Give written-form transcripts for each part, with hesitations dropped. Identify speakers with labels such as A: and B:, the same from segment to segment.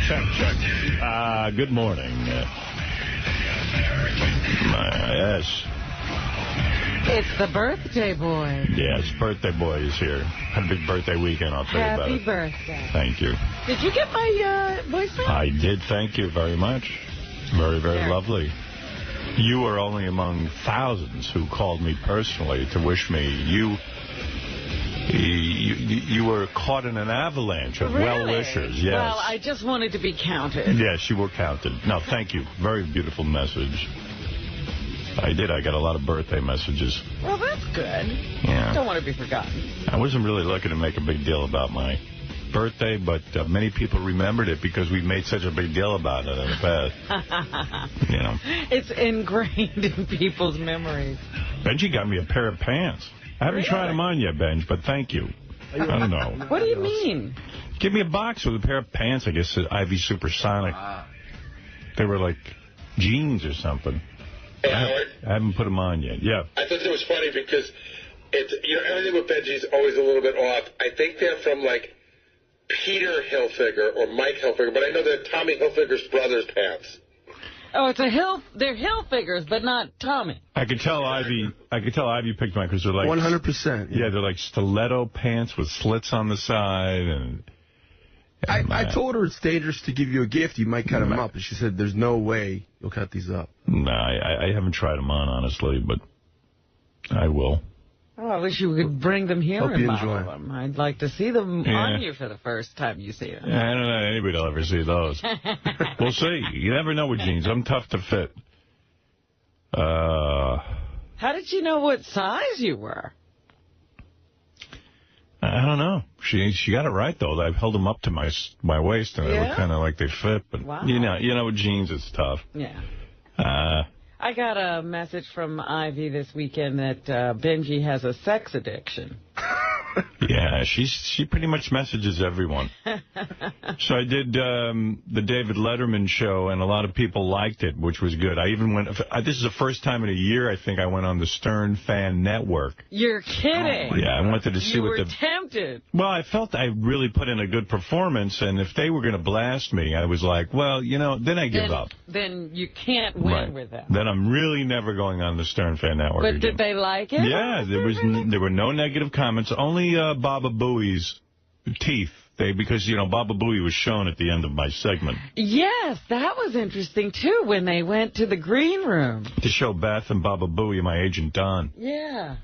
A: check. Good morning. Yes.
B: It's the birthday boy.
A: Yes, birthday boy is here. Had a big birthday weekend, I'll tell you about it.
B: Happy birthday.
A: Thank you.
B: Did you get my voicemail?
A: I did, thank you very much. Very, very lovely. You are only among thousands who called me personally to wish me. You were caught in an avalanche of well-wishers. Yes.
B: Well, I just wanted to be counted.
A: Yes, you were counted. No, thank you. Very beautiful message. I did. I got a lot of birthday messages.
B: Well, that's good.
A: Yeah.
B: Don't want to be forgotten.
A: I wasn't really looking to make a big deal about my birthday, but many people remembered it because we made such a big deal about it in the past. You know.
B: It's ingrained in people's memories.
A: Benji got me a pair of pants. I haven't tried them on yet, Benj, but thank you. I don't know.
B: What do you mean?
A: Give me a box with a pair of pants, I guess, Ivy Supersonic. They were like jeans or something.
C: Hey, Howard.
A: I haven't put them on yet. Yeah.
C: I thought it was funny because everything with Benji's always a little bit off. I think they're from like Peter Hilfiger or Mike Hilfiger, but I know they're Tommy Hilfiger's brother's pants.
B: Oh, they're Hilfigers, but not Tommy.
A: I could tell Ivy picked mine because they're like
D: 100%.
A: Yeah, they're like stiletto pants with slits on the side, and
D: I told her it's dangerous to give you a gift. You might cut them up, and she said, "There's no way you'll cut these up."
A: No, I haven't tried them on, honestly, but I will.
B: Oh, I wish you could bring them here
D: Hope
B: and
D: you
B: model
D: enjoy
B: them. I'd like to see them on you for the first time you see them.
A: I don't know anybody will ever see those. We'll see. You never know with jeans. I'm tough to fit.
B: How did you know what size you were?
A: I don't know. She got it right, though. I've held them up to my waist, and they look kind of like they fit. But, you know, with jeans, it's tough.
B: Yeah. I got a message from Ivy this weekend that Benji has a sex addiction.
A: Yeah, she pretty much messages everyone. So I did the David Letterman show, and a lot of people liked it, which was good. I even went. This is the first time in a year I think I went on the Stern Fan Network.
B: You're kidding.
A: Yeah, I wanted to see
B: you
A: what
B: were tempted.
A: Well, I felt I really put in a good performance, and if they were going to blast me, I was like, well, you know, then I give up.
B: Then you can't win with them.
A: Then I'm really never going on the Stern Fan Network
B: But
A: again.
B: did they like it?
A: Yeah, there were no negative comments. Only Baba Booey's teeth. Because, you know, Baba Booey was shown at the end of my segment.
B: Yes, that was interesting, too, when they went to the green room.
A: To show Beth and Baba Booey, my agent Don.
B: Yeah.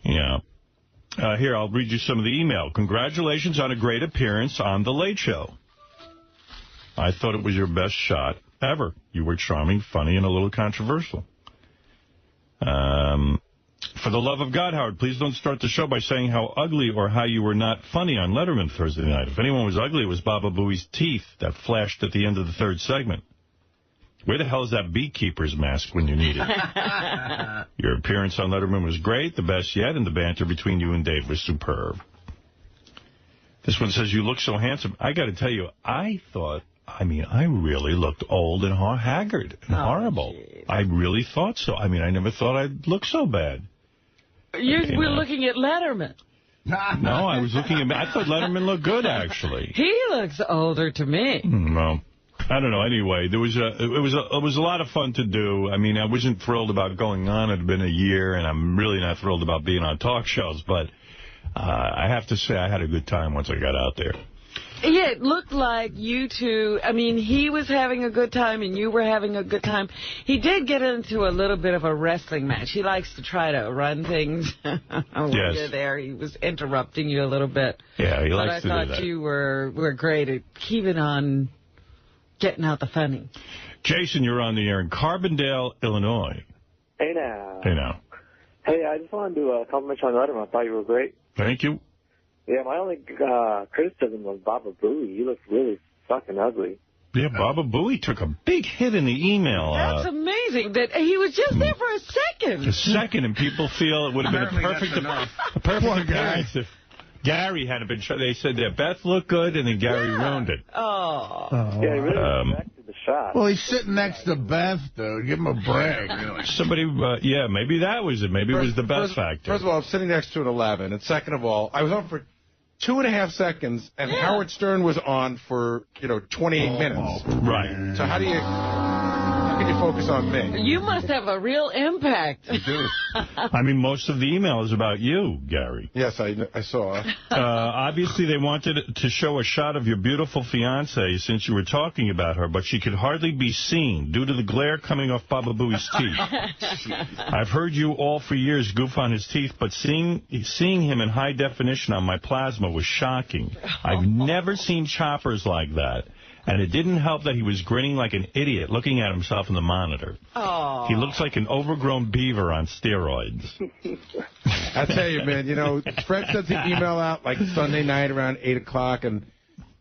A: Yeah. Here, I'll read you some of the email. Congratulations on a great appearance on The Late Show. I thought it was your best shot ever. You were charming, funny, and a little controversial. For the love of God, Howard, please don't start the show by saying how ugly or how you were not funny on Letterman Thursday night. If anyone was ugly, it was Baba Booey's teeth that flashed at the end of the third segment. Where the hell is that beekeeper's mask when you need it? Your appearance on Letterman was great, the best yet, and the banter between you and Dave was superb. This one says, you look so handsome. I got to tell you, I really looked old and haggard and horrible. Geez. I really thought so. I never thought I'd look so bad.
B: You were looking at Letterman.
A: No, I was looking at... I thought Letterman looked good, actually.
B: He looks older to me.
A: Well, I don't know. Anyway, it was a lot of fun to do. I wasn't thrilled about going on. It had been a year, and I'm really not thrilled about being on talk shows. But I have to say I had a good time once I got out there.
B: Yeah, it looked like you two, he was having a good time and you were having a good time. He did get into a little bit of a wrestling match. He likes to try to run things when you're there. He was interrupting you a little bit.
A: Yeah, he likes to do that.
B: But I thought you were great at keeping on getting out the funny.
A: Jason, you're on the air in Carbondale, Illinois.
E: Hey now.
A: Hey now.
E: Hey, I just wanted to compliment you on Letterman. I thought you were great.
A: Thank you.
E: Yeah, my only criticism was Baba Booey. You look really fucking ugly.
A: Yeah, Baba Booey took a big hit in the email.
B: That's amazing. That he was just there for a second.
A: A second, and people feel it would have been a perfect appearance if Gary hadn't been... They said that Beth looked good, and then Gary ruined it.
E: Oh. Yeah, he really respected the shot.
F: Well, he's sitting next to Beth, dude. Give him a break. Really.
A: Somebody, maybe that was it. Maybe it was the Beth factor.
G: First of all, I'm sitting next to an 11, and second of all, I was on for 2.5 seconds, and Howard Stern was on for, 28 minutes.
A: Right.
G: So how can you focus on me?
B: You must have a real impact.
G: I do.
A: I mean, most of the email is about you, Gary.
G: Yes, I saw.
A: Obviously, they wanted to show a shot of your beautiful fiancée since you were talking about her, but she could hardly be seen due to the glare coming off Baba Booey's teeth. I've heard you all for years goof on his teeth, but seeing him in high definition on my plasma was shocking. I've never seen choppers like that. And it didn't help that he was grinning like an idiot looking at himself in the monitor.
B: Oh.
A: He looks like an overgrown beaver on steroids.
G: I tell you, man, Fred sends the email out like Sunday night around 8 o'clock, and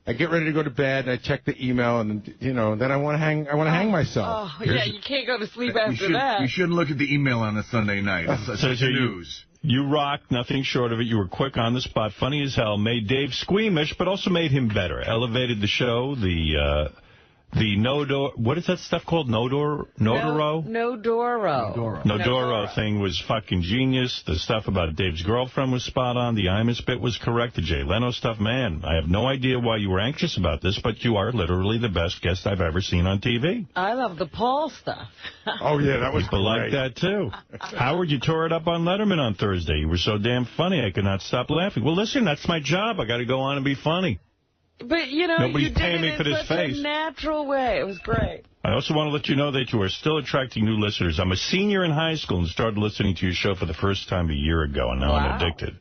G: I get ready to go to bed, and I check the email, and, then I want to hang myself.
B: Oh, yeah, you can't go to sleep after that.
F: You shouldn't look at the email on a Sunday night. That's such news.
A: You rocked, nothing short of it. You were quick on the spot, funny as hell, made Dave squeamish, but also made him better. Elevated the show, the what is that stuff called? Nodoro? Nodoro thing was fucking genius. The stuff about Dave's girlfriend was spot on. The Imus bit was correct. The Jay Leno stuff, man, I have no idea why you were anxious about this, but you are literally the best guest I've ever seen on TV.
B: I love the Paul stuff.
G: Oh, yeah, that was
A: People like that, too. Howard, you tore it up on Letterman on Thursday. You were so damn funny, I could not stop laughing. Well, listen, that's my job. I got to go on and be funny.
B: But,
A: Nobody's
B: you
A: paying
B: did
A: me for
B: it in
A: this
B: such
A: face.
B: a natural way. It was great.
A: I also want to let you know that you are still attracting new listeners. I'm a senior in high school and started listening to your show for the first time a year ago, and now I'm addicted.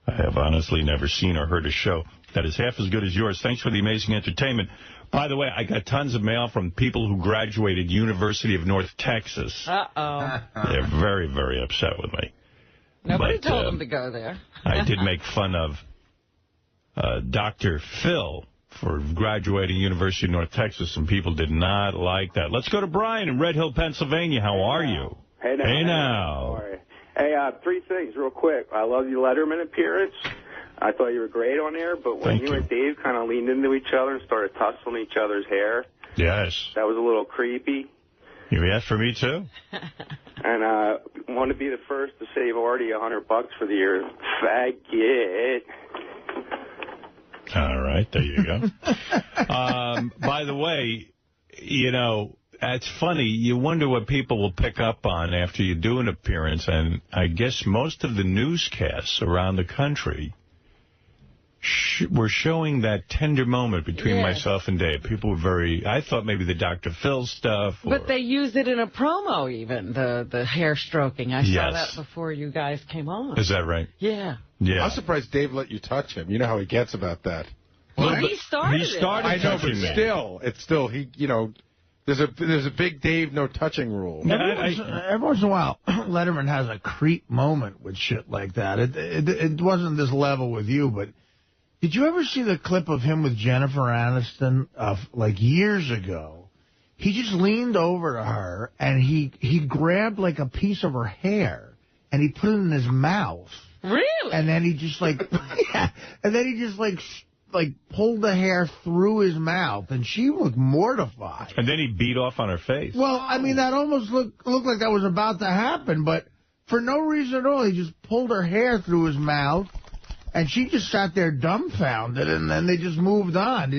A: I have honestly never seen or heard a show that is half as good as yours. Thanks for the amazing entertainment. By the way, I got tons of mail from people who graduated University of North Texas.
B: Uh-oh.
A: They're very, very upset with me.
B: Nobody told them to go there.
A: I did make fun of Dr. Phil for graduating University of North Texas. Some people did not like that. Let's go to Brian in Red Hill, Pennsylvania. How are you?
H: Hey, now.
A: Hey, now.
H: How are you? Hey, 3 things real quick. I love your Letterman appearance. I thought you were great on there, but when you and Dave kind of leaned into each other and started tussling each other's hair,
A: yes,
H: that was a little creepy.
A: You asked for me, too?
H: And I want to be the first to save Artie $100 for the year. Faggot.
A: All right, there you go. By the way, it's funny. You wonder what people will pick up on after you do an appearance, and I guess most of the newscasts around the country were showing that tender moment between myself and Dave. People were I thought maybe the Dr. Phil stuff.
B: But they used it in a promo even, the hair stroking. I saw that before you guys came on.
A: Is that right?
B: Yeah.
A: Yeah.
G: I'm surprised Dave let you touch him. You know how he gets about that.
B: Well, he started
G: I know, but still, he, there's a big Dave no touching rule.
F: Every once in a while, Letterman has a creep moment with shit like that. It wasn't this level with you, but did you ever see the clip of him with Jennifer Aniston like years ago? He just leaned over to her and he grabbed like a piece of her hair and he put it in his mouth.
B: Really?
F: And then he just like, pulled the hair through his mouth, and she looked mortified.
A: And then he beat off on her face.
F: Well, I mean, that almost looked like that was about to happen, but for no reason at all, he just pulled her hair through his mouth, and she just sat there dumbfounded, and then they just moved on.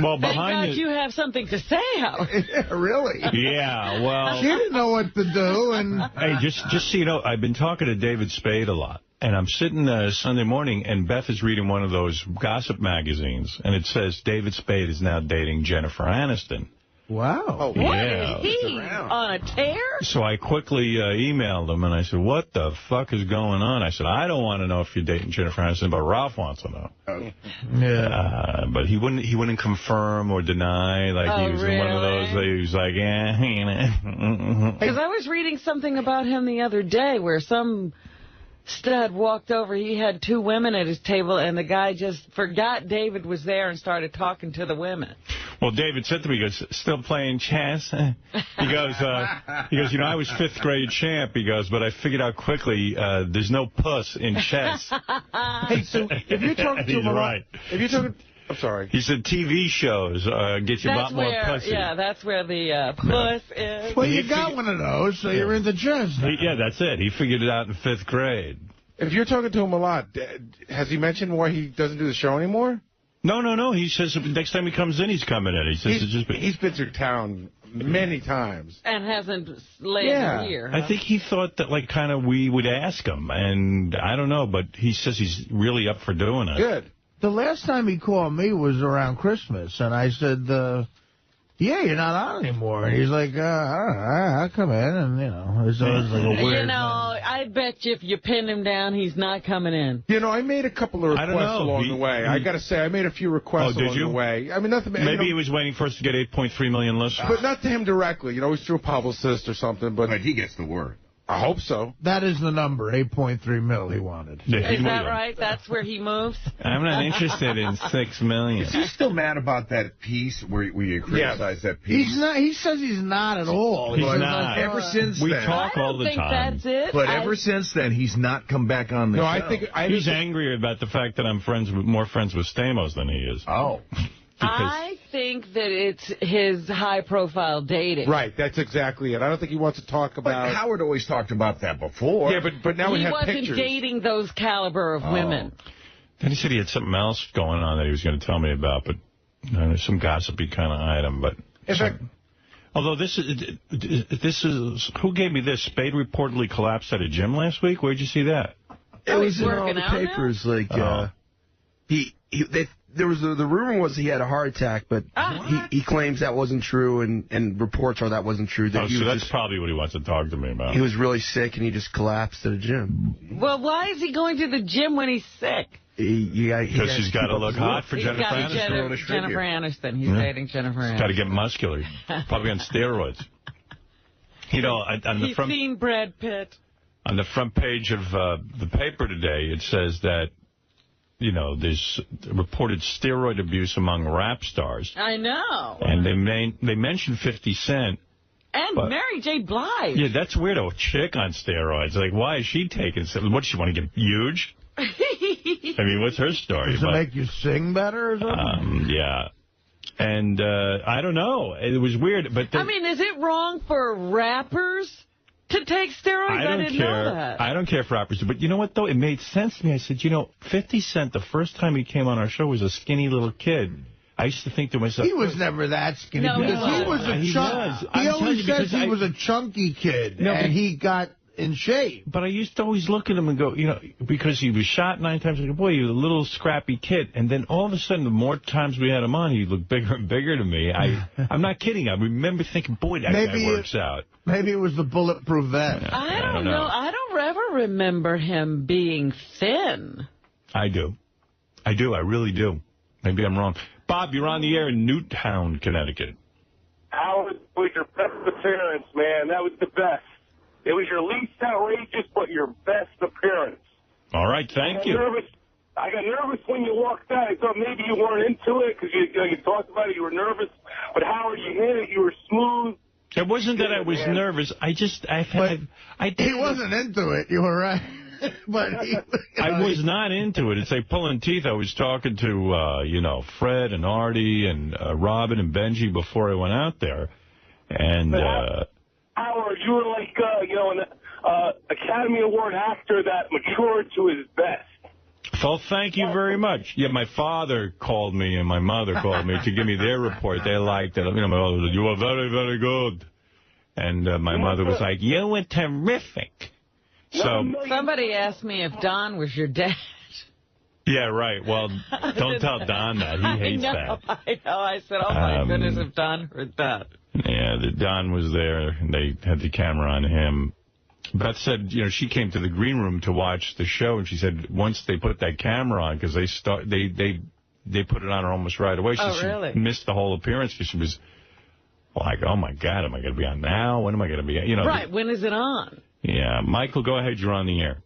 A: Well, behind
B: Thank God you have something to say, Howard.
F: Yeah, really?
A: Yeah, well...
F: She didn't know what to do, and...
A: Hey, just so you know, I've been talking to David Spade a lot. And I'm sitting Sunday morning, and Beth is reading one of those gossip magazines, and it says David Spade is now dating Jennifer Aniston.
F: Wow.
B: Oh,
A: yeah.
B: What is he, on a tear?
A: So I quickly emailed him, and I said, what the fuck is going on? I said, I don't want to know if you're dating Jennifer Aniston, but Ralph wants to know.
F: Yeah.
A: But he wouldn't confirm or deny. Like, he was in one of those, he was like,
B: Because I was reading something about him the other day where some... stud walked over. He had 2 women at his table, and the guy just forgot David was there and started talking to the women.
A: Well, David said to me, he goes, still playing chess? He goes, I was 5th grade champ. He goes, but I figured out quickly there's no puss in chess.
F: Hey, so if you're talking to him
A: right.
G: If you're talking... I'm sorry.
A: He said TV shows get you a lot more pussy.
B: Yeah, that's where the puss is.
F: Well, you got one of those, so you're into chess.
A: Yeah, that's it. He figured it out in 5th grade.
G: If you're talking to him a lot, has he mentioned why he doesn't do the show anymore?
A: No. He says next time he comes in, he's coming in. He says
G: he's been through town many times.
B: And hasn't laid here.
A: I think he thought that, like, kind of we would ask him. And I don't know, but he says he's really up for doing it.
G: Good.
F: The last time he called me was around Christmas, and I said, yeah, you're not on anymore. And he's like, I'll come in, and, it's always like a weird thing.
B: I bet you if you pin him down, he's not coming in.
G: I made a couple of requests along the way. I got to say, I made a few requests along the way. I mean, nothing.
A: Maybe he was waiting for us to get 8.3 million listeners.
G: But not to him directly. It was through a publicist or something. But
I: he gets the word.
G: I hope so.
F: That is the number, 8.3 mil he wanted.
B: Is that right? That's where he moves?
A: I'm not interested in 6 million.
I: Is he still mad about that piece where you criticize that piece?
F: He's not. He says he's not at all.
A: He's not.
I: Ever since
A: we
I: then.
A: talk all the time.
B: I don't think that's it.
I: But ever since then, he's not come back on the show.
G: I think
A: he's angry about the fact that I'm more friends with Stamos than he is.
I: Oh.
B: I think that it's his high-profile dating.
G: Right, that's exactly it. I don't think he wants to talk about...
I: But Howard always talked about that before.
G: Yeah, but now we have pictures.
B: He wasn't dating those caliber of women.
A: Then he said he had something else going on that he was going to tell me about, but there's some gossipy kind of item. But although this is who gave me this? Spade reportedly collapsed at a gym last week. Where'd you see that?
D: It was in all the papers.
B: Now?
D: Like there was the rumor was he had a heart attack, but he claims that wasn't true, and reports are that wasn't true. That
A: so that's probably what he wants to talk to me about.
D: He was really sick, and he just collapsed at a gym.
B: Well, why is he going to the gym when he's sick?
A: Because he's got to look hot for Jennifer Aniston.
B: Jennifer Aniston. He's dating Jennifer Aniston.
A: He's got to get muscular. Probably on steroids.
B: He's seen Brad Pitt.
A: On the front page of the paper today, it says that there's reported steroid abuse among rap stars.
B: I know.
A: And they mentioned 50 Cent.
B: And Mary J. Blige.
A: Yeah, that's weird. A chick on steroids. Like, why is she taking something? What, she want to get huge? I mean, what's her story?
F: Does it make you sing better or something?
A: Yeah. And I don't know. It was weird. But
B: I mean, is it wrong for rappers to take steroids? I didn't know that.
A: I don't care if rappers do. But you know what, though? It made sense to me. I said, 50 Cent, the first time he came on our show, was a skinny little kid. I used to think to myself...
F: He was never that skinny.
B: No,
F: because he was a chunk. He always says he was a chunky kid, and he got in shape.
A: But I used to always look at him and go, because he was shot 9 times, I go, boy, he was a little scrappy kid. And then all of a sudden, the more times we had him on, he looked bigger and bigger to me. I'm not kidding. I remember thinking, boy, that guy works out.
F: Maybe it was the bulletproof vest.
B: I don't know. I don't ever remember him being thin.
A: I do. I really do. Maybe I'm wrong. Bob, you're on the air in Newtown, Connecticut.
J: Howard was your best appearance, man. That was the best. It was your least outrageous, but your best appearance.
A: All right, thank you.
J: I got nervous when you walked out. I thought maybe you weren't into it because you talked about it. You were nervous. But Howard, you hit it. You were smooth.
A: It wasn't that I was nervous.
F: He wasn't into it. You were right. But
A: I was not into it. It's like pulling teeth. I was talking to, Fred and Artie and Robin and Benji before I went out there. And
J: Howard, you were like, an Academy Award actor that matured to his best.
A: Well, thank you very much. Yeah, my father called me and my mother called me to give me their report. They liked it. My mother said, you were very, very good. And my mother was like, you were terrific. So
B: somebody asked me if Don was your dad.
A: Yeah, right. Well, don't tell Don that. He hates that.
B: I know. I said, oh, my goodness, if Don heard that.
A: Yeah, Don was there, and they had the camera on him. Beth said, she came to the green room to watch the show, and she said once they put that camera on, because they put it on her almost right away.
B: Really?
A: She missed the whole appearance because she was like, oh, my God, am I going to be on now? When am I going to be on?
B: Right, when is it on?
A: Yeah, Michael, go ahead. You're on the air.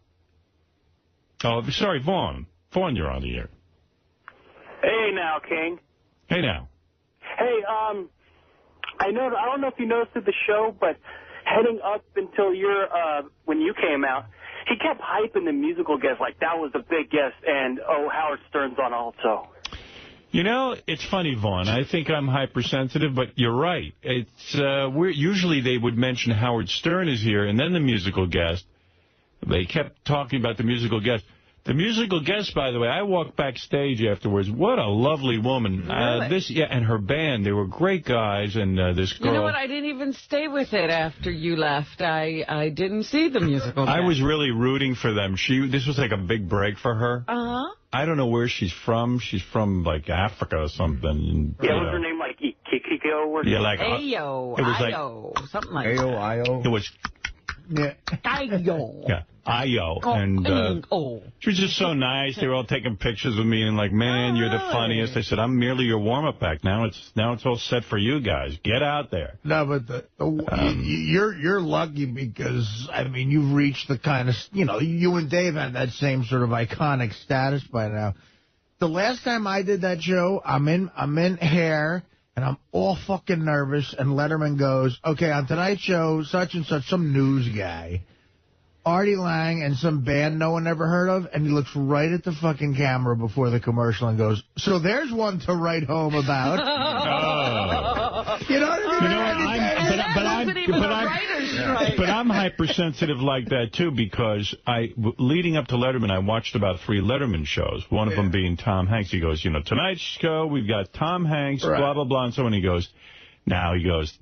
A: Oh, sorry, Vaughn. Vaughn, you're on the air.
J: Hey now, King.
A: Hey now.
J: Hey, I don't know if you noticed at the show, but heading up until when you came out, he kept hyping the musical guest like that was a big guest, and Howard Stern's on also.
A: It's funny, Vaughn. I think I'm hypersensitive, but you're right. It's usually they would mention Howard Stern is here and then the musical guest. They kept talking about the musical guest. The musical guest, by the way, I walked backstage afterwards. What a lovely woman.
B: Really?
A: And her band, they were great guys. And this girl...
B: You know what? I didn't even stay with it after you left. I didn't see the musical guest.
A: I was really rooting for them. This was like a big break for her.
B: Uh-huh.
A: I don't know where she's from. She's from, like, Africa or something.
J: Yeah, was her name like 𝗛𝗵𝗄𝗿𝗄 or something?
A: Yeah, like...
B: Ayo,
A: it was
B: Ayo, something like that.
I: Ayo.
A: It was...
F: Yeah.
B: Ayo.
A: Yeah. Ayo. And she was just so nice. They were all taking pictures with me and like, man, you're the funniest. I said, I'm merely your warm-up act. Now it's all set for you guys. Get out there.
F: No, but you're lucky because, I mean, you've reached the kind of, you and Dave had that same sort of iconic status by now. The last time I did that show, I'm in hair, and I'm all fucking nervous, and Letterman goes, okay, on tonight's show, such and such, some news guy, Artie Lange and some band no one ever heard of, and he looks right at the fucking camera before the commercial and goes, so there's one to write home about. You know what I mean?
A: But I'm hypersensitive like that, too, because leading up to Letterman, I watched about 3 Letterman shows, one of them being Tom Hanks. He goes, tonight's show, we've got Tom Hanks, blah, blah, blah, and so on. He goes,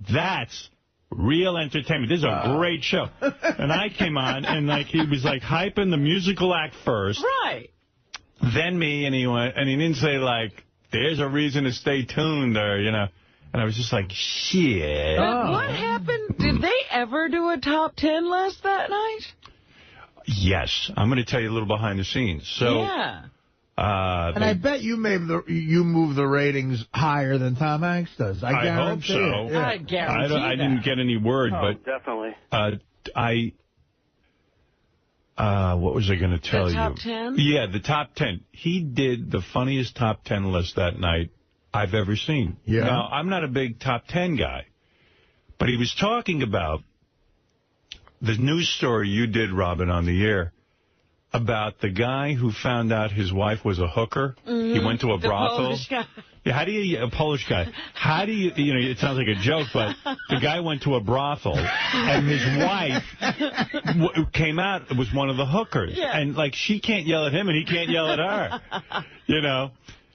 A: that's real entertainment. This is a great show. And I came on, and he was hyping the musical act first.
B: Right.
A: Then me, and he went, and he didn't say there's a reason to stay tuned, or And I was just like, shit.
B: But what happened? Did they ever do a top 10 list that night?
A: Yes. I'm going to tell you a little behind the scenes. So,
B: yeah.
F: And I bet you move the ratings higher than Tom Hanks does. I
A: hope so.
F: Yeah.
B: I guarantee
A: I didn't get any word, but
J: definitely.
A: What was I going to tell you?
B: The top 10?
A: Yeah, the top 10. He did the funniest top 10 list that night I've ever seen.
F: Yeah.
A: Now, I'm not a big top 10 guy, but he was talking about the news story you did, Robin, on the air, about the guy who found out his wife was a hooker.
B: Mm-hmm.
A: He went to a brothel.
B: Polish guy.
A: Yeah, a Polish guy. How do you, it sounds like a joke, but the guy went to a brothel, and his wife came out, was one of the hookers.
B: Yeah.
A: And, she can't yell at him, and he can't yell at her,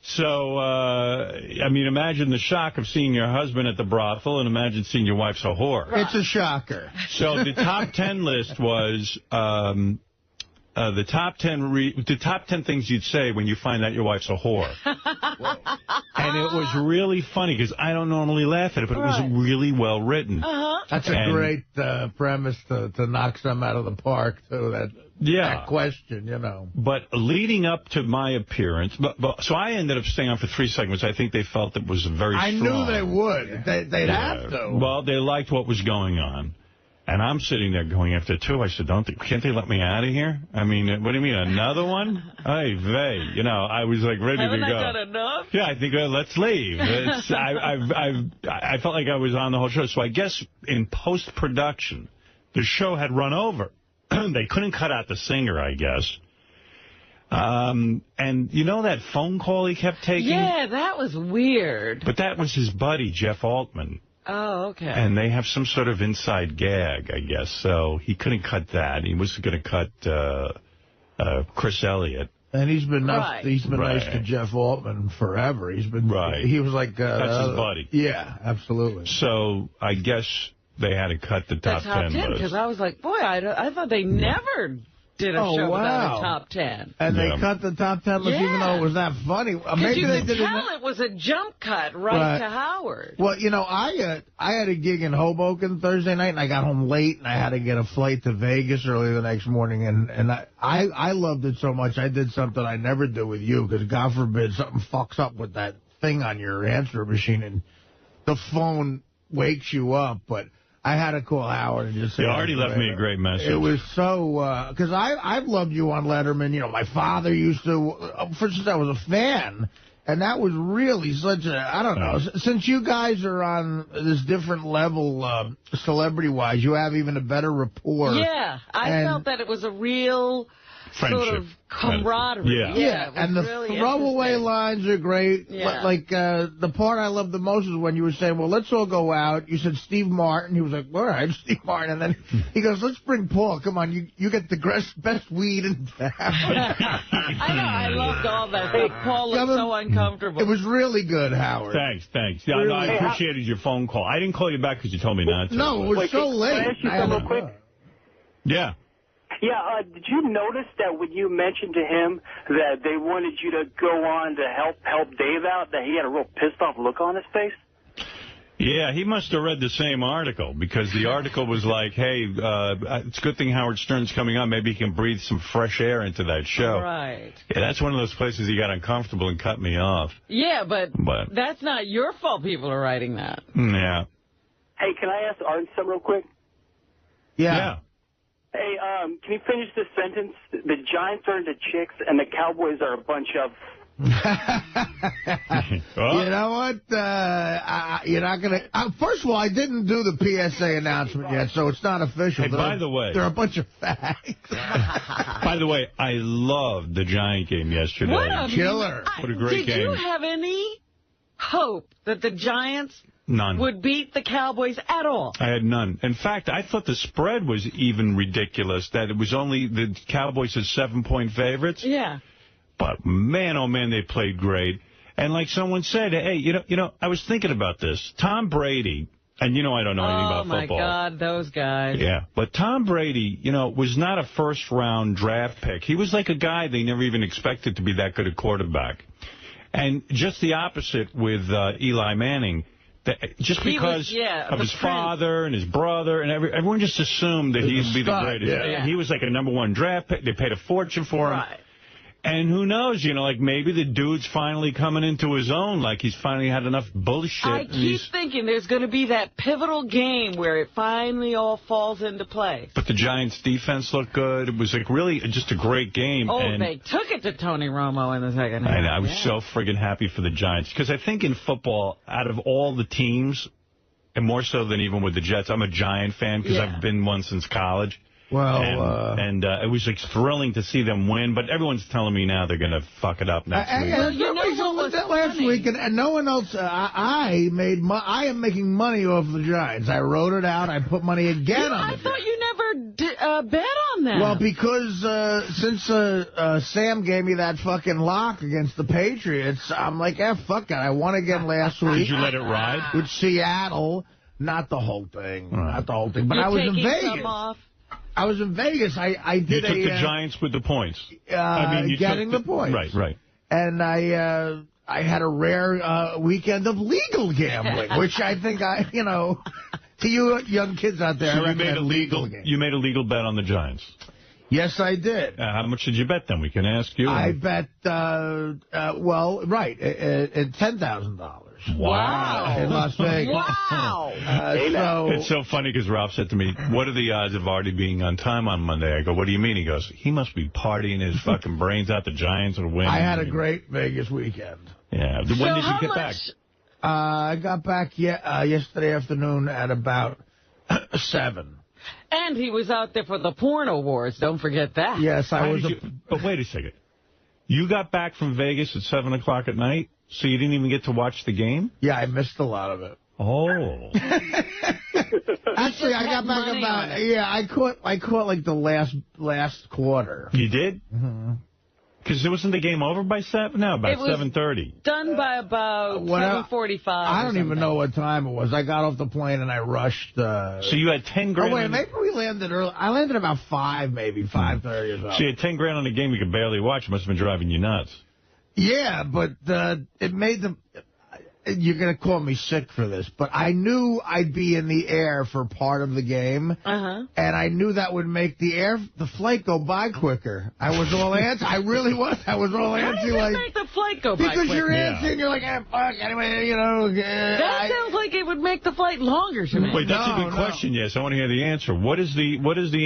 A: So, imagine the shock of seeing your husband at the brothel, and imagine seeing your wife's a whore.
F: It's a shocker.
A: So the top 10 list was the top 10 things you'd say when you find out your wife's a whore. And it was really funny, because I don't normally laugh at it, but it was really well written.
F: That's a great premise to knock some out of the park, too, that question,
A: But leading up to my appearance, so I ended up staying on for 3 segments. I think they felt it was very strong.
F: I knew they would. They'd have to.
A: Well, they liked what was going on. And I'm sitting there going after 2. I said, can't they let me out of here? I mean, what do you mean, another one? Ay vey. I was ready to go.
B: Haven't I done enough?
A: Yeah, I think, let's leave. I felt like I was on the whole show. So I guess in post-production, the show had run over. They couldn't cut out the singer, I guess. And that phone call he kept taking?
B: Yeah, that was weird.
A: But that was his buddy, Jeff Altman.
B: Oh, okay.
A: And they have some sort of inside gag, I guess. So he couldn't cut that. He was going to cut Chris Elliott.
F: And he's been nice to Jeff Altman forever. He was like...
A: that's his buddy.
F: Yeah, absolutely.
A: So I guess they had to cut the top 10 list.
B: Because I was like, boy, I thought they never did a show without a top 10.
F: And they cut the top 10 list even though it was that funny. Maybe
B: you
F: they
B: could
F: did
B: tell it was a jump cut right to Howard.
F: Well, I had a gig in Hoboken Thursday night, and I got home late, and I had to get a flight to Vegas early the next morning, and I loved it so much, I did something I never do with you, because God forbid something fucks up with that thing on your answer machine, and the phone wakes you up, but... I had to call Howard and just say...
A: You already left me a great message.
F: It was so... Because I've loved you on Letterman. My father used to... For instance, I was a fan. And that was really such a... I don't know. Since you guys are on this different level, celebrity-wise, you have even a better rapport.
B: Yeah. I felt that it was a real... sort of camaraderie.
F: Yeah, and the
B: really
F: throwaway lines are great.
B: Yeah.
F: Like, the part I love the most is when you were saying, well, let's all go out. You said Steve Martin. He was like, all right, Steve Martin. And then he goes, let's bring Paul. Come on, you get the best weed in town.
B: I know, I loved all that stuff. Paul looked so uncomfortable.
F: It was really good, Howard.
A: Thanks. Yeah, no, I appreciated your phone call. I didn't call you back because you told me not to.
F: No, it was so late.
J: Can I ask you something real quick?
A: Yeah.
J: Yeah, did you notice that when you mentioned to him that they wanted you to go on to help Dave out, that he had a real pissed off look on his face?
A: Yeah, he must have read the same article, because the article was like, hey, it's a good thing Howard Stern's coming on. Maybe he can breathe some fresh air into that show.
B: Right.
A: Yeah, that's one of those places he got uncomfortable and cut me off.
B: Yeah, but that's not your fault people are writing that.
A: Yeah.
J: Hey, can I ask Artie something real quick?
A: Yeah.
J: Hey, can you finish this sentence? The Giants are into chicks, and the Cowboys are a bunch of...
F: You know what? You're not going to... first of all, I didn't do the PSA announcement yet, so it's not official.
A: Hey, by the way...
F: They're a bunch of fags.
A: By the way, I loved the Giant game yesterday.
F: Killer.
A: What a great game.
B: Did you have any hope that the Giants...
A: None.
B: Would beat the Cowboys at all?
A: I had none. In fact, I thought the spread was even ridiculous, that it was only the Cowboys as 7-point favorites.
B: Yeah.
A: But, man, oh, man, they played great. And like someone said, hey, you know, I was thinking about this. Tom Brady, and you know I don't know anything about football.
B: Oh, my God, those guys.
A: Yeah, but Tom Brady, you know, was not a first-round draft pick. He was like a guy they never even expected to be that good a quarterback. And just the opposite with Eli Manning. Just because of his father and his brother, and everyone just assumed that he'd be the greatest.
F: Yeah.
A: He was like a #1 draft pick. They paid a fortune for him.
B: Right.
A: And who knows, you know, like maybe the dude's finally coming into his own, like he's finally had enough bullshit.
B: I keep thinking there's going to be that pivotal game where it finally all falls into place.
A: But the Giants' defense looked good. It was like really just a great game.
B: Oh,
A: and
B: they took it to Tony Romo in the second half.
A: I know, I was so friggin' happy for the Giants. Because I think in football, out of all the teams, and more so than even with the Jets, I'm a Giant fan because I've been one since college.
F: Well,
A: and it was like thrilling to see them win, but everyone's telling me now they're going to fuck it up next week.
F: And you know what was that last week, and no one else. I am making money off the Giants. I wrote it out. I put money again on it.
B: I thought you never bet on that.
F: Well, because since Sam gave me that fucking lock against the Patriots, I'm like, fuck it. I won again last week.
A: Did you let it ride?
F: With Seattle. Not the whole thing.
A: Right.
F: Not the whole thing. But I was in Vegas. I was in Vegas. I did
A: You took the Giants with the points.
F: I mean, getting the points.
A: Right.
F: And I had a rare weekend of legal gambling, which I think to you young kids out there,
A: so
F: I recommend legal gambling.
A: You made a legal bet on the Giants.
F: Yes, I did.
A: How much did you bet then? We can ask you.
F: I bet, $10,000.
A: Wow.
F: In Las Vegas.
B: Wow.
A: It's so funny because Ralph said to me, what are the odds of Artie being on time on Monday? I go, what do you mean? He goes, he must be partying his fucking brains out. The Giants will win.
F: I had a great Vegas weekend.
A: Yeah. When did you get back?
F: I got back yesterday afternoon at about 7.
B: And he was out there for the porno wars. Don't forget that.
F: Yes, I was.
A: But wait a second. You got back from Vegas at 7 o'clock at night, so you didn't even get to watch the game?
F: Yeah, I missed a lot of it.
A: Oh.
F: Actually, I got back about. I caught like the last quarter.
A: You did?
F: Mm-hmm.
A: Because wasn't the game over by 7? No, about 7:30.
B: Done by about 7:45.
F: I don't even know what time it was. I got off the plane and I rushed.
A: So you had 10 grand.
F: Oh wait, maybe we landed early. I landed about 5, maybe 5:30 or something.
A: So you had 10 grand on a game you could barely watch. It must have been driving you nuts.
F: Yeah, but it made them. You're going to call me sick for this, but I knew I'd be in the air for part of the game, and I knew that would make the flight go by quicker. I was all antsy. I really was. I was all antsy.
B: How does that make the flight go by quicker?
F: Because you're antsy and you're like, fuck, anyway,
B: that sounds like it would make the flight longer to me.
A: Wait, that's a good question, yes. I want to hear the answer. What is the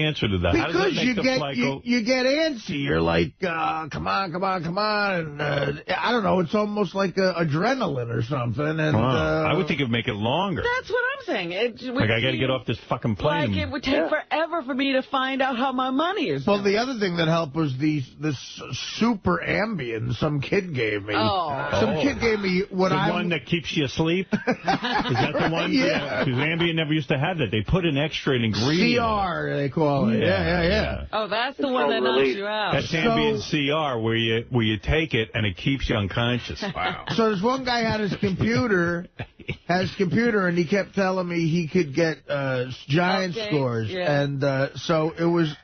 A: answer to that?
F: Because
A: how does that make the flight go?
F: You get antsy. You're like, come on. And I don't know, it's almost like adrenaline or something. something. And
A: I would think it would make it longer.
B: That's what I'm saying.
A: Like, I got to get off this fucking plane.
B: Like, it would take forever for me to find out how my money is
F: Well,
B: going.
F: the other thing that helped was this super Ambien some kid gave me. Some kid gave me what
A: the one that keeps you asleep? Is that the one? Yeah. Because Ambien never used to have that. They put an extra ingredient.
F: CR, they call it. Yeah.
B: Oh, that's the one that knocks you out.
A: That's Ambien CR, where you take it and it keeps you unconscious. Wow.
F: So this one guy had his computer, and he kept telling me he could get giant scores. Yeah. And so it was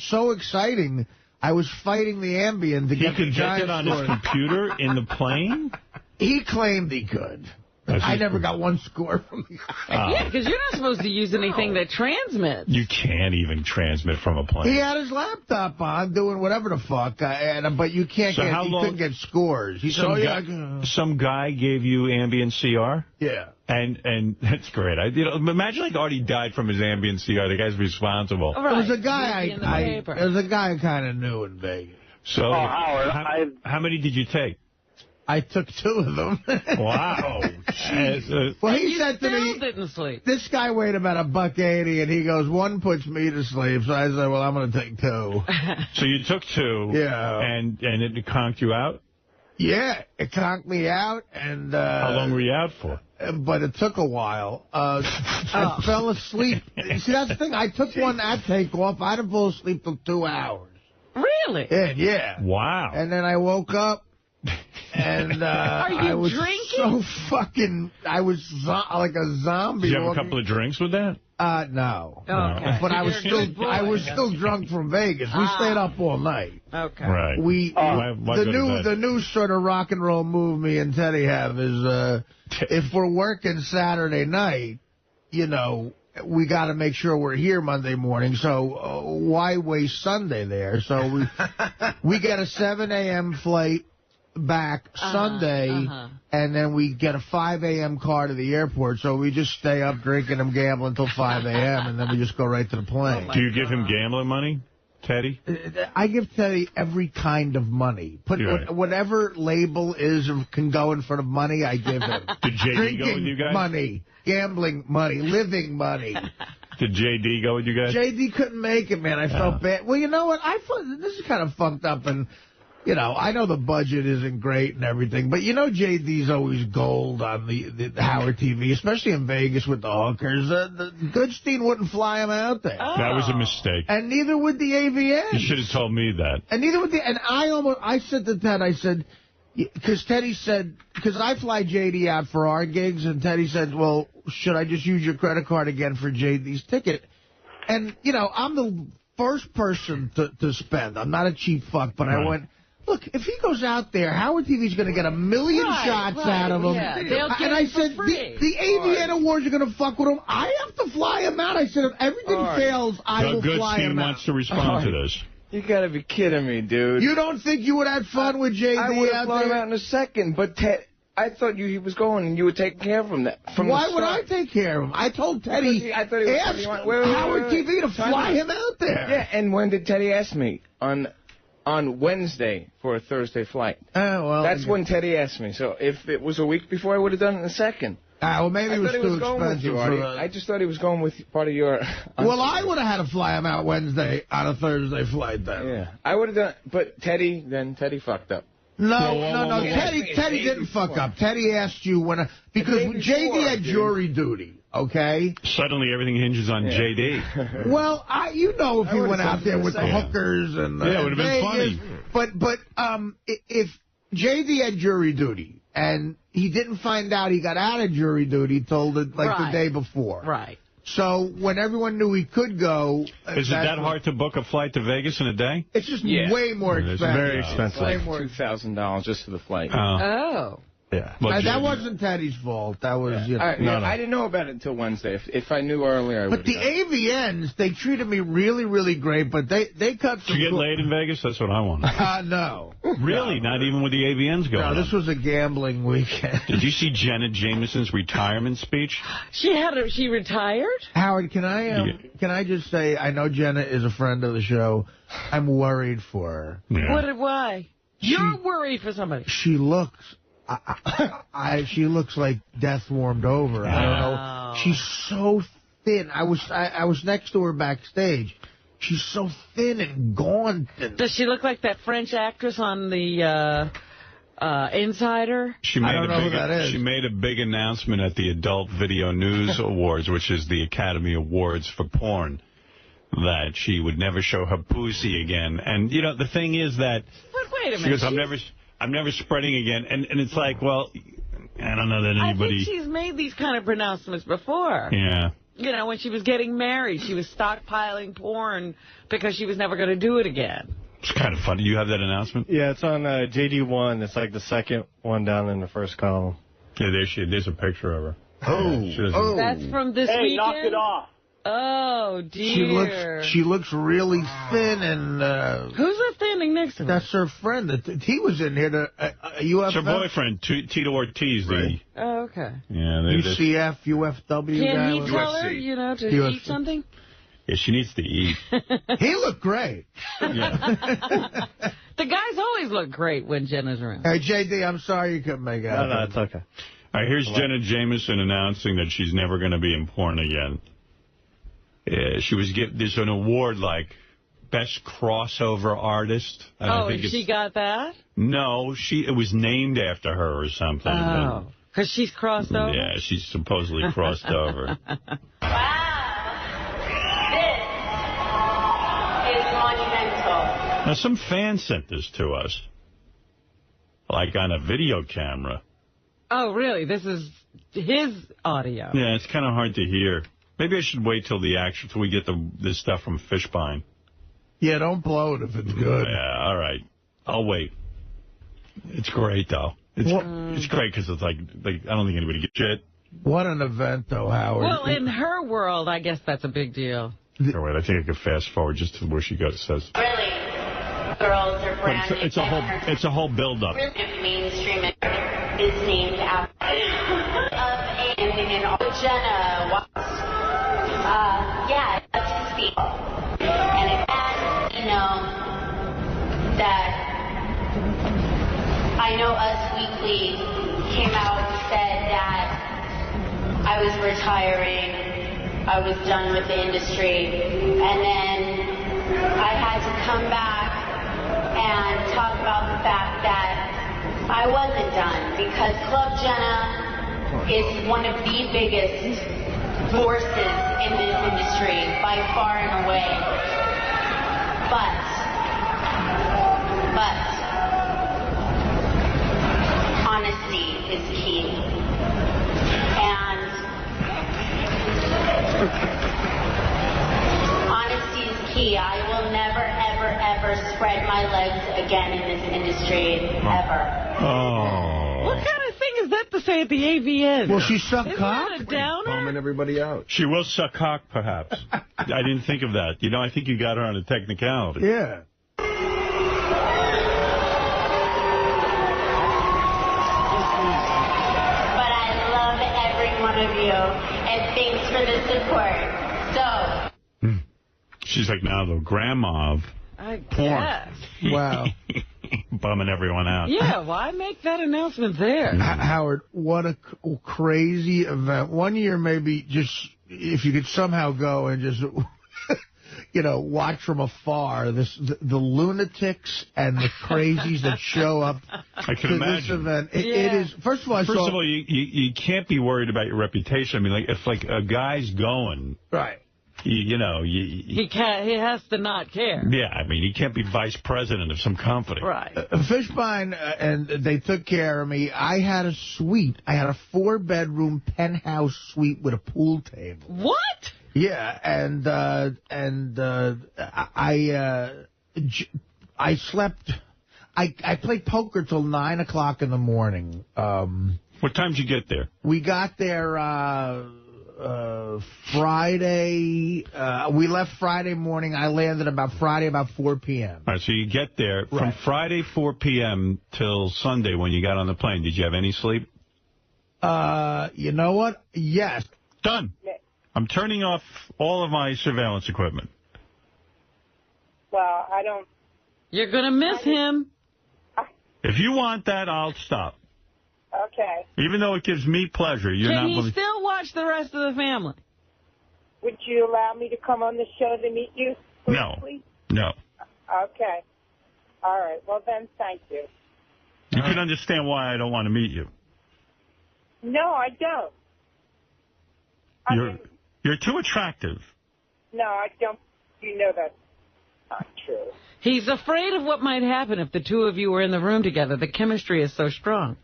F: so exciting. I was fighting the Ambien to get the giant scores.
A: He could get it on his computer in the plane?
F: He claimed he could. I never got one score from the
B: Yeah, because you're not supposed to use anything that transmits.
A: You can't even transmit from a plane.
F: He had his laptop on doing whatever the fuck, but you can't couldn't get scores. He said,
A: some guy gave you Ambien CR?
F: Yeah.
A: And that's great. Imagine like Artie died from his Ambien CR. The guy's responsible.
F: Right. It was a guy I kind of knew in Vegas.
A: So how many did you take?
F: I took 2 of them.
A: Wow.
F: Well, he said to me,
B: didn't sleep.
F: This guy weighed about $1.80, and he goes, 1 puts me to sleep. So I said, well, I'm going to take 2.
A: So you took 2.
F: Yeah.
A: And it conked you out?
F: Yeah, it conked me out. And
A: how long were you out for?
F: But it took a while. I fell asleep. See, that's the thing. I took one at takeoff. I didn't fall asleep for 2 hours.
B: Really?
F: Yeah.
A: Wow.
F: And then I woke up. And I was
B: drinking?
F: so fucking... I was like a zombie.
A: Did you have a couple of drinks with that?
F: No.
B: Okay.
F: But I was still drunk from Vegas. We stayed up all night.
B: Okay.
A: Right.
F: The new sort of rock and roll move me and Teddy have is if we're working Saturday night, we got to make sure we're here Monday morning. So why waste Sunday there? So we get a 7 a.m. flight back Sunday, and then we get a 5 a.m. car to the airport, so we just stay up drinking and gambling until 5 a.m., and then we just go right to the plane.
A: Do you give him gambling money, Teddy?
F: I give Teddy every kind of money. Whatever label can go in front of money, I give him.
A: Did JD go with you guys?
F: Money, gambling money, living money.
A: Did JD go with you guys?
F: JD couldn't make it, man. I felt bad. Well, you know what? This is kind of fucked up, and I know the budget isn't great and everything, but JD's always gold on the Howard TV, especially in Vegas with the hookers. Goodstein wouldn't fly him out there.
A: Oh. That was a mistake.
F: And neither would the AVN.
A: You should have told me that.
F: And neither would I said to Ted, I said, because Teddy said, because I fly JD out for our gigs, and Teddy said, well, should I just use your credit card again for JD's ticket? And, I'm the first person to spend. I'm not a cheap fuck, but I went, look, if he goes out there, Howard TV's going to get 1 million shots out of him.
B: Yeah.
F: And I said, the AVN Awards are going to fuck with him. I have to fly him out. I said, if everything fails, I will fly him out.
A: wants to respond to this.
K: You got to be kidding me, dude.
F: You don't think you would have fun with JD out there?
K: I would have flown him out in a second, but I thought he was going and you were taking care of him.
F: Why would I take care of him? I told Teddy, ask Howard TV to fly him out there.
K: Yeah, and when did Teddy ask me? On Wednesday for a Thursday flight. That's when Teddy asked me. So if it was a week before, I would have done it in a second.
F: Well, maybe it was too expensive.
K: I just thought he was going with part of your...
F: Well, I would have had to fly him out Wednesday on a Thursday flight then.
K: Yeah, I would have done... But Teddy fucked up.
F: No. Teddy didn't fuck up. Teddy asked you when... Because JD had jury duty. Okay?
A: Suddenly everything hinges on JD.
F: Well, if he went out there with the hookers and
A: it would have been funny.
F: But if JD had jury duty and he didn't find out he got out of jury duty till the day before.
B: Right.
F: So when everyone knew he could go...
A: Is it that hard to book a flight to Vegas in a day?
F: It's just way more expensive.
A: It's very expensive.
K: Like $2,000 just for the flight.
B: Oh.
A: Yeah.
F: That wasn't Teddy's fault. That was,
K: I didn't know about it until Wednesday. If I knew earlier, I would have.
F: But the AVNs, they treated me really, really great, but they cut...
A: Did you get laid in Vegas? That's what I want.
F: No.
A: Really? No. Not even with the AVNs going on?
F: No, this was a gambling weekend.
A: Did you see Janet Jameson's retirement speech?
B: She retired?
F: Howard, can I just say, I know Jenna is a friend of the show. I'm worried for her.
B: Yeah. Why? You're worried for somebody.
F: She looks... she looks like death warmed over. I don't know. She's so thin. I was next to her backstage. She's so thin and gaunt.
B: Does she look like that French actress on the Insider?
A: I don't know who that is. She made a big announcement at the Adult Video News Awards, which is the Academy Awards for porn, that she would never show her pussy again. And, you know, the thing is that... But wait a minute. She goes, I'm never spreading again. And it's like, well, I don't know that anybody...
B: I think she's made these kind of pronouncements before.
A: Yeah.
B: You know, when she was getting married, she was stockpiling porn because she was never going to do it again.
A: It's kind of funny. You have that announcement?
L: Yeah, it's on JD1. It's like the second one down in the first column.
A: Yeah, there's a picture of her.
B: Oh. That's from this weekend?
J: Hey, knock it off.
B: Oh, dear.
F: She looks really thin and...
B: Who's that standing next to her?
F: That's her friend. He was in here.
A: It's her boyfriend, Tito Ortiz.
F: Right.
B: Oh, okay.
A: Yeah,
F: UCF, UFW
B: Can
F: guy.
B: he tell her, you know, to eat something?
A: Yeah, she needs to eat.
F: He looked great.
B: Yeah. The guys always look great when Jenna's around.
F: Hey, JD, I'm sorry you couldn't make it.
L: No, it's okay.
A: All right, here's Jenna Jameson announcing that she's never going to be in porn again. She was there's an award like Best Crossover Artist.
B: She got that?
A: No, it was named after her or something.
B: Oh, because she's crossed over?
A: Yeah, she's supposedly crossed over.
M: Is monumental.
A: Now, some fan sent this to us, like on a video camera.
B: Oh, really? This is his audio.
A: Yeah, it's kind of hard to hear. Maybe I should wait till we get this stuff from Fishbein.
F: Yeah, don't blow it if it's good.
A: Yeah, all right. I'll wait. It's great, though. It's great because it's like I don't think anybody gets shit.
F: What an event, though, Howard.
B: Well, in her world, I guess that's a big deal.
A: All right, I think I could fast forward just to where she says.
M: Really, girls are brand new.
A: It's a whole build-up.
M: Mainstream is named after Jenna was. Yeah, that's to speak. And it had, you know, that I know Us Weekly came out and said that I was retiring. I was done with the industry, and then I had to come back and talk about the fact that I wasn't done, because Club Jenna is one of the biggest forces in this industry by far and away. But honesty is key. And honesty is key. I will never, ever, ever spread my legs again in this industry, ever.
A: Oh.
B: What kind of thing is that to say at the AVN?
F: Will she suck cock?
B: Isn't that a downer?
I: Bumming everybody out.
A: She will suck cock, perhaps. I didn't think of that. You know, I think you got her on a technicality.
F: Yeah.
M: But I love every one of you, and thanks for the support. So.
A: She's like now the grandma of porn.
B: Guess.
F: Wow.
A: Bumming everyone out.
B: Yeah, why make that announcement there?
F: Howard, what a crazy event. One year, maybe just if you could somehow go and just, you know, watch from afar the lunatics and the crazies that show up
A: I can
F: to
A: imagine.
F: this event. It is, first of all,
A: you can't be worried about your reputation. I mean, like if like a guy's going.
F: Right.
A: You know,
B: he has to not care.
A: Yeah, I mean, he can't be vice president of some company.
B: Right.
F: Fishbein, and they took care of me. I had a suite. I had a 4-bedroom penthouse suite with a pool table.
B: What?
F: Yeah, and I slept. I played poker till 9 o'clock in the morning.
A: What time did you get there?
F: We got there Friday. We left Friday morning. I landed about 4 p.m.
A: All right, so you get there from Friday 4 p.m. till Sunday when you got on the plane. Did you have any sleep?
F: You know what? Yes.
A: Done. I'm turning off all of my surveillance equipment.
N: Well, I don't...
B: You're going to miss him.
A: If you want that, I'll stop.
N: Okay.
A: Even though it gives me pleasure, you're not...
B: Can he still watch the rest of the family?
N: Would you allow me to come on the show to meet you? Please?
A: No.
N: Okay. All right. Well, then, thank you.
A: You can understand why I don't want to meet you.
N: No, I don't.
A: You're too attractive.
N: No, I don't. You know that's not true.
B: He's afraid of what might happen if the two of you were in the room together. The chemistry is so strong.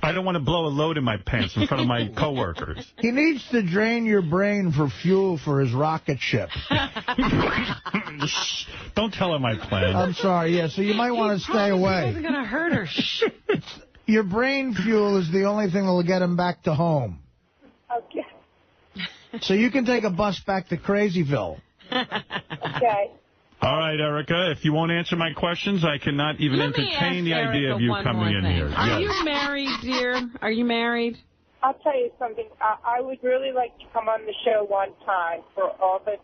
A: I don't want to blow a load in my pants in front of my coworkers.
F: He needs to drain your brain for fuel for his rocket ship.
A: Don't tell her my plan.
F: I'm sorry, yeah, so you might want to stay away.
B: He wasn't going to hurt her.
F: Your brain fuel is the only thing that will get him back to home.
N: Okay.
F: So you can take a bus back to Crazyville.
N: Okay.
A: All right, Erica, if you won't answer my questions, I cannot even entertain the idea of you coming in here.
B: Are you married, dear? Are you married?
N: I'll tell you something. I would really like to come on the show one time for all the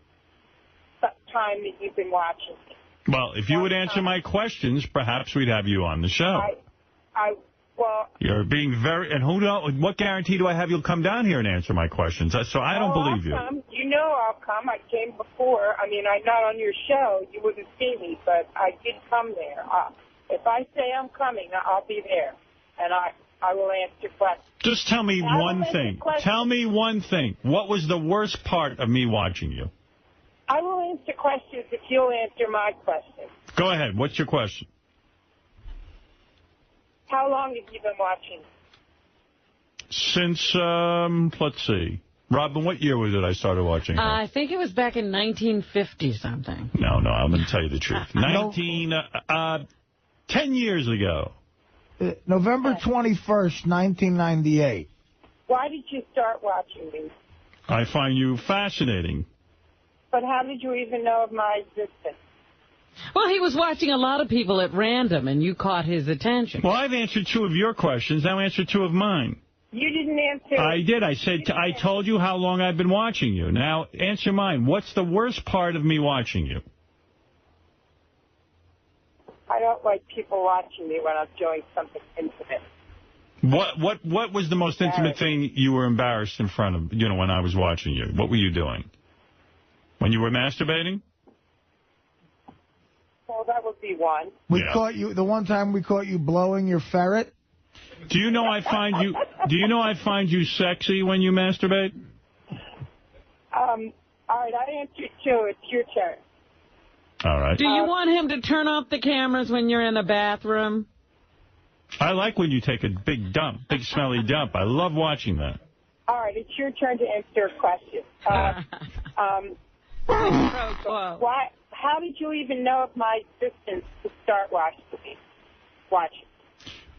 N: time that you've been watching.
A: Well, if you would answer my questions, perhaps we'd have you on the show.
N: Well,
A: you're being very... And who knows? What guarantee do I have you'll come down here and answer my questions? So I don't believe you.
N: I'll come. You know I'll come. I came before. I mean, I'm not on your show. You wouldn't see me, but I did come there. If I say I'm coming, I'll be there. And I will answer questions.
A: Just tell me one thing. Tell me one thing. What was the worst part of me watching you?
N: I will answer questions if you'll answer my questions.
A: Go ahead. What's your question?
N: How long have you been watching?
A: Since, let's see. Robin, what year was it I started watching her?
B: I think it was back in 1950-something.
A: No, I'm going to tell you the truth. 10 years ago.
F: November 21st, 1998.
N: Why did you start watching me?
A: I find you fascinating.
N: But how did you even know of my existence?
B: Well, he was watching a lot of people at random, and you caught his attention.
A: Well, I've answered 2 of your questions. Now answer 2 of mine.
N: You didn't answer.
A: I did. I told you how long I've been watching you. Now answer mine. What's the worst part of me watching you?
N: I don't like people watching me when I'm doing something intimate.
A: What was the most intimate thing you were embarrassed in front of, when I was watching you? What were you doing? When you were masturbating?
N: Well, that would be one.
F: We caught you the one time we caught you blowing your ferret.
A: Do you know I find you sexy when you masturbate?
N: All right, I answered 2. It's your turn.
A: All right.
B: Do you want him to turn off the cameras when you're in the bathroom?
A: I like when you take a big dump, big smelly dump. I love watching that.
N: All right, it's your turn to answer a question. How did you even know of my existence to start watching?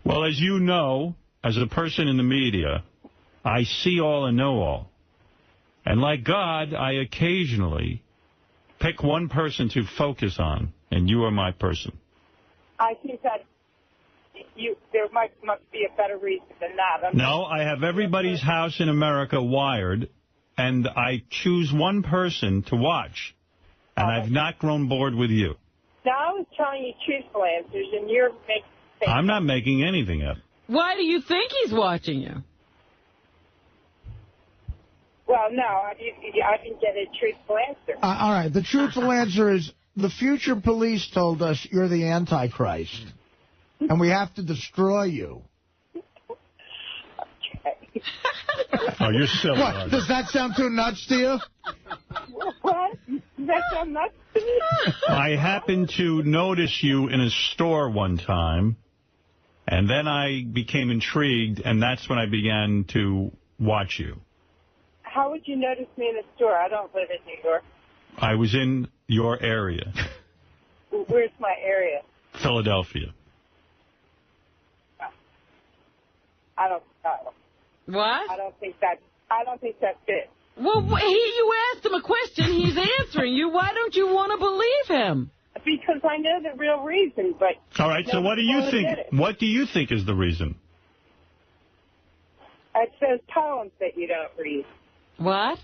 A: Well, as you know, as a person in the media, I see all and know all. And like God, I occasionally pick one person to focus on, and you are my person.
N: I think that there must be a better reason than that.
A: No, I have everybody's house in America wired, and I choose one person to watch. And I've not grown bored with you.
N: Now, I was telling you truthful answers, and you're making things.
A: I'm not making anything up.
B: Why do you think he's watching you?
N: Well, no, I didn't get a truthful answer.
F: All right, the truthful answer is the future police told us you're the Antichrist, and we have to destroy you.
N: Okay.
A: Oh, you're silly.
F: What? Does that sound too nuts to you?
N: What? Does that sound nuts to me?
A: I happened to notice you in a store one time, and then I became intrigued, and that's when I began to watch you.
N: How would you notice me in a store? I don't live in New York.
A: I was in your area.
N: Where's my area?
A: Philadelphia.
N: I don't know.
B: What?
N: I don't think that's it.
B: Well, you asked him a question. He's answering you. Why don't you want to believe him?
N: Because I know the real reason, but...
A: All right, so what do you think? What do you think is the reason?
N: It's those poems that you don't read.
B: What?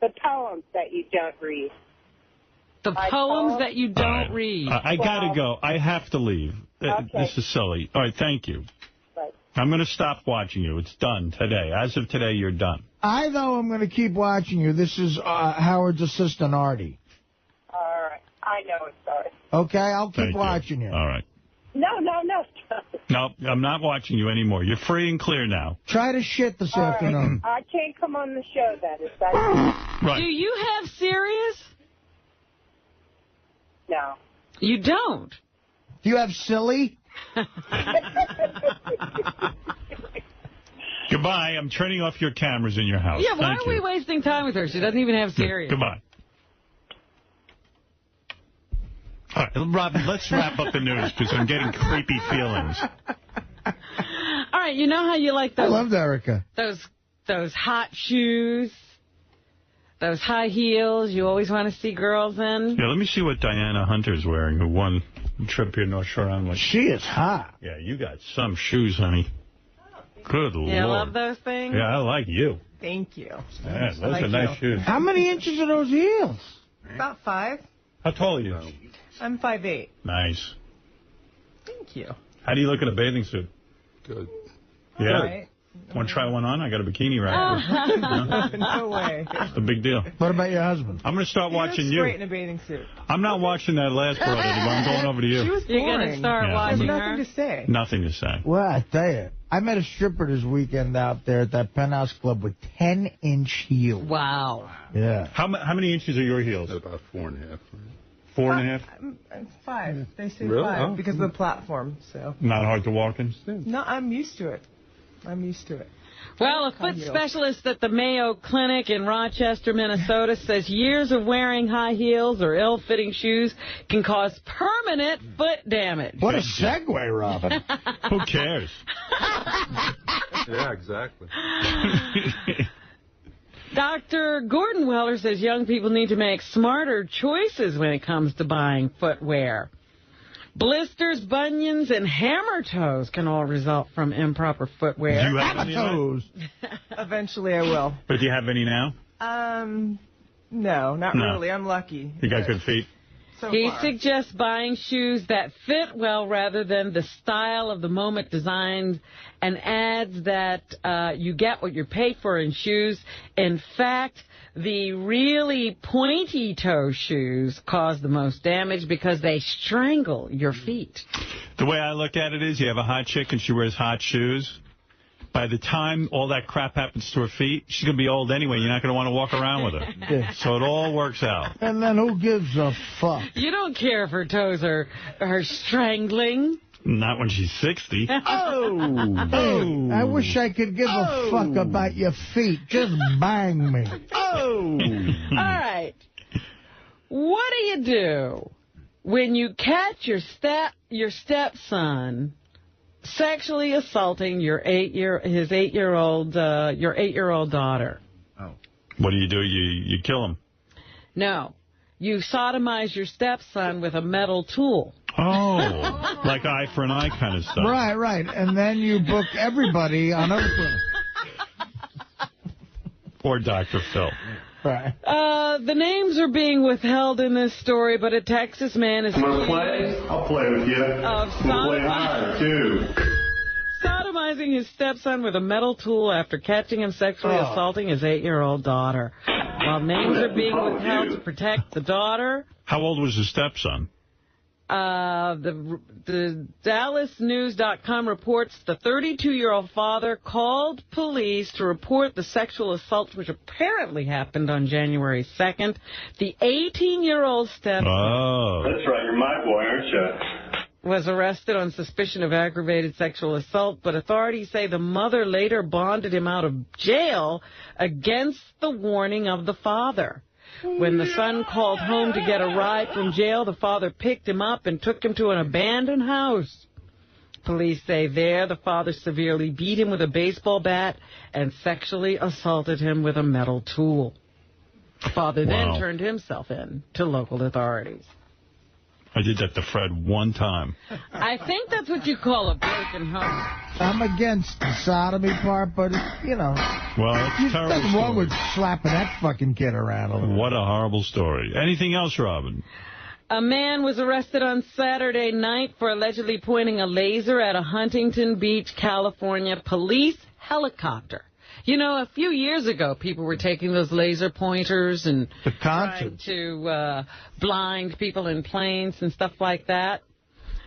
N: The poems that you don't read.
B: The poems that you don't read.
A: I got to go. I have to leave.
N: Okay.
A: This is silly. All right, thank you.
N: Right.
A: I'm going to stop watching you. It's done today. As of today, you're done.
F: I, though, am going to keep watching you. This is Howard's assistant, Artie.
N: All right. I know it's sorry.
F: Okay, I'll keep watching you.
A: All right.
N: No.
A: No, I'm not watching you anymore. You're free and clear now.
F: Try to shit this afternoon.
N: I can't come on the show, that is.
A: Right.
B: Do you have Sirius?
N: No.
B: You don't?
F: Do you have Silly?
A: Goodbye. I'm turning off your cameras in your house.
B: Yeah, why are we wasting time with her? She doesn't even have Sirius.
A: Goodbye. All right, Robin, let's wrap up the news because I'm getting creepy feelings.
B: All right, you know how you like those...
F: I loved Erica.
B: Those hot shoes, those high heels you always want to see girls in?
A: Yeah, let me see what Diana Hunter's wearing, who won the trip here in North Shore Island.
F: She is hot.
A: Yeah, you got some shoes, honey. Good Lord.
B: You love those things?
A: Yeah, I like you.
O: Thank you.
A: Yeah, those are nice shoes.
F: How many inches are those heels?
O: About 5.
A: How tall are you?
O: I'm 5'8".
A: Nice.
O: Thank you.
A: How do you look in a bathing suit?
I: Good.
A: Yeah.
O: Right.
A: Want to try one on? I got a bikini right here.
O: No way.
A: It's a big deal.
F: What about your husband?
A: I'm going to start watching you.
O: Great in a bathing suit.
A: I'm not watching that last brother. I'm going over to you.
O: She was boring.
B: You're going to start watching her?
O: Nothing to say.
A: Nothing to say.
F: Well, I tell you, I met a stripper this weekend out there at that Penthouse Club with 10-inch heels.
B: Wow.
F: Yeah.
A: How many inches are your heels?
I: About 4.5. Right?
A: 4.5?
O: 5. They say
I: Really?
O: 5
I: Oh.
O: because of the platform. So.
A: Not hard to walk in?
O: No, I'm used to it.
B: Well, a foot specialist at the Mayo Clinic in Rochester, Minnesota, says years of wearing high heels or ill-fitting shoes can cause permanent foot damage.
F: What a segue, Robin.
A: Who cares?
I: Yeah, exactly.
B: Dr. Gordon Weller says young people need to make smarter choices when it comes to buying footwear. Blisters, bunions, and hammer toes can all result from improper footwear.
A: Do you have any toes?
O: Eventually I will.
A: But do you have any now?
O: No, not really. I'm lucky.
A: You got good feet?
B: He suggests buying shoes that fit well rather than the style of the moment designs, and adds that you get what you pay for in shoes. In fact, the really pointy toe shoes cause the most damage because they strangle your feet.
A: The way I look at it is you have a hot chick and she wears hot shoes. By the time all that crap happens to her feet, she's going to be old anyway. You're not going to want to walk around with her.
F: Yeah.
A: So it all works out.
F: And then who gives a fuck?
B: You don't care if her toes are strangling.
A: Not when she's 60.
F: Oh! I wish I could give a fuck about your feet. Just bang me.
B: Oh! All right. What do you do when you catch your stepson sexually assaulting your 8-year-old daughter?
A: Oh. What do? You kill him?
B: No. You sodomize your stepson with a metal tool.
A: Oh, like eye for an eye kind of stuff.
F: Right. And then you book everybody on Oprah.
A: Or Dr. Phil.
F: Right.
B: The names are being withheld in this story, but a Texas man is...
P: I'll play with you. We'll play hard, too.
B: Sodomizing his stepson with a metal tool after catching him sexually assaulting his 8-year-old daughter. While names are being withheld to protect the daughter...
A: How old was his stepson?
B: The DallasNews.com reports the 32-year-old father called police to report the sexual assault, which apparently happened on January 2nd. The 18-year-old stepson...
P: Oh. That's right, you're my boy, aren't you?
B: ...was arrested on suspicion of aggravated sexual assault, but authorities say the mother later bonded him out of jail against the warning of the father. When the son called home to get a ride from jail, the father picked him up and took him to an abandoned house. Police say there the father severely beat him with a baseball bat and sexually assaulted him with a metal tool. The father then turned himself in to local authorities.
A: I did that to Fred one time.
B: I think that's what you call a broken home.
F: I'm against the sodomy part, but, you know.
A: Well, it's terrible.
F: Nothing wrong with slapping that fucking kid around a little.
A: What a horrible story. Anything else, Robin?
B: A man was arrested on Saturday night for allegedly pointing a laser at a Huntington Beach, California police helicopter. You know, a few years ago, people were taking those laser pointers and trying to blind people in planes and stuff like that.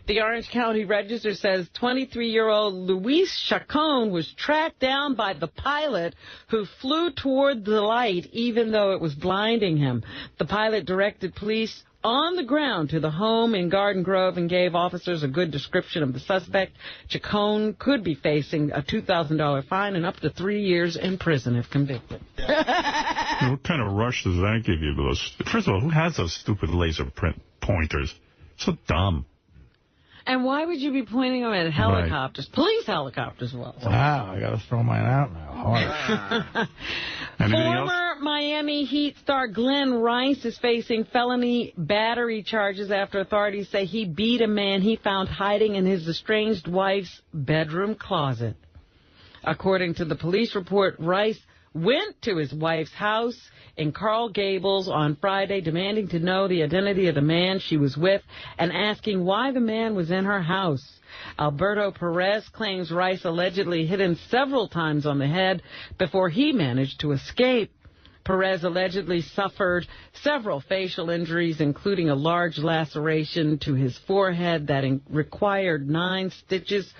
B: The Orange County Register says 23-year-old 𝗦𝗵cie𝘄𝗿𝗿 was tracked down by the pilot who flew toward the light even though it was blinding him. The pilot directed police on the ground to the home in Garden Grove and gave officers a good description of the suspect. 𝗄𝗿𝗿 could be facing a $2,000 fine and up to 3 years in prison if convicted.
A: What kind of rush does that give you? First of all, who has those stupid laser pointers? So dumb.
B: And why would you be pointing them at helicopters? Right. Police helicopters, well.
F: Wow, I got to throw mine out now. Hard.
B: Former Miami Heat star Glenn Rice is facing felony battery charges after authorities say he beat a man he found hiding in his estranged wife's bedroom closet. According to the police report, Rice went to his wife's house in Coral Gables on Friday, demanding to know the identity of the man she was with and asking why the man was in her house. Alberto Perez claims Rice allegedly hit him several times on the head before he managed to escape. Perez allegedly suffered several facial injuries, including a large laceration to his forehead that required 9 stitches.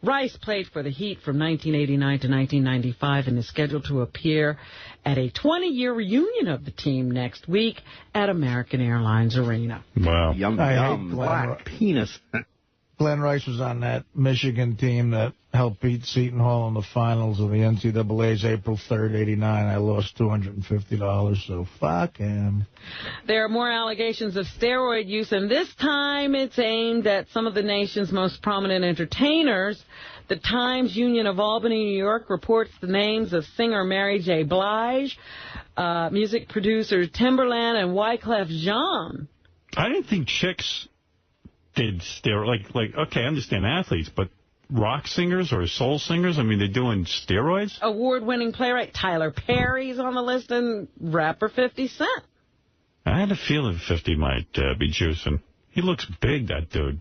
B: Rice played for the Heat from 1989 to 1995 and is scheduled to appear at a 20-year reunion of the team next week at American Airlines Arena.
A: Wow.
F: Yum,
Q: black penis.
F: Glenn Rice was on that Michigan team that helped beat Seton Hall in the finals of the NCAA's April 3rd, '89. I lost $250, so fuck him.
B: There are more allegations of steroid use, and this time it's aimed at some of the nation's most prominent entertainers. The Times Union of Albany, New York, reports the names of singer Mary J. Blige, music producer Timbaland, and Wyclef Jean.
A: I didn't think chicks did steroids. Like, okay, I understand athletes, but rock singers or soul singers, I mean, they're doing steroids?
B: Award-winning playwright Tyler Perry's on the list, and rapper 50 Cent.
A: I had a feeling 50 might be juicing. He looks big, that dude.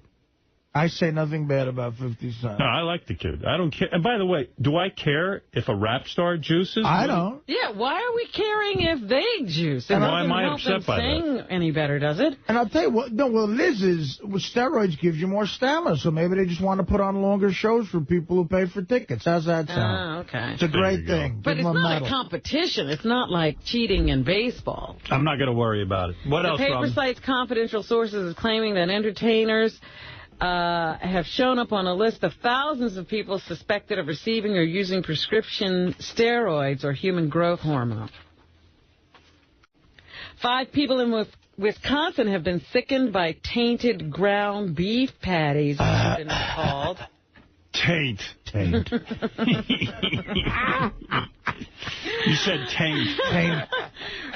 F: I say nothing bad about 50 Cent.
A: No, I like the kid. I don't care. And by the way, do I care if a rap star juices?
F: I don't.
B: Yeah, why are we caring if they juice? It
A: why am I upset by
B: that? Any better, does it?
F: And I'll tell you what, no, well, Liz is, with steroids gives you more stamina, so maybe they just want to put on longer shows for people who pay for tickets. How's that sound?
B: Oh, okay.
F: It's a great thing.
B: But it's not a competition. It's not like cheating in baseball.
A: I'm not going to worry about it. What else,
B: The paper cites confidential sources as claiming that entertainers have shown up on a list of thousands of people suspected of receiving or using prescription steroids or human growth hormone. 5 people in Wisconsin have been sickened by tainted ground beef patties, which have been called.
A: Taint. You said taint.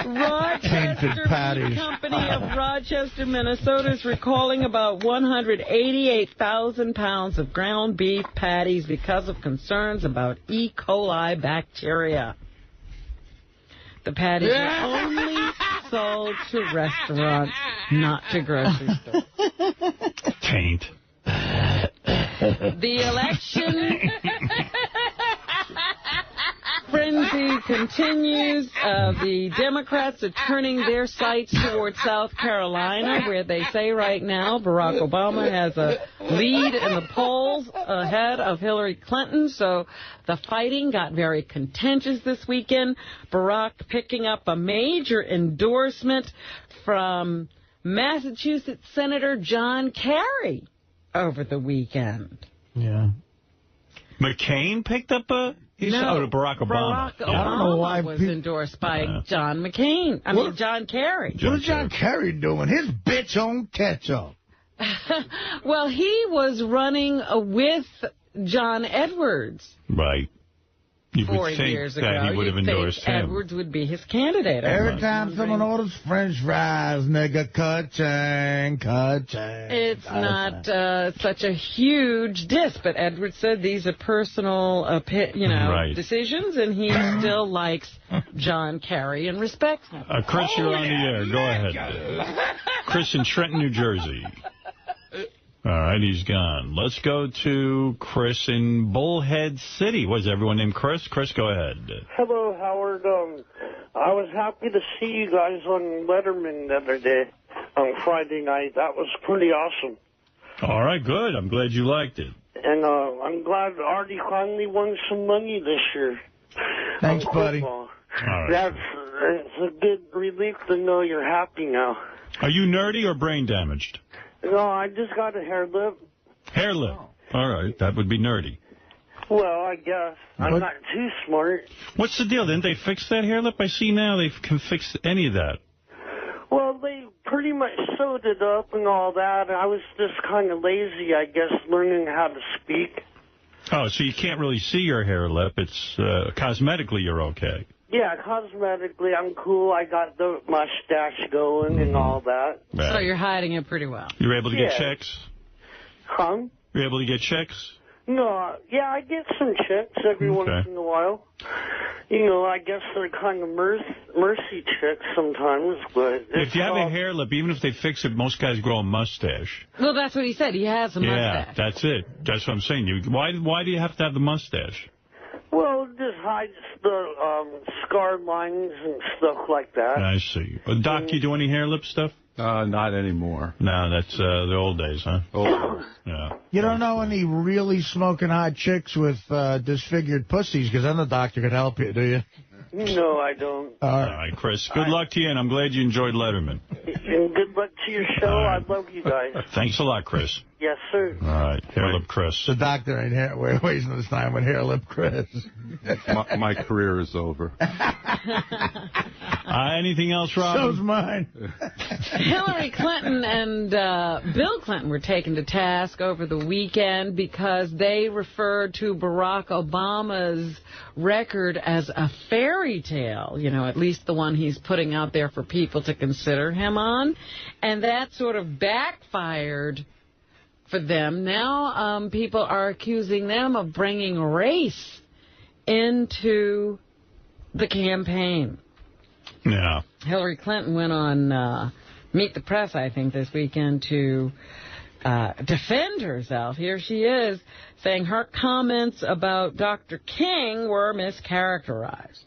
B: Rochester Company of Rochester, Minnesota is recalling about 188,000 pounds of ground beef patties because of concerns about E. coli bacteria. The patties are only sold to restaurants, not to grocery stores.
A: Taint.
B: The election frenzy continues. The Democrats are turning their sights towards South Carolina, where they say right now Barack Obama has a lead in the polls ahead of Hillary Clinton. So the fighting got very contentious this weekend. Barack picking up a major endorsement from Massachusetts Senator John Kerry over the weekend.
F: Yeah.
A: McCain picked up a...
B: No,
A: Barack Obama.
B: Barack Obama was endorsed by John McCain. John Kerry.
F: What is John Kerry doing? His bitch on ketchup.
B: Well, he was running with John Edwards.
A: Right. You
B: 4
A: would think
B: years
A: that
B: ago.
A: he would have endorsed him.
B: Edwards would be his candidate.
F: Every time someone orders French fries, nigga, ka-ching, ka-ching.
B: It's not such a huge diss, but Edwards said these are personal, decisions, and he still likes John Kerry and respects him.
A: Chris, you're on the air. Go ahead. Chris in Trenton, New Jersey. All right, he's gone. Let's go to Chris in Bullhead City. Was everyone named Chris? Chris, go ahead.
Q: Hello, Howard. I was happy to see you guys on Letterman the other day on Friday night. That was pretty awesome.
A: All right, good. I'm glad you liked it.
Q: And I'm glad Artie finally won some money this year.
F: Thanks, buddy.
A: All right.
Q: It's a good relief to know you're happy now.
A: Are you nerdy or brain damaged?
Q: No, I just got a hair lip.
A: Hair lip. All right, that would be nerdy.
Q: Well, I guess. I'm not too smart.
A: What's the deal? Didn't they fix that hair lip? I see now they can fix any of that.
Q: Well, they pretty much sewed it up and all that. I was just kind of lazy, I guess, learning how to speak.
A: Oh, so you can't really see your hair lip. It's cosmetically you're okay.
Q: Yeah, cosmetically I'm cool. I got the mustache going and all that.
B: So you're hiding it pretty well.
A: You were able to get checks?
Q: Huh?
A: You were able to get checks?
Q: No, yeah, I get some checks every once in a while. You know, I guess they're kind of mercy checks sometimes, but...
A: If you have a hair lip, even if they fix it, most guys grow a mustache.
B: Well, that's what he said. He has a mustache.
A: Yeah, that's it. That's what I'm saying. Why do you have to have the mustache?
Q: Well, it just hides the scar lines and stuff like that.
A: I see. Doc, you do any hair lip stuff?
R: Not anymore.
A: No, that's the old days, huh?
R: Old days.
A: Yeah.
F: You don't know any really smoking hot chicks with disfigured pussies, because then the doctor could help you, do you?
Q: No, I don't.
A: All right, Chris. Good luck to you, and I'm glad you enjoyed Letterman.
Q: And good luck to your show. I love you guys.
A: Thanks a lot, Chris.
Q: Yes, sir.
A: All right, hair lip Chris.
F: The doctor ain't wasting his time with hair lip Chris.
R: My career is over.
A: Anything else, Robin?
F: So's mine.
B: Hillary Clinton and Bill Clinton were taken to task over the weekend because they referred to Barack Obama's record as a fairy tale, you know, at least the one he's putting out there for people to consider him on. And that sort of backfired for them. Now people are accusing them of bringing race into the campaign.
A: Yeah.
B: Hillary Clinton went on Meet the Press, I think, this weekend to defend herself. Here she is saying her comments about Dr. King were mischaracterized.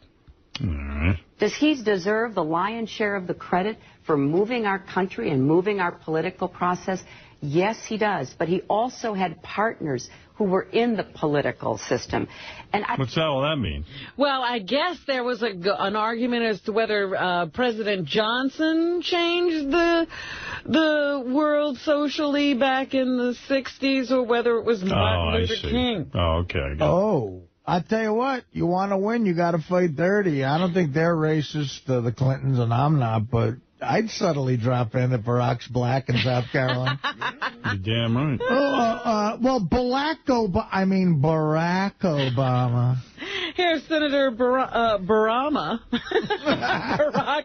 S: Does he deserve the lion's share of the credit for moving our country and moving our political process? Yes, he does. But he also had partners who were in the political system. And
A: what's all that mean?
B: Well, I guess there was an argument as to whether President Johnson changed the world socially back in the 60s or whether it was Martin Luther King.
A: Oh, okay.
F: Oh, I tell you what, you want to win, you got to fight dirty. I don't think they're racist, the Clintons, and I'm not, but I'd subtly drop in that Barack's black in South Carolina.
A: You're damn right.
F: Well, Barack Obama.
B: Here's Senator Barack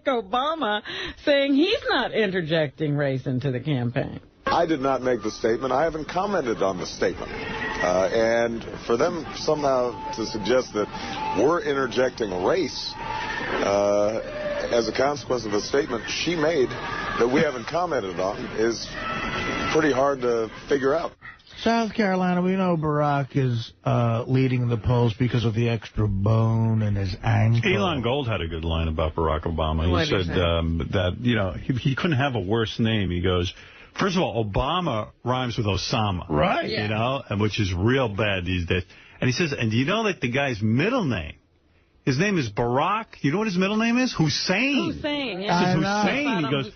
B: Obama saying he's not interjecting race into the campaign.
T: I did not make the statement. I haven't commented on the statement. And for them somehow to suggest that we're interjecting race as a consequence of the statement she made that we haven't commented on is pretty hard to figure out.
F: South Carolina, we know Barack is leading the polls because of the extra bone in his ankle.
A: Elon Gold had a good line about Barack Obama. He said that, you know, he couldn't have a worse name. He goes, first of all, Obama rhymes with Osama.
F: Right.
A: You know, and which is real bad these days. And he says, and do you know that the guy's middle name, his name is Barack. You know what his middle name is? Hussein.
B: Hussein,
A: yeah. Hussein. He goes,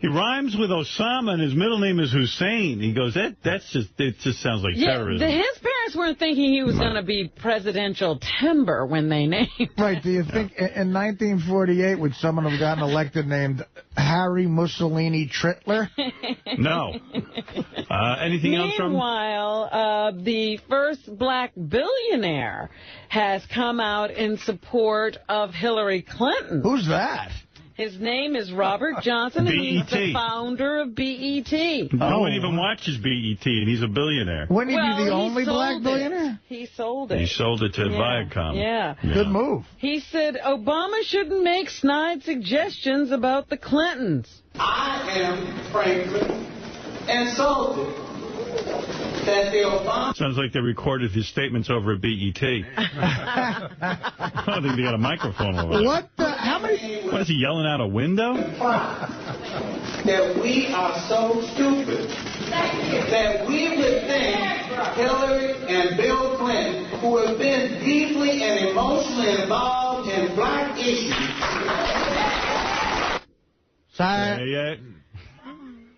A: he rhymes with Osama, and his middle name is Hussein. He goes, it just sounds like terrorism.
B: His parents weren't thinking he was going to be presidential timber when they named him.
F: Right. Do you think in 1948 would someone have gotten elected named Harry Mussolini Trittler?
A: No. Anything else from?
B: Meanwhile, the first black billionaire has come out in support of Hillary Clinton.
F: Who's that?
B: His name is Robert Johnson, and he's the founder of BET.
A: No one even watches BET, and he's a billionaire.
F: Wouldn't he be the only black billionaire?
B: He sold it.
A: He sold it to Viacom.
B: Yeah.
F: Good move.
B: He said Obama shouldn't make snide suggestions about the Clintons.
U: I am, frankly, insulted that the Obama...
A: Sounds like they recorded his statements over at BET. I don't think they got a microphone over there.
F: What the? How many?
A: What, is he yelling out a window?
U: That we are so stupid that we would think Hillary and Bill Clinton, who have been deeply and emotionally involved in black issues...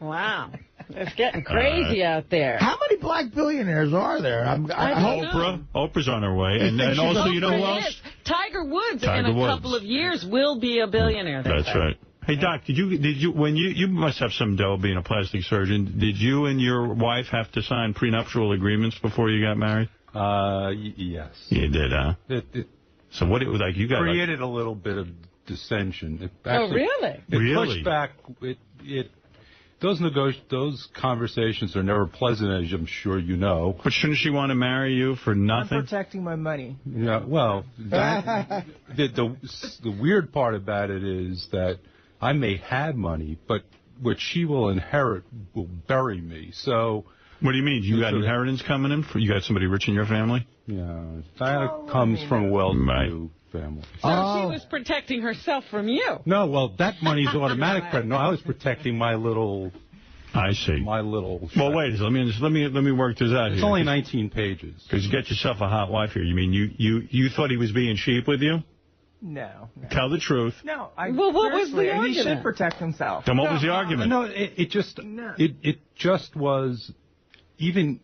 B: Wow. It's getting crazy out there.
F: How many black billionaires are there?
A: Oprah's on her way. And also, you know who else?
B: Tiger Woods in a couple of years will be a billionaire.
A: That's right. Hey, Doc, did you when you must have some dough being a plastic surgeon, did you and your wife have to sign prenuptial agreements before you got married?
R: Yes.
A: You did, huh? So what it was like, you got
R: created a little bit of dissension.
B: Really?
R: It pushed back. Those conversations are never pleasant, as I'm sure you know.
A: But shouldn't she want to marry you for nothing?
O: I'm protecting my money.
R: Yeah, well, the weird part about it is that I may have money, but what she will inherit will bury me. So,
A: what do you mean? You got inheritance coming in? You got somebody rich in your family?
R: Yeah, Diana comes from a well-to-do family.
B: So she was protecting herself from you.
R: No, well, that money's automatic. No, I was protecting my little...
A: I see.
R: My little...
A: Well, wait, let me work this out here.
R: It's only 19 pages.
A: Because you get yourself a hot wife here. You mean you thought he was being cheap with you?
O: No.
A: Tell the truth.
O: No,
B: well, what was the argument?
O: He should protect himself.
A: Then what was the argument?
R: No, it just was... Even,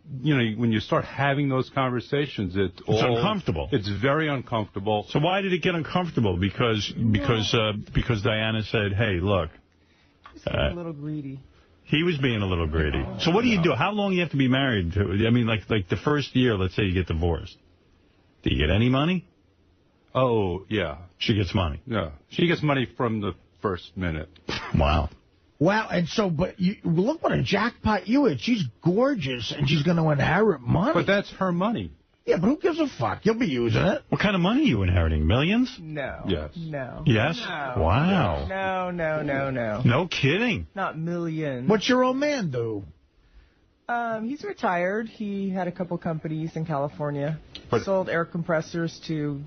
R: when you start having those conversations, it's
A: uncomfortable.
R: It's very uncomfortable.
A: So why did it get uncomfortable? Because Diana said, hey, look.
O: He's a little greedy.
A: He was being a little greedy. So what do you do? How long do you have to be married to? I mean, like the first year, let's say you get divorced. Do you get any money?
R: Oh, yeah.
A: She gets money?
R: Yeah. She gets money from the first minute.
A: Wow.
F: Wow, and so, but look what a jackpot you hit. She's gorgeous, and she's going to inherit money.
R: But that's her money.
F: Yeah, but who gives a fuck? You'll be using it.
A: What kind of money are you inheriting? Millions?
O: No.
R: Yes.
O: No.
A: Yes?
O: No.
A: Wow.
O: No.
A: No kidding.
O: Not millions.
F: What's your old man do?
O: He's retired. He had a couple companies in California. Sold air compressors to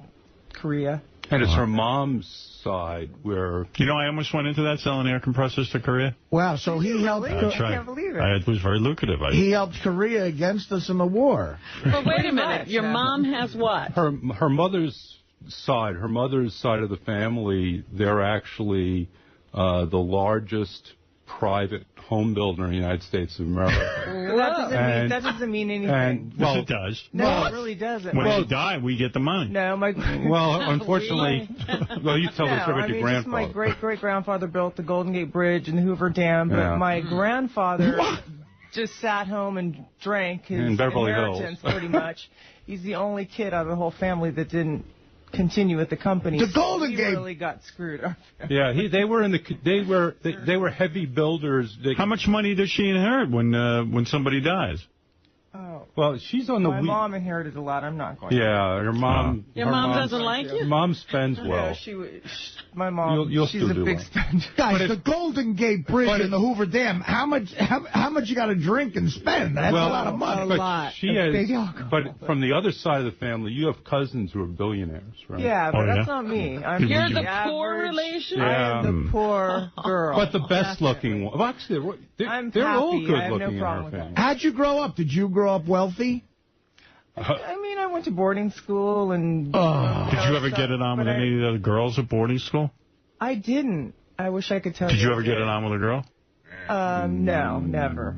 O: Korea.
R: And it's her mom's side where...
A: I almost went into that, selling air compressors to Korea.
F: Wow, so he helped...
A: That's right.
O: I can't believe it.
A: It was very lucrative.
F: He helped Korea against us in the war.
B: But wait a minute. Your mom has what?
R: Her mother's side of the family, they're actually the largest private home builder in the United States of America.
O: That doesn't mean anything.
A: Yes, it does.
O: No, it really doesn't.
A: When you die, we get the money.
O: No,
R: unfortunately, you tell the story about your grandfather.
O: My great-great-grandfather built the Golden Gate Bridge and the Hoover Dam, but my grandfather just sat home and drank his inheritance pretty much. He's the only kid out of the whole family that didn't continue with the company.
F: The Golden Gate
O: really got screwed up.
R: Yeah, they were heavy builders.
A: How much money does she inherit when somebody dies?
O: Oh.
R: Well, she's on the...
O: My mom inherited a lot. I'm not going
R: to... Yeah, her mom...
B: Your mom doesn't like you?
R: Mom spends well.
O: No, my mom, she's a big spender.
F: Guys, the Golden Gate Bridge and the Hoover Dam, how much you got to drink and spend? That's a lot of money.
O: A lot.
R: But from the other side of the family, you have cousins who are billionaires, right?
O: Yeah, but that's not me.
B: You're the poor relation?
O: I am the poor girl.
R: But the best-looking one. Well, actually, they're all good-looking in her family.
F: How'd you grow up? Did you grow up wealthy?
O: I went to boarding school and...
A: Did you ever get it on with any of the other girls at boarding school?
O: I didn't. I wish I could tell you.
A: Did you ever get it on with a girl?
O: No, never.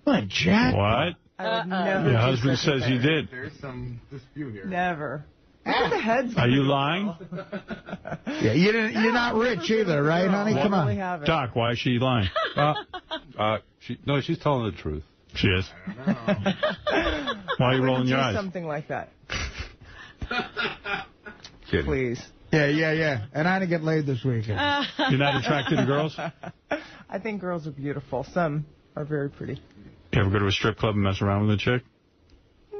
F: What, Jack?
A: What?
O: I would never.
A: Your husband says he did.
I: There's some dispute here.
O: Never. Look at the heads.
A: Are you lying?
F: Yeah, you're not rich either, right, honey? Come on.
O: Really
A: Doc, why is she lying?
R: She's telling the truth.
A: She is. Why are you rolling your eyes?
O: Something like that.
R: kidding.
O: Please.
F: Yeah. And I didn't get laid this weekend.
A: You're not attracted to girls?
O: I think girls are beautiful. Some are very pretty.
A: You ever go to a strip club and mess around with a chick?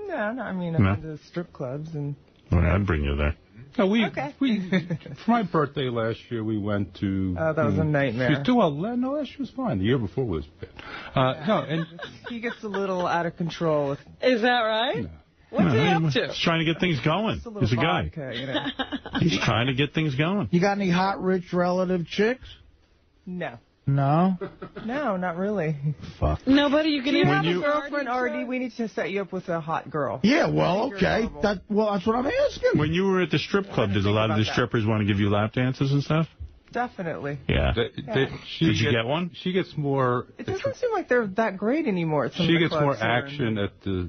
O: No, I mean, I've been to strip clubs and...
A: Well, I'd bring you there.
R: No, for my birthday last year, we went to...
O: Oh, that was a nightmare.
R: No, last year was fine. The year before was bad. No, and
O: he gets a little out of control.
B: Is that right?
R: No.
B: What's he up to?
A: He's trying to get things going. He's a guy.
O: Vodka, you know.
A: He's trying to get things going.
F: You got any hot, rich relative chicks?
O: No.
F: No?
O: No, not really.
F: Fuck.
B: Nobody you can
O: Do you have a girlfriend, Artie? We need to set you up with a hot girl.
F: Yeah, well, okay. That's what I'm asking.
A: When you were at the strip club, did a lot of the strippers want to give you lap dances and stuff?
O: Definitely.
A: Yeah. Did you get one?
R: She gets more...
O: It doesn't seem like they're that great anymore at some
R: She
O: of the
R: gets more
O: clubs here.
R: action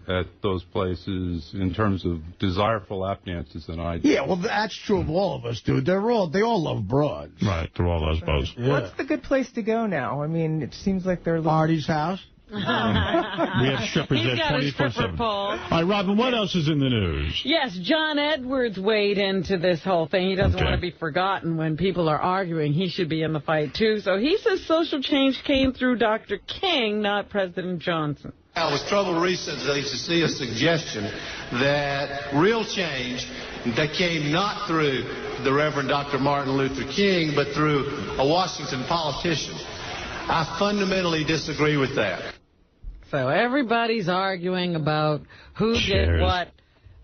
R: at those places in terms of desire for lap dances than I do.
F: Yeah, well, that's true of all of us, dude. They all love broads.
A: Right, they're all lesbos.
F: Yeah.
O: What's the good place to go now? I mean, it seems like they're...
F: Artie's house?
A: We have strippers
B: He's
A: there
B: got a
A: 24/7.
B: stripper pole.
A: All right, Robin, what else is in the news?
B: Yes, John Edwards weighed into this whole thing. He doesn't want to be forgotten when people are arguing. He should be in the fight, too. So he says social change came through Dr. King, not President Johnson.
C: I was troubled recently to see a suggestion that real change that came not through the Reverend Dr. Martin Luther King, but through a Washington politician. I fundamentally disagree with that.
B: So everybody's arguing about who did what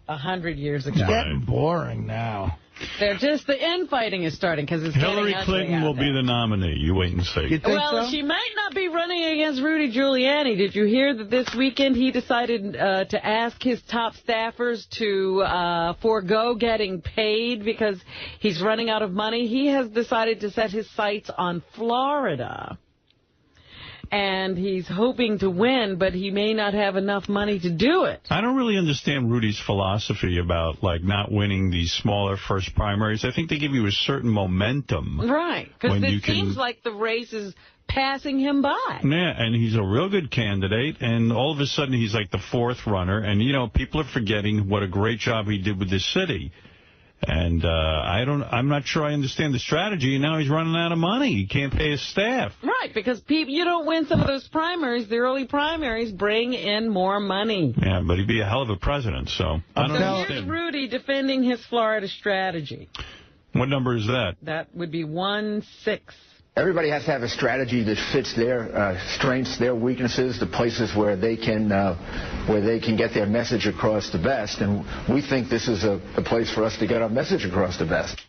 B: 100 years ago.
F: It's getting boring now.
B: They're just, the infighting is starting because it's
A: Hillary
B: getting ugly
A: Clinton will be the nominee. You wait and see.
F: You think
B: Well, she might not be running against Rudy Giuliani. Did you hear that this weekend he decided to ask his top staffers to forego getting paid because he's running out of money? He has decided to set his sights on Florida. And he's hoping to win, but he may not have enough money to do it.
A: I don't really understand Rudy's philosophy about, like, not winning these smaller first primaries. I think they give you a certain momentum.
B: Right, because it seems like the race is passing him by.
A: Yeah, and he's a real good candidate, and all of a sudden he's like the fourth runner, and, you know, people are forgetting what a great job he did with this city. And I'm not sure I understand the strategy, and now he's running out of money. He can't pay his staff.
B: Right, because you don't win some of those primaries. The early primaries bring in more money.
A: Yeah, but he'd be a hell of a president, so I don't understand.
B: Here's Rudy defending his Florida strategy.
A: What number is that?
B: That would be 1-6.
V: Everybody has to have a strategy that fits their strengths, their weaknesses, the places where they can get their message across the best. And we think this is a place for us to get our message across the best.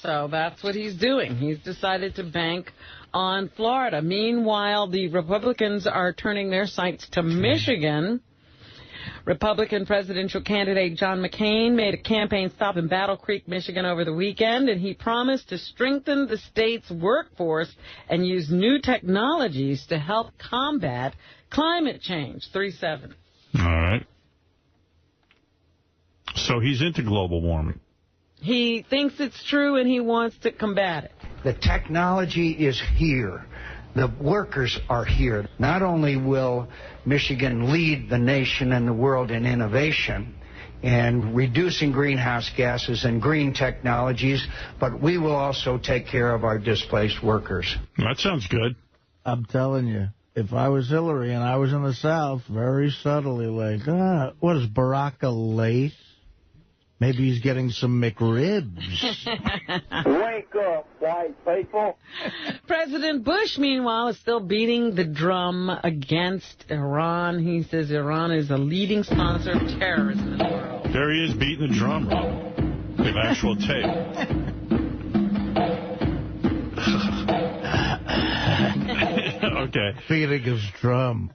B: So that's what he's doing. He's decided to bank on Florida. Meanwhile, the Republicans are turning their sights to Michigan. Republican presidential candidate John McCain made a campaign stop in Battle Creek, Michigan over the weekend, and he promised to strengthen the state's workforce and use new technologies to help combat climate change. 3-7.
A: All right. So he's into global warming.
B: He thinks it's true, and he wants to combat it.
W: The technology is here. The workers are here. Not only will Michigan lead the nation and the world in innovation and reducing greenhouse gases and green technologies, but we will also take care of our displaced workers.
A: That sounds good.
F: I'm telling you, if I was Hillary and I was in the South, very subtly, like, what is Barack late? Maybe he's getting some McRibs.
U: Wake up, white people.
B: President Bush, meanwhile, is still beating the drum against Iran. He says Iran is a leading sponsor of terrorism in the world.
A: There he is beating the drum, Rob. We have actual tape. Okay.
F: Beating his drum.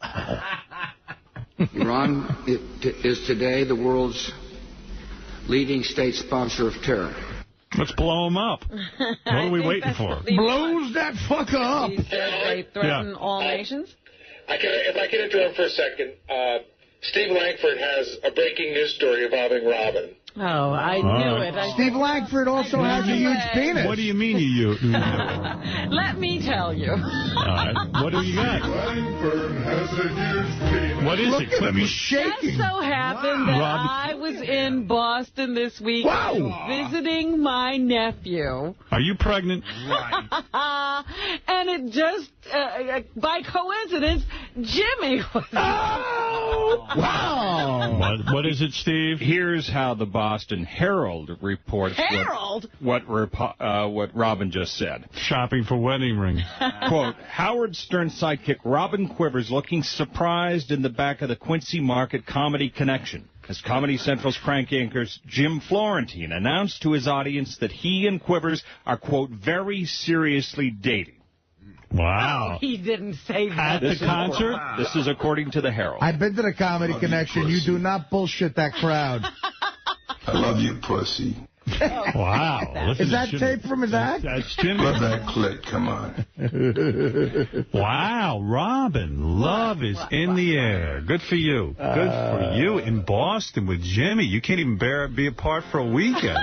V: Iran is today the world's leading state sponsor of terror.
A: Let's blow him up. What are we waiting for?
F: Blows that fucker up.
B: He says they threaten all nations.
X: If I can interrupt for a second, Steve Langford has a breaking news story involving Robin.
B: Oh, I knew it.
F: Steve Langford also has a huge penis.
A: What do you mean you?
B: Let me tell you.
A: All right. What do you got?
P: Langford has a huge penis.
A: What is it?
F: Look at him shaking.
B: Just so happened that I was in Boston this week visiting my nephew.
A: Are you pregnant?
B: Right. And it just, by coincidence, Jimmy was.
A: Oh, wow. What is it, Steve?
E: Here's how the Boston Herald reports what Robin just said.
A: Shopping for wedding rings.
E: Quote, Howard Stern's sidekick Robin Quivers looking surprised in the back of the Quincy Market Comedy Connection as Comedy Central's prank anchors Jim Florentine announced to his audience that he and Quivers are, quote, very seriously dating.
A: Wow.
B: Oh, he didn't say that.
A: At the concert?
E: This is according to the Herald.
F: I've been to the Comedy Connection. You do not bullshit that crowd.
P: I love you, pussy.
A: Wow.
F: Is that tape from his act?
A: That's Jimmy.
P: Love that clit. Come on.
A: Wow, Robin. Love is in the air. Good for you. Good for you in Boston with Jimmy. You can't even be apart for a weekend.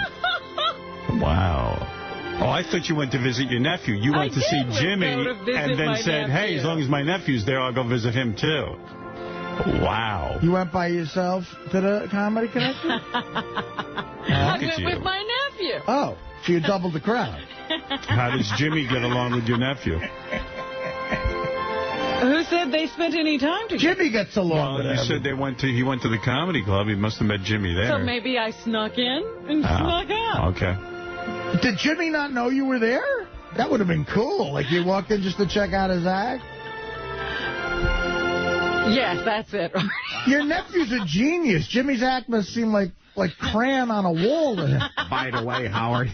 A: Wow. Oh, I thought you went to visit your nephew. You went to see Jimmy and then said, hey, as long as my nephew's there, I'll go visit him, too. Wow.
F: You went by yourself to the Comedy Connection?
B: I went with my nephew.
F: Oh, so you doubled the crowd.
A: How does Jimmy get along with your nephew?
B: Who said they spent any time together?
F: Jimmy gets along with
A: him. You said he went to the comedy club. He must have met Jimmy there.
B: So maybe I snuck in and snuck out.
A: Okay.
F: Did Jimmy not know you were there? That would have been cool. Like you walked in just to check out his act?
B: Yes, that's it.
F: Your nephew's a genius. Jimmy's act must seem like crayon on a wall to him.
G: By the way, Howard,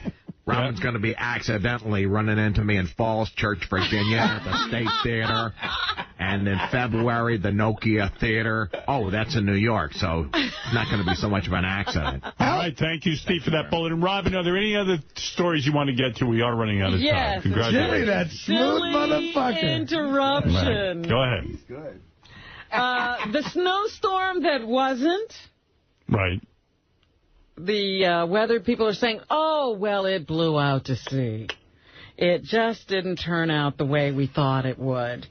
G: Robin's going to be accidentally running into me in Falls Church, Virginia at the State Theater. And in February, the Nokia Theater. Oh, that's in New York, so it's not going to be so much of an accident.
A: All right, thank you, Steve, for that bullet. And Robin, are there any other stories you want to get to? We are running out of time. Congratulations.
F: Jimmy, that smooth motherfucker.
B: Interruption.
A: Right. Go ahead.
P: He's good.
B: The snowstorm that wasn't.
A: Right.
B: The weather people are saying, oh, well, it blew out to sea. It just didn't turn out the way we thought it would.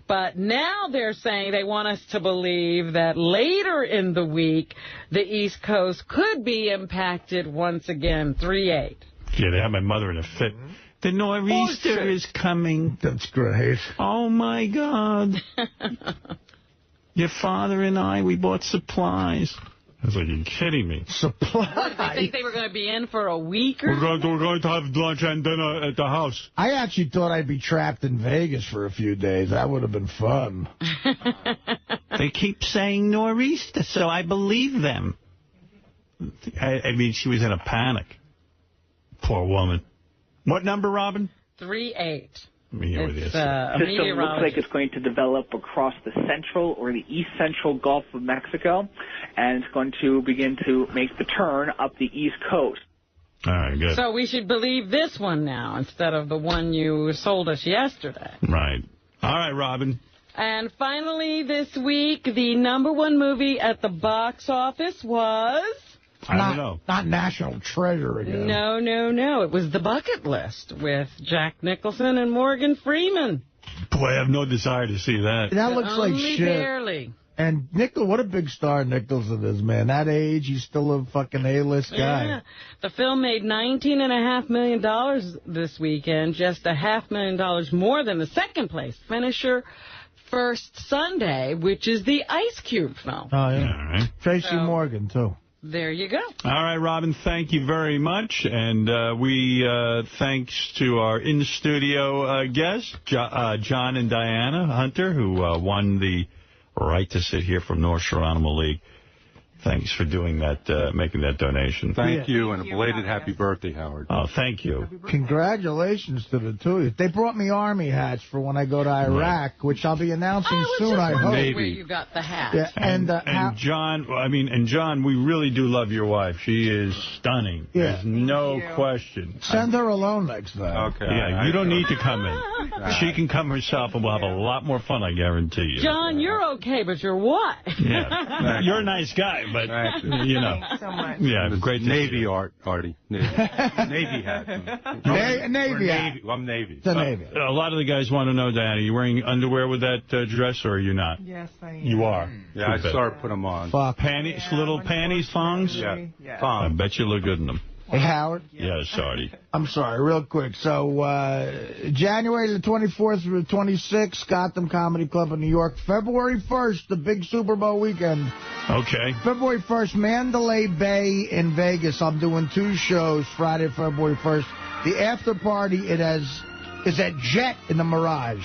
B: But now they're saying they want us to believe that later in the week, the East Coast could be impacted once again, 3/8.
A: Yeah, they had my mother in a fit. The nor'easter is coming.
F: That's great.
A: Oh, my God. Your father and I, we bought supplies. I was like, you're kidding me.
F: Supplies?
B: What, did they think they were going to be in for a week or
A: We're going to have lunch and dinner at the house.
F: I actually thought I'd be trapped in Vegas for a few days. That would have been fun.
A: They keep saying nor'easter, so I believe them. I mean, she was in a panic. Poor woman. What number, Robin?
B: 3/8.
J: System looks like it's going to develop across the central or the east central Gulf of Mexico, and it's going to begin to make the turn up the east coast.
A: All right, good.
B: So we should believe this one now instead of the one you sold us yesterday.
A: Right. All right, Robin.
B: And finally this week, the #1 movie at the box office was...
A: I don't know.
F: Not National Treasure again.
B: No. It was The Bucket List with Jack Nicholson and Morgan Freeman.
A: Boy, I have no desire to see that.
F: That looks like shit.
B: Barely.
F: And what a big star Nicholson is, man. That age, he's still a fucking A-list guy.
B: Yeah. The film made $19.5 million this weekend, just $500,000 more than the second place finisher, First Sunday, which is the Ice Cube film.
F: Oh, yeah.
A: All right.
F: Tracy Morgan, too.
B: There you go.
A: All right, Robin, thank you very much. And thanks to our in-studio guests, John and Diana Hunter, who won the right to sit here from North Shore Animal League. Thanks for doing that, making that donation.
R: Thank you, and a belated happy birthday, Howard.
A: Oh, thank you.
F: Congratulations to the two of you. They brought me Army hats for when I go to Iraq, which I'll be announcing soon, I hope.
B: Where you got the hat.
F: Yeah, and
A: John, John, we really do love your wife. She is stunning.
F: Yeah.
A: There's no question.
F: Send her alone next time.
R: Okay.
A: Yeah, you don't need to come in. She can come herself, and we'll have a lot more fun, I guarantee you.
B: John, you're okay, but your wife.
A: Yeah. You're a nice guy, but, you know.
O: Thanks so much.
A: Yeah, great
R: Navy art, Artie. Navy hat.
F: Navy hat.
R: I'm Navy.
F: It's a Navy.
A: A lot of the guys want to know, Diana, are you wearing underwear with that dress, or are you not?
O: Yes, I am.
A: You are?
R: Yeah, I started putting them on.
A: Panties, little panties, thongs?
R: Yeah.
A: I bet you look good in them.
F: Hey, Howard?
A: Yes, Artie.
F: I'm sorry, real quick. So, January the 24th through the 26th, Gotham Comedy Club in New York. February 1st, the big Super Bowl weekend.
A: Okay.
F: February 1st, Mandalay Bay in Vegas. I'm doing 2 shows Friday, February 1st. The after party is at Jet in the Mirage.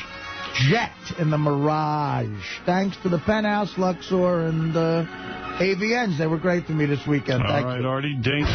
F: Jet in the Mirage. Thanks to the Penthouse, Luxor, and AVNs. They were great to me this weekend.
A: All right, Artie. Dink.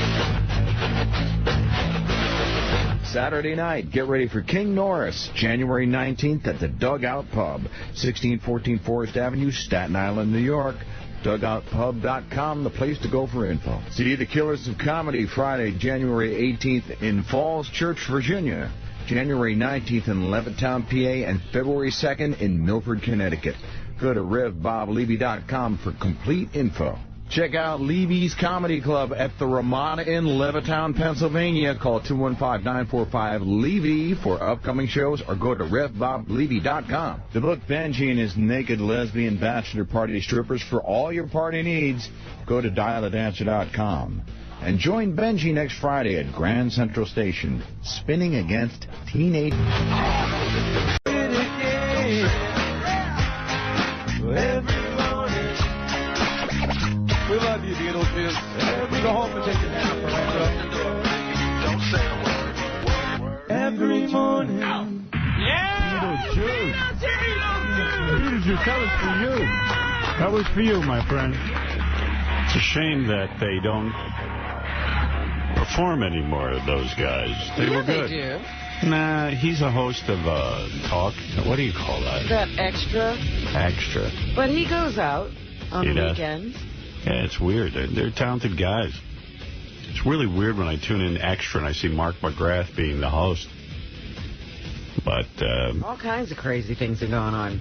G: Saturday night, get ready for King Norris, January 19th at the Dugout Pub, 1614 Forest Avenue, Staten Island, New York. DugoutPub.com, the place to go for info. See the Killers of Comedy Friday, January 18th in Falls Church, Virginia. January 19th in Levittown, PA, and February 2nd in Milford, Connecticut. Go to RevBobLevy.com for complete info. Check out Levy's Comedy Club at the Ramada in Levittown, Pennsylvania. Call 215-945-LEVY for upcoming shows or go to RevBobLevy.com. To book Benji and his naked lesbian bachelor party strippers for all your party needs, go to dialadancer.com. And join Benji next Friday at Grand Central Station, spinning against teenage...
D: We love you, Beetlejuice. Go home and take a nap, all right, every morning.
A: Yeah! Beetlejuice, that was for you. That was for you, my friend. It's a shame that they don't perform anymore, those guys. They were good.
B: They do.
A: Nah, he's a host of talk. What do you call that?
B: That extra.
A: Extra.
B: But he goes out on the weekends.
A: Yeah, it's weird. They're talented guys. It's really weird when I tune in extra and I see Mark McGrath being the host. But
B: all kinds of crazy things are going on.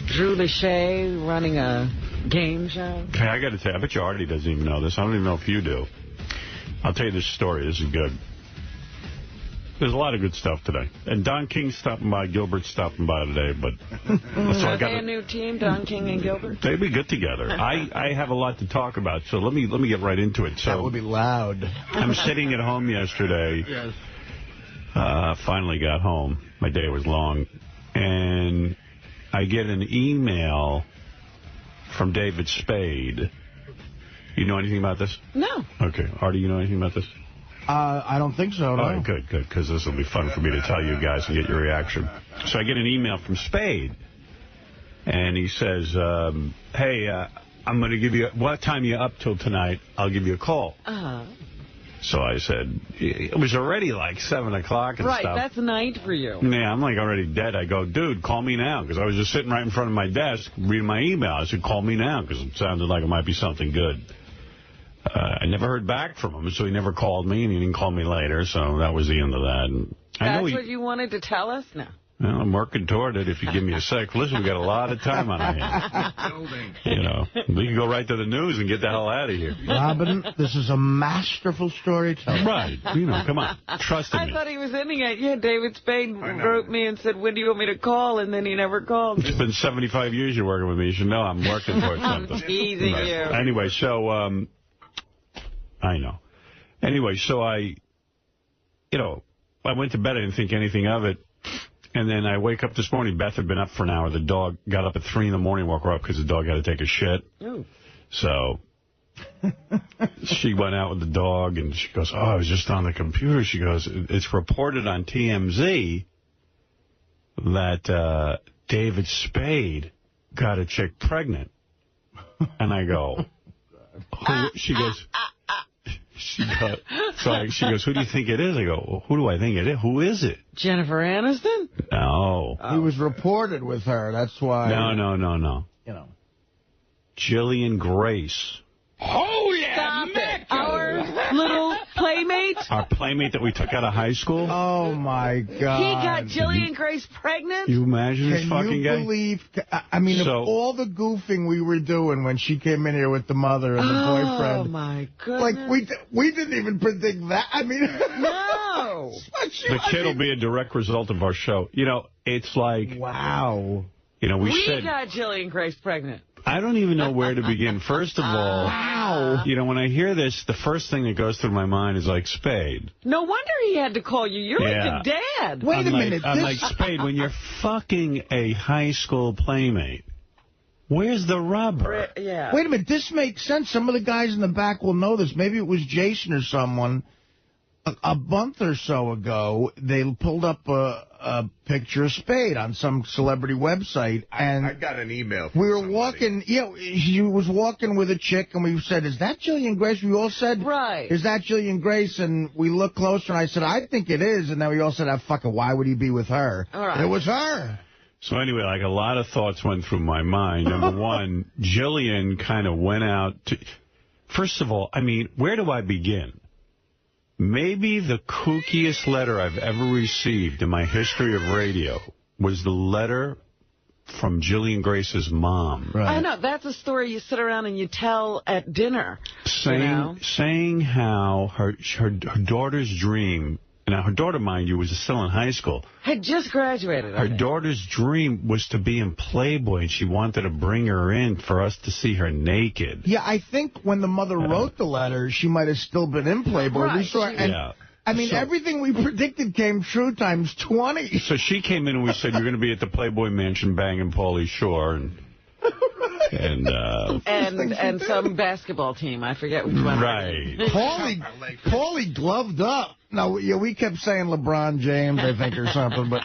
B: Drew Lachey running a game show.
A: Hey, I got to tell you, I bet you Artie doesn't even know this. I don't even know if you do. I'll tell you this story. This is good. There's a lot of good stuff today. And Don King's stopping by, Gilbert's stopping by today, but... so
B: Are they a new team, Don King and Gilbert?
A: They'd be good together. I have a lot to talk about, so let me get right into it. So
F: that would be loud.
A: I'm sitting at home yesterday.
F: Yes.
A: Finally got home. My day was long. And I get an email from David Spade. You know anything about this?
B: No.
A: Okay. Artie, you know anything about this?
F: I don't think so, no.
A: All right, good, because this will be fun for me to tell you guys and get your reaction. So I get an email from Spade, and he says, hey, I'm going to give you, what time are you up till tonight? I'll give you a call. So I said, it was already like 7 o'clock and
B: right,
A: stuff.
B: Right, that's night for you.
A: Yeah, I'm like already dead. I go, dude, call me now, because I was just sitting right in front of my desk reading my email. I said, call me now, because it sounded like it might be something good. I never heard back from him, so he never called me, and he didn't call me later, so that was the end of that. And
B: that's what you wanted to tell us? No.
A: Well, I'm working toward it if you give me a sec. Listen, we got a lot of time on our hands. You know, we can go right to the news and get the hell out of here.
F: Robin, this is a masterful storyteller.
A: Right. You know, come on. Trust me.
B: I thought he was ending it. Yeah, David Spade wrote me and said, when do you want me to call? And then he never called.
A: It's been 75 years you're working with me. You should know I'm working towards something.
B: I'm teasing you.
A: Anyway, so, I know. Anyway, so I went to bed. I didn't think anything of it. And then I wake up this morning. Beth had been up for an hour. The dog got up at 3 in the morning, woke her up because the dog had to take a shit.
B: Ooh.
A: So she went out with the dog, and she goes, I was just on the computer. She goes, it's reported on TMZ that David Spade got a chick pregnant. And I go, who? She goes... She goes, who do you think it is? I go, well, who do I think it is? Who is it?
B: Jennifer Aniston?
A: No.
F: He was reported with her. That's why.
A: No.
F: You know.
A: Jillian Grace.
B: Holy Stop it. Our little playmate?
H: Our playmate that we took out of high school.
F: Oh, my God.
B: He got Jillian Grace pregnant?
H: You imagine this fucking guy?
F: Can you believe... I mean, of all the goofing we were doing when she came in here with the mother and the boyfriend...
B: Oh, my goodness.
F: Like, we didn't even predict that. I mean...
B: No.
H: The kid will be a direct result of our show. You know, it's like...
F: Wow.
H: You know,
B: we
H: said...
B: got Jillian Grace pregnant.
H: I don't even know where to begin. First of all,
B: wow.
H: You know, when I hear this, the first thing that goes through my mind is like, Spade.
B: No wonder he had to call you. You're like the dad.
F: Wait a minute.
H: I'm like, Spade, when you're fucking a high school playmate, where's the rubber?
B: Yeah.
F: Wait a minute. This makes sense. Some of the guys in the back will know this. Maybe it was Jason or someone. A month or so ago, they pulled up a picture of Spade on some celebrity website. And
I: I got an email
F: from somebody. Walking, he was walking with a chick, and we said, is that Jillian Grace? We all said,
B: right.
F: Is that Jillian Grace? And we looked closer, and I said, I think it is. And then we all said, fucking, why would he be with her?
B: All right.
F: And it was her.
H: So anyway, like a lot of thoughts went through my mind. Number one, Jillian kind of went out to... First of all, I mean, where do I begin? Maybe the kookiest letter I've ever received in my history of radio was the letter from Jillian Grace's mom.
B: Right. I know. That's a story you sit around and you tell at dinner.
H: Saying how her daughter's dream... Now, her daughter, mind you, was still in high school.
B: Had just graduated.
H: Her daughter's dream was to be in Playboy, and she wanted to bring her in for us to see her naked.
F: Yeah, I think when the mother wrote the letter, she might have still been in Playboy.
B: Right.
F: We saw, and, I mean, everything we predicted came true times 20.
H: So she came in and we said, you're going to be at the Playboy Mansion banging Pauly Shore.
B: And some basketball team. I forget which one.
H: Right.
F: Pauly gloved up. No, yeah, we kept saying LeBron James, I think, or something, but...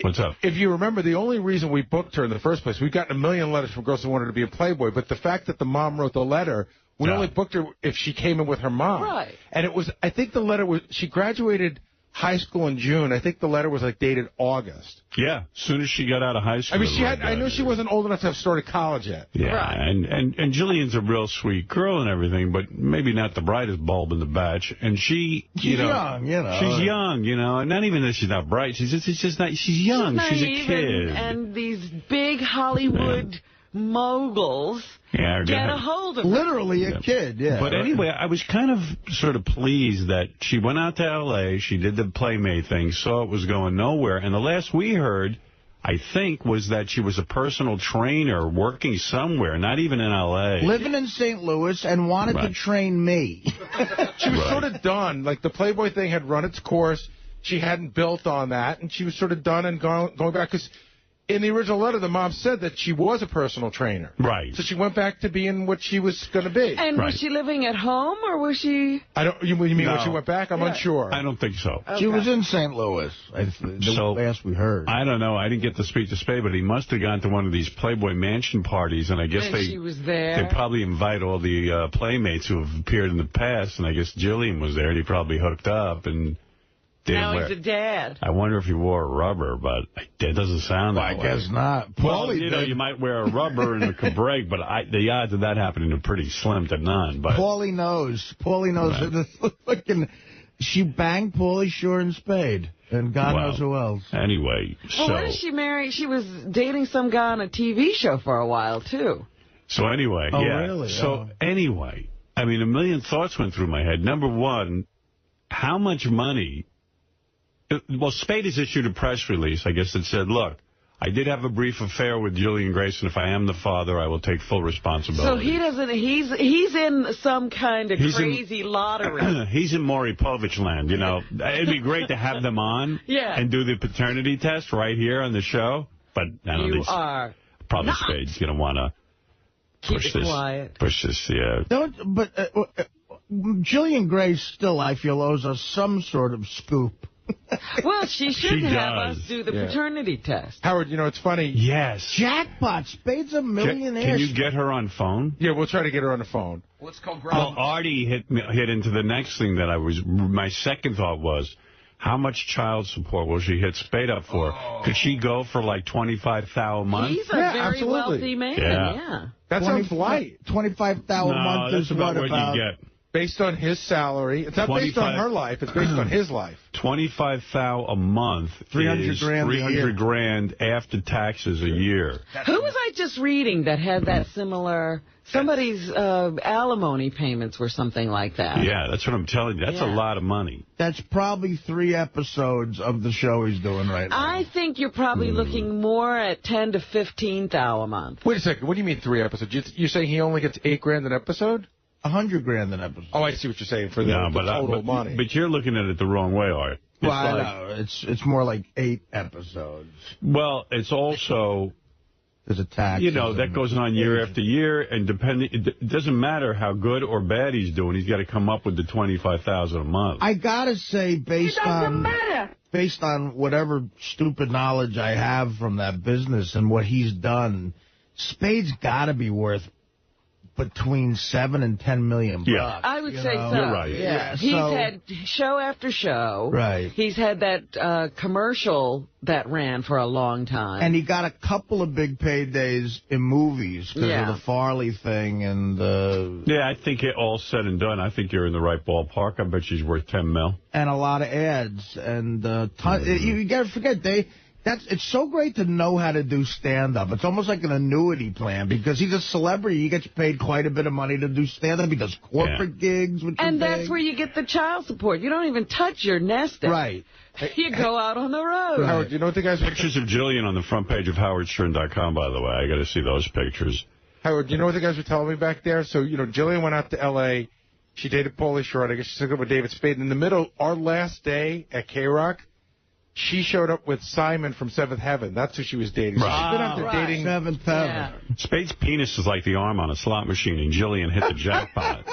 H: What's up?
K: If you remember, the only reason we booked her in the first place, we've gotten a million letters from girls who wanted to be a Playboy, but the fact that the mom wrote the letter, we only booked her if she came in with her mom.
B: Right.
K: And it was, I think the letter was, she graduated high school in June. I think the letter was like dated August.
H: Yeah, as soon as she got out of high school.
K: I mean, I knew she wasn't old enough to have started college yet.
H: Yeah,
B: right.
H: and Jillian's a real sweet girl and everything, but maybe not the brightest bulb in the batch. And she's
F: young, you know.
H: She's young, you know, and not even that she's not bright. She's just not. She's young. She's a kid.
B: And these big Hollywood moguls get a hold of her.
F: Literally a kid, yeah.
H: But anyway, I was kind of sort of pleased that she went out to L.A., she did the Playmate thing, saw it was going nowhere, and the last we heard, I think, was that she was a personal trainer working somewhere, not even in L.A.
F: Living in St. Louis and wanted to train me.
K: She was sort of done. Like, the Playboy thing had run its course. She hadn't built on that, and she was sort of done and going back, because in the original letter, the mom said that she was a personal trainer.
H: Right.
K: So she went back to being what she was going to be.
B: And was she living at home, or was she...
K: You mean when she went back? I'm unsure.
H: I don't think so.
F: Okay. She was in St. Louis, last we heard.
H: I don't know. I didn't get to speak to Spade, but he must have gone to one of these Playboy Mansion parties, and I guess
B: she was there.
H: They probably invite all the Playmates who have appeared in the past, and I guess Jillian was there, and he probably hooked up, and...
B: Now he's a dad.
H: I wonder if he wore a rubber, but it doesn't sound that way.
F: I guess not.
H: Well, you might wear a rubber and it could break, but the odds of that happening are pretty slim to none. But
F: Pauly knows. Right. She banged Pauly Shore and Spade, and God knows who else.
H: Anyway,
B: well, when did she marry? She was dating some guy on a TV show for a while, too.
H: So anyway,
F: Really?
H: So anyway, I mean, a million thoughts went through my head. Number one, how much money... Well, Spade has issued a press release, I guess, that said, look, I did have a brief affair with Jillian Grace, and if I am the father, I will take full responsibility.
B: So he doesn't, he's in some kind of crazy lottery.
H: He's in 𝗦𝗵cie𝗄𝗿𝗍 land, you know. It'd be great to have them on and do the paternity test right here on the show, but I don't think probably Spade's going to want to push this, yeah.
F: Jillian Grace still, I feel, owes us some sort of scoop.
B: Well, she should have us do the paternity test.
K: Howard, you know, it's funny.
H: Yes.
F: Jackpot. Spade's a millionaire.
H: Can you get her on phone?
K: Yeah, we'll try to get her on the phone.
I: Let's call
H: Well, Artie hit into the next thing that my second thought was, how much child support will she hit Spade up for? Could she go for like $25,000 a month?
B: He's a very wealthy man,
K: That sounds light.
F: $25,000 a month is
H: what you get.
K: Based on his salary. It's not based on her life. It's based on his life.
H: 25,000 a month.
F: 300 grand.
H: 300 grand after taxes a year.
B: Who was I just reading that had that similar? Somebody's alimony payments were something like that.
H: Yeah, that's what I'm telling you. That's a lot of money.
F: That's probably 3 episodes of the show he's doing right now.
B: I think you're probably looking more at 10 to 15,000 a month.
K: Wait a second. What do you mean 3 episodes? You're saying he only gets $8 grand an episode?
F: 100 grand an episode.
K: Oh, I see what you're saying for the total money.
H: But you're looking at it the wrong way, Art.
F: Well, I know. It's more like 8 episodes.
H: Well, it's also...
F: There's a tax.
H: You know, that goes on year after year, and it doesn't matter how good or bad he's doing, he's got to come up with the $25,000 a month.
F: I gotta say, based on whatever stupid knowledge I have from that business and what he's done, Spade's got to be worth between $7 and $10 million.
H: Yeah,
B: I would say so.
H: You're right.
B: Yeah. He's had show after show.
F: Right.
B: He's had that commercial that ran for a long time.
F: And he got a couple of big paydays in movies because of the Farley thing. And
H: yeah, I think it all said and done. I think you're in the right ballpark. I bet she's worth $10 million.
F: And a lot of ads. And you got to forget, it's so great to know how to do stand-up. It's almost like an annuity plan because he's a celebrity. He gets paid quite a bit of money to do stand-up. He does corporate gigs.
B: And that's where you get the child support. You don't even touch your nest egg.
F: Right.
B: You go out on the road.
K: Right. Howard, you know what the guys...
H: Pictures of Jillian on the front page of HowardStern.com, by the way. I got to see those pictures.
K: Howard, you know what the guys were telling me back there? So, you know, Jillian went out to L.A. She dated Pauly Shore. I guess she took up with David Spade. In the middle, our last day at K-Rock, she showed up with Simon from Seventh Heaven. That's who she was dating. So she's been out there dating
F: Seventh Heaven.
B: Yeah.
H: Spade's penis is like the arm on a slot machine, and Jillian hit the jackpot.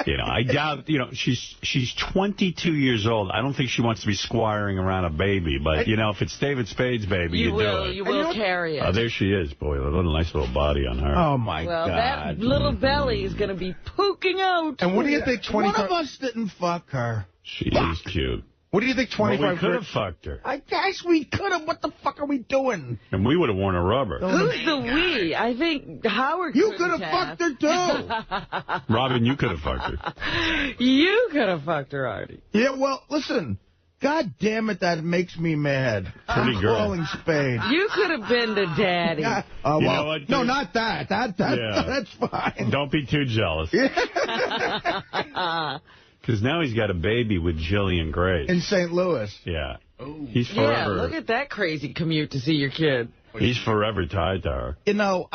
H: You know, I doubt, you know, she's 22 years old. I don't think she wants to be squiring around a baby. But, you know, if it's David Spade's baby, you do it.
B: You will carry it.
H: Oh, there she is. Boy, a nice little body on her.
F: Oh, my God.
B: Well, that little belly is going to be poking out.
K: And what do you think 25...
F: One of us didn't fuck her.
H: She is cute.
K: What do you think 25...
H: Well, we could have fucked her.
F: I guess we could have. What the fuck are we doing?
H: And we would have worn a rubber.
B: Who's the we? I think Howard
F: You could have fucked her, too.
H: Robin, you could have fucked her.
B: You could have fucked her, Artie.
F: Yeah, well, listen. God damn it, that makes me mad.
H: Pretty
F: I'm
H: good.
F: calling Spade.
B: You could have been the daddy.
F: Well,
H: you know what,
F: no, not that. That's fine.
H: Don't be too jealous. Because now he's got a baby with Jillian Grace.
F: In St. Louis.
H: Yeah. He's forever.
B: Yeah, look at that crazy commute to see your kid.
H: He's forever tied to her.
F: You know,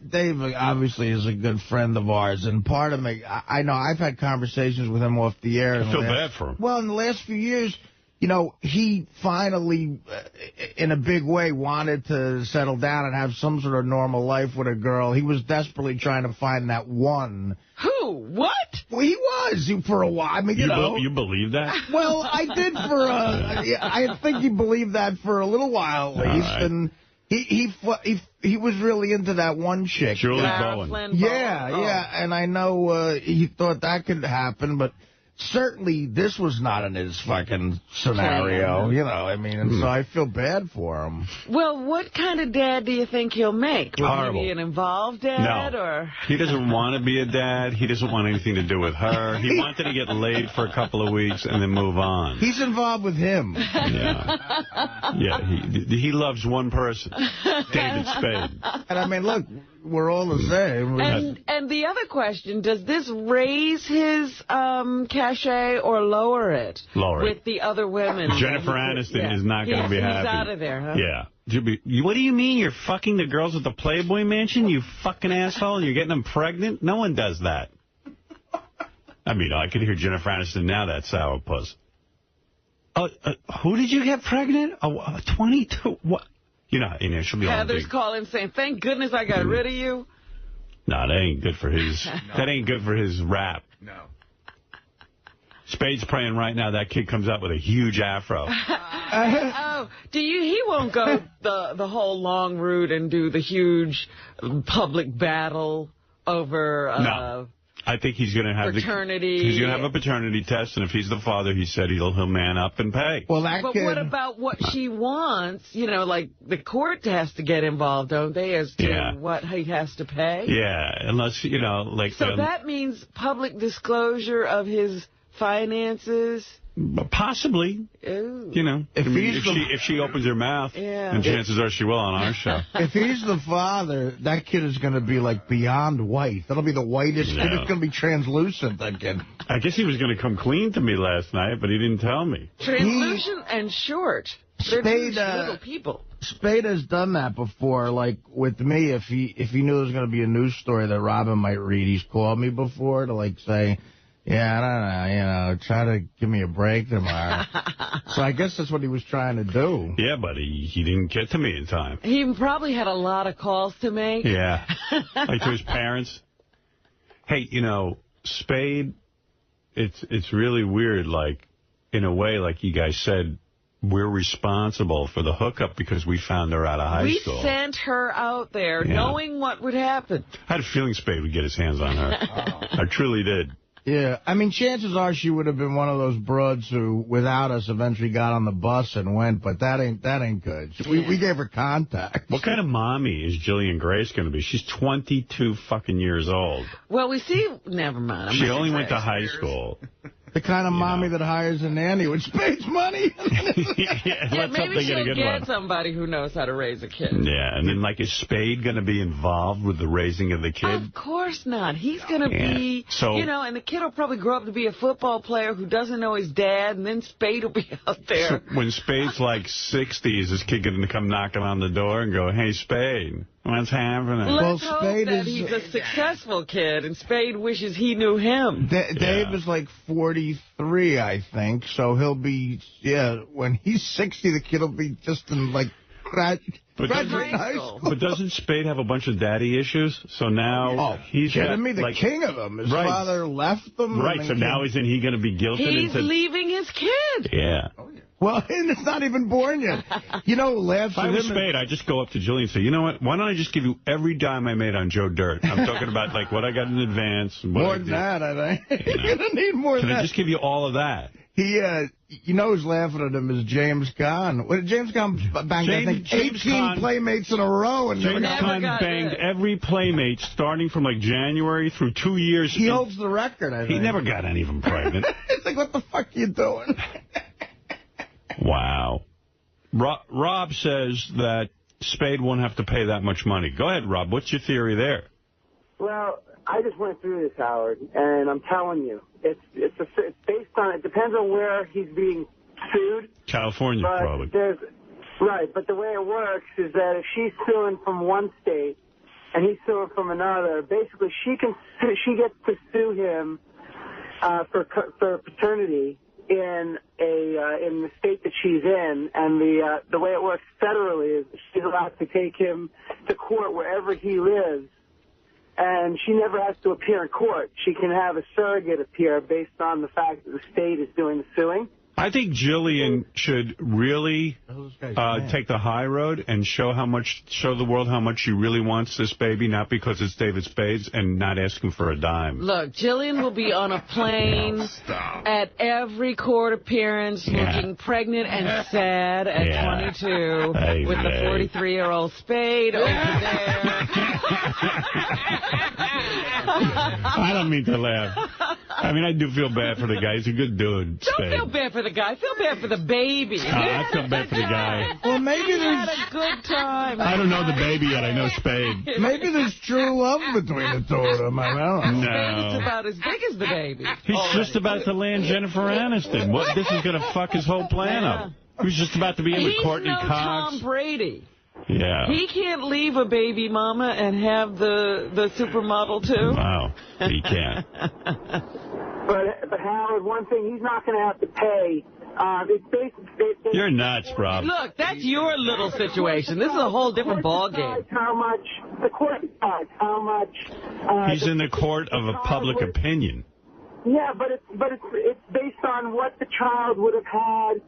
F: Dave obviously is a good friend of ours, and part of me, I know I've had conversations with him off the air.
H: I feel bad for him.
F: Well, in the last few years, you know, he finally, in a big way, wanted to settle down and have some sort of normal life with a girl. He was desperately trying to find that one.
B: Who? What?
F: Well, he was for a while. I mean, you know.
H: You believe that?
F: Well, I did I think he believed that for a little while, at least. Right. And he was really into that one chick.
H: Julie Bowen.
F: Yeah. And I know he thought that could happen, but certainly this was not in his fucking scenario, you know, I mean, and so I feel bad for him.
B: Well, what kind of dad do you think he'll make? Will he be an involved dad?
H: No.
B: Or?
H: He doesn't want to be a dad. He doesn't want anything to do with her. He wanted to get laid for a couple of weeks and then move on.
F: He's involved with him.
H: Yeah, he loves one person, David Spade.
F: And I mean, look, we're all the same.
B: And the other question, does this raise his cachet or lower it?
H: Lower
B: with the other women?
H: Jennifer Aniston is not going to be happy.
B: He's out of there, huh?
H: Yeah. What do you mean you're fucking the girls at the Playboy Mansion, you fucking asshole, and you're getting them pregnant? No one does that. I mean, I could hear Jennifer Aniston now, that sourpuss. Who did you get pregnant? 22? What? You know, she'll be
B: Heather's calling saying, thank goodness I got rid of you.
H: No, that ain't good for his. That ain't good for his rap.
I: No.
H: Spade's praying right now that kid comes out with a huge afro.
B: He won't go the whole long route and do the huge public battle over...
H: No. I think he's going to have
B: paternity.
H: He's going to have a paternity test, and if he's the father, he said he'll man up and pay.
F: Well,
B: but what about what she wants? You know, like the court has to get involved, don't they, as to what he has to pay?
H: Yeah, unless, you know, like...
B: So that means public disclosure of his finances?
H: Possibly.
B: Ooh.
H: You know, if she opens her mouth, and chances are she will on our show.
F: If he's the father, that kid is going to be, like, beyond white. That'll be the whitest kid. It's going to be translucent, that kid.
H: I guess he was going to come clean to me last night, but he didn't tell me.
B: Translucent and short. They're two little people.
F: Spade has done that before, like, with me. If he knew there was going to be a news story that Robin might read, he's called me before to, like, say... Yeah, I don't know, you know, try to give me a break tomorrow. So I guess that's what he was trying to do.
H: Yeah, but he didn't get to me in time.
B: He probably had a lot of calls to make.
H: Yeah, like to his parents. Hey, you know, Spade, it's really weird, like, in a way, like you guys said, we're responsible for the hookup because we found her out of high school.
B: We sent her out there knowing what would happen.
H: I had a feeling Spade would get his hands on her. I truly did.
F: Yeah, I mean, chances are she would have been one of those broads who, without us, eventually got on the bus and went, but that ain't good. We gave her contact.
H: What kind of mommy is Jillian Grace going to be? She's 22 fucking years old.
B: Well, we see... Never mind.
H: She only went to high school.
F: The kind of mommy that hires a nanny with Spade's money.
B: Maybe she'll get somebody who knows how to raise a kid.
H: Yeah, and then, like, is Spade going to be involved with the raising of the kid?
B: Of course not. He's going to be, you know, and the kid will probably grow up to be a football player who doesn't know his dad, and then Spade will be out there.
H: So when Spade's like 60, is this kid going to come knocking on the door and go, hey, Spade, what's happening?
B: Let's hope that he's a successful kid, and Spade wishes he knew him.
F: Dave is like 43, I think, so he'll be, when he's 60, the kid will be just in, like, graduating high school.
H: But doesn't Spade have a bunch of daddy issues? So now he's
F: the king of them. His father left them.
H: Right, so now isn't he going to be guilted?
B: He's leaving his kid.
H: Yeah.
F: Well, and it's not even born yet. You know, laughs at him.
H: If I was Spade, I'd just go up to Jillian and say, you know what, why don't I just give you every dime I made on Joe Dirt? I'm talking about, like, what I got in advance. And what
F: more than that, I think. You're going to need more than that.
H: Can I just give you all of that?
F: You know who's laughing at him is James Caan. What did James Caan bang? I think 18 Playmates in a row. And
H: James Caan banged every Playmate starting from, like, January through 2 years.
F: He holds the record, I think.
H: He never got any of them pregnant.
F: It's like, what the fuck are you doing?
H: Wow. Rob says that Spade won't have to pay that much money. Go ahead, Rob. What's your theory there?
J: Well, I just went through this, Howard, and I'm telling you, it's based on, it depends on where he's being sued.
H: California, probably.
J: Right, but the way it works is that if she's suing from one state and he's suing from another, basically she gets to sue him for paternity in the state that she's in, and the way it works federally is she's allowed to take him to court wherever he lives, and she never has to appear in court. She can have a surrogate appear based on the fact that the state is doing the suing.
H: I think Jillian should really take the high road and show the world how much she really wants this baby, not because it's David Spade's, and not asking for a dime.
B: Look, Jillian will be on a plane at every court appearance looking pregnant and sad at 22 with the 43-year-old Spade over there.
H: I don't mean to laugh. I mean, I do feel bad for the guy. He's a good dude, Spade.
B: Don't feel bad for the guy. Feel bad for the baby.
H: I feel bad for the guy.
F: Well, maybe
B: had a good time.
H: I don't know the baby yet. I know Spade.
F: Maybe there's true love between the two of them. I don't know.
B: Spade's about as big as the baby.
H: He's just about to land Jennifer Aniston. This is going to fuck his whole plan up. He was just about to be in with Courtney Cox.
B: Tom Brady.
H: Yeah.
B: He can't leave a baby mama and have the supermodel, too.
H: Wow. He can't.
J: But Howard, one thing, he's not going to have to pay.
H: You're nuts, Rob.
B: Look, that's your little situation. This is a whole different ballgame.
J: The court decides how much.
H: He's in the court of a public opinion.
J: Yeah, but it's based on what the child would have had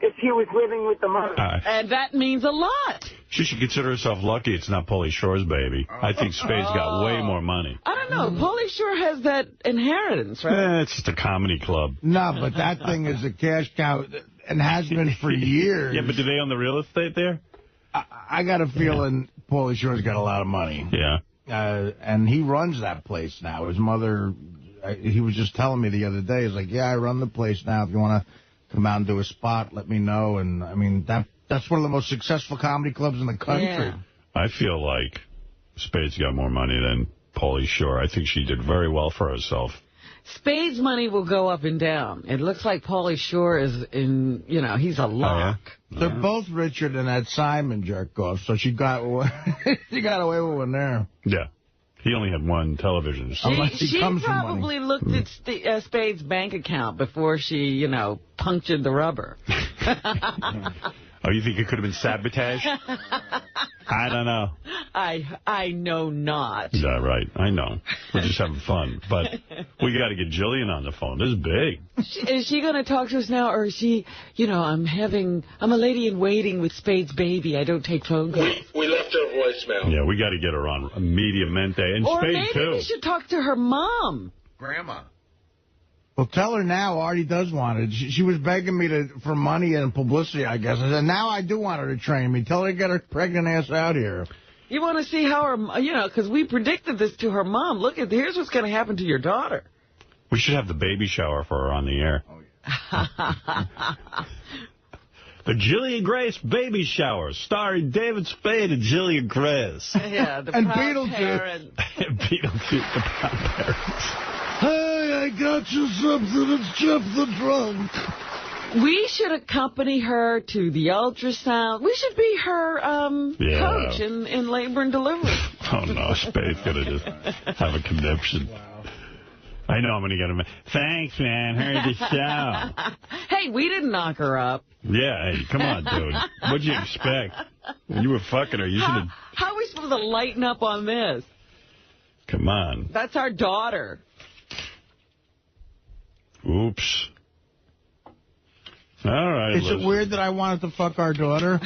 J: if he was living with the mother.
B: And that means a lot.
A: She should consider herself lucky it's not Pauly Shore's baby. I think Spade's got way more money.
B: I don't know. Pauly Shore has that inheritance, right?
A: It's just a comedy club.
F: No, but that thing is a cash cow and has been for years.
A: Yeah, but do they own the real estate there?
F: I got a feeling Pauly Shore's got a lot of money.
A: Yeah.
F: And he runs that place now. His mother, he was just telling me the other day, he's like, yeah, I run the place now. If you want to come out and do a spot, let me know. And, I mean, that's one of the most successful comedy clubs in the country.
B: Yeah.
A: I feel like Spade's got more money than Pauly Shore. I think she did very well for herself.
B: Spade's money will go up and down. It looks like Pauly Shore is he's a lock.
F: They're both richer than that Simon jerk off, so she got away with one there.
A: Yeah. He only had one television.
B: She probably looked at Spade's bank account before she, punctured the rubber.
A: Oh, you think it could have been sabotage? I don't know.
B: I know not.
A: Yeah, right. I know. We're just having fun. But we got to get Jillian on the phone. This is big.
B: Is she going to talk to us now, or is she, I'm a lady in waiting with Spade's baby. I don't take phone calls.
L: We left her voicemail.
A: Yeah, we got to get her on immediatamente. And
B: or
A: Spade,
B: maybe
A: too.
B: we should talk to her mom.
I: Grandma.
F: Well, tell her now Artie does want it. She was begging me for money and publicity, I guess. I said, now I do want her to train me. Tell her to get her pregnant ass out here.
B: You want to see how her, because we predicted this to her mom. Look, here's what's going to happen to your daughter.
A: We should have the baby shower for her on the air. Oh, yeah. The Jillian Grace baby shower, starring David Spade and Jillian Grace.
B: Yeah, the
F: and
B: Beetlejuice.
A: Beetlejuice, the proud parents.
F: Hey, I got you something. It's Jeff the Drunk.
B: We should accompany her to the ultrasound. We should be her coach in labor and delivery.
A: Oh, no, Spade's going to just have a conniption. Wow. I know I'm going to get him. Thanks, man. Heard the show.
B: Hey, we didn't knock her up.
A: Yeah, hey, come on, dude. What'd you expect? When you were fucking her, you should have...
B: How are we supposed to lighten up on this?
A: Come on.
B: That's our daughter.
A: Oops. All right,
F: Is it weird that I wanted to fuck our daughter?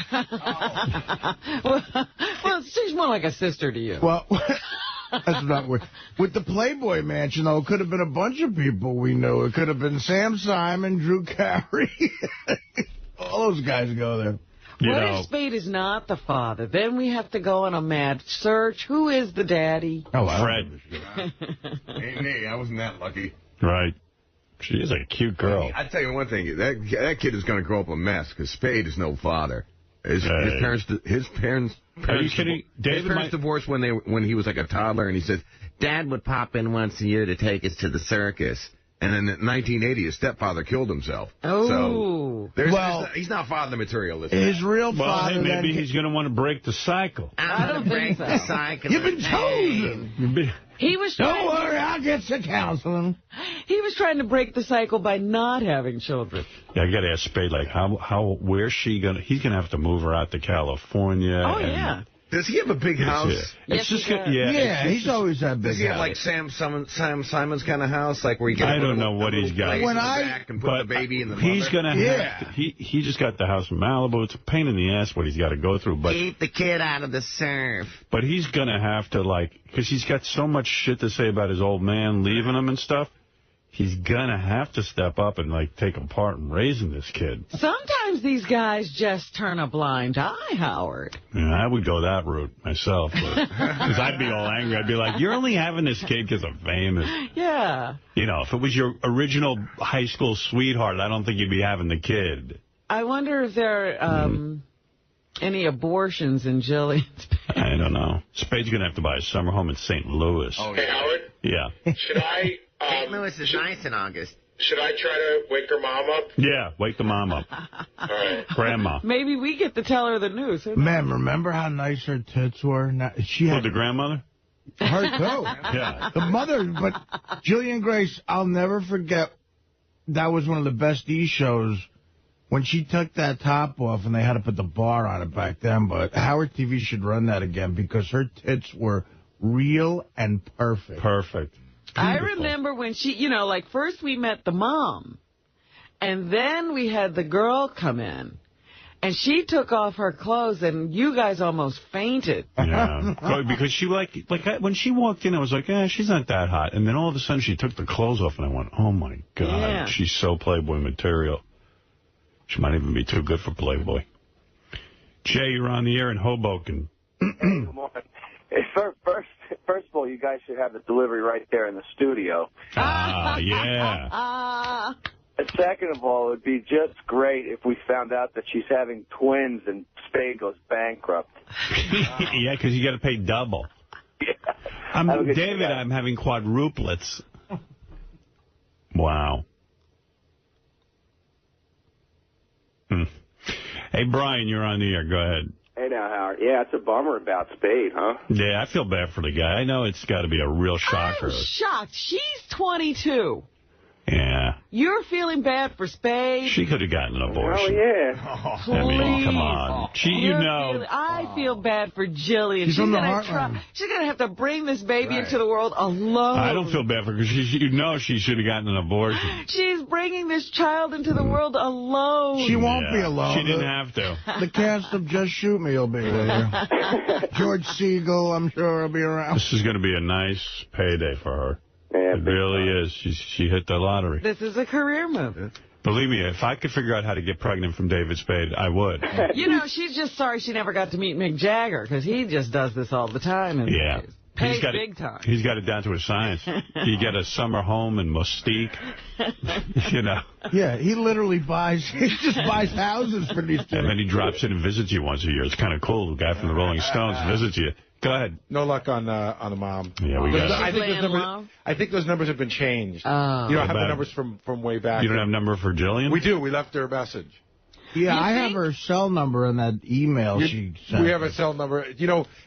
B: well, she's more like a sister to you.
F: Well, that's not weird. With the Playboy Mansion, though, it could have been a bunch of people we knew. It could have been Sam Simon, Drew Carey. All those guys go there.
B: What if Spade is not the father? Then we have to go on a mad search. Who is the daddy?
A: Oh, Fred.
I: Ain't me. I wasn't that lucky.
A: Right. She is a cute girl.
I: I tell you one thing. That kid is going to grow up a mess because Spade is no father. His parents.
A: Are you kidding?
G: His parents divorced when he was like a toddler, and he says, Dad would pop in once a year to take us to the circus. And then in 1980, his stepfather killed himself.
B: Oh.
G: So he's not father material.
F: His real father.
A: Hey, maybe he's going to want to break the cycle.
B: I don't break the cycle.
F: You've been chosen.
B: He was
F: Don't worry, I'll get some counseling.
B: He was trying to break the cycle by not having children.
A: Yeah, I got to ask Spade, like, where's she going to... He's going to have to move her out to California.
B: Oh, yeah.
G: Does he have a big house?
B: Yes,
F: he's always had big house.
G: Does he have like Sam Simon's kind of house, like where you get
A: I don't know what he's got.
G: When back and put the baby in the
A: he's going to have to, he just got the house in Malibu. It's a pain in the ass what he's got to go through. But
G: keep the kid out of the surf.
A: But he's going to have to, like, because he's got so much shit to say about his old man leaving him and stuff. He's going to have to step up and, like, take a part in raising this kid.
B: Sometimes these guys just turn a blind eye, Howard.
A: Yeah, I would go that route myself. Because I'd be all angry. I'd be like, you're only having this kid because I'm famous.
B: Yeah.
A: You know, if it was your original high school sweetheart, I don't think you'd be having the kid.
B: I wonder if there are any abortions in Jillian's past.
A: I don't know. Spade's going to have to buy a summer home in St. Louis.
L: Oh, hey, Howard?
A: Yeah.
L: Should I...
G: St. Louis is nice in August.
L: Should I try to wake her mom up?
A: Yeah, wake the mom up.
L: All right.
A: Grandma.
B: Maybe we get to tell her the news.
F: Ma'am, remember how nice her tits were? She had
A: the grandmother?
F: Her, too.
A: Yeah.
F: The mother, but Jillian Grace, I'll never forget, that was one of the best E! shows when she took that top off and they had to put the bar on it back then. But Howard TV should run that again because her tits were real and perfect.
A: Perfect.
B: I remember when she, like, first we met the mom. And then we had the girl come in. And she took off her clothes, and you guys almost fainted.
H: Yeah, because she when she walked in, I was like, she's not that hot. And then all of a sudden, she took the clothes off, and I went, oh, my God, she's so Playboy material. She might even be too good for Playboy. Jay, you're on the air in Hoboken.
M: Good morning. First of all, you guys should have the delivery right there in the studio.
H: Yeah.
M: And second of all, it would be just great if we found out that she's having twins and Spade goes bankrupt.
H: Yeah, because you got to pay double.
M: Yeah.
H: David, I'm having quadruplets. Wow. Hey, Brian, you're on the air. Go ahead.
L: Hey now, Howard. Yeah, it's a bummer about Spade, huh?
H: Yeah, I feel bad for the guy. I know it's got to be a real shocker.
B: I'm shocked. She's 22.
H: Yeah.
B: You're feeling bad for Spade?
H: She could have gotten an abortion.
L: Oh, yeah.
H: I mean, come on.
B: I feel bad for Jillian.
F: She's gonna
B: She's going to have to bring this baby into the world alone.
H: I don't feel bad for her because she should have gotten an abortion.
B: She's bringing this child into the world alone.
F: She won't be alone.
H: She didn't have to.
F: The cast of Just Shoot Me will be there. George Segal, I'm sure, will be around.
H: This is going to be a nice payday for her. Yeah, it really is. She hit the lottery.
B: This is a career move.
H: Believe me, if I could figure out how to get pregnant from David Spade, I would.
B: She's just sorry she never got to meet Mick Jagger, because he just does this all the time. And
H: yeah.
B: pays big time.
H: He's got it down to a science. You get a summer home in Mustique,
F: Yeah, he literally he just buys houses for these two.
H: And then he drops in and visits you once a year. It's kind of cool. The guy from the Rolling Stones visits you. Go ahead.
K: No luck on the mom.
H: Yeah, we got
K: I think those numbers have been changed. You don't have the numbers from way back.
H: You don't have a number for Jillian?
K: We do. We left her a message.
F: Yeah, I have her cell number in that email she sent.
K: We have a cell number.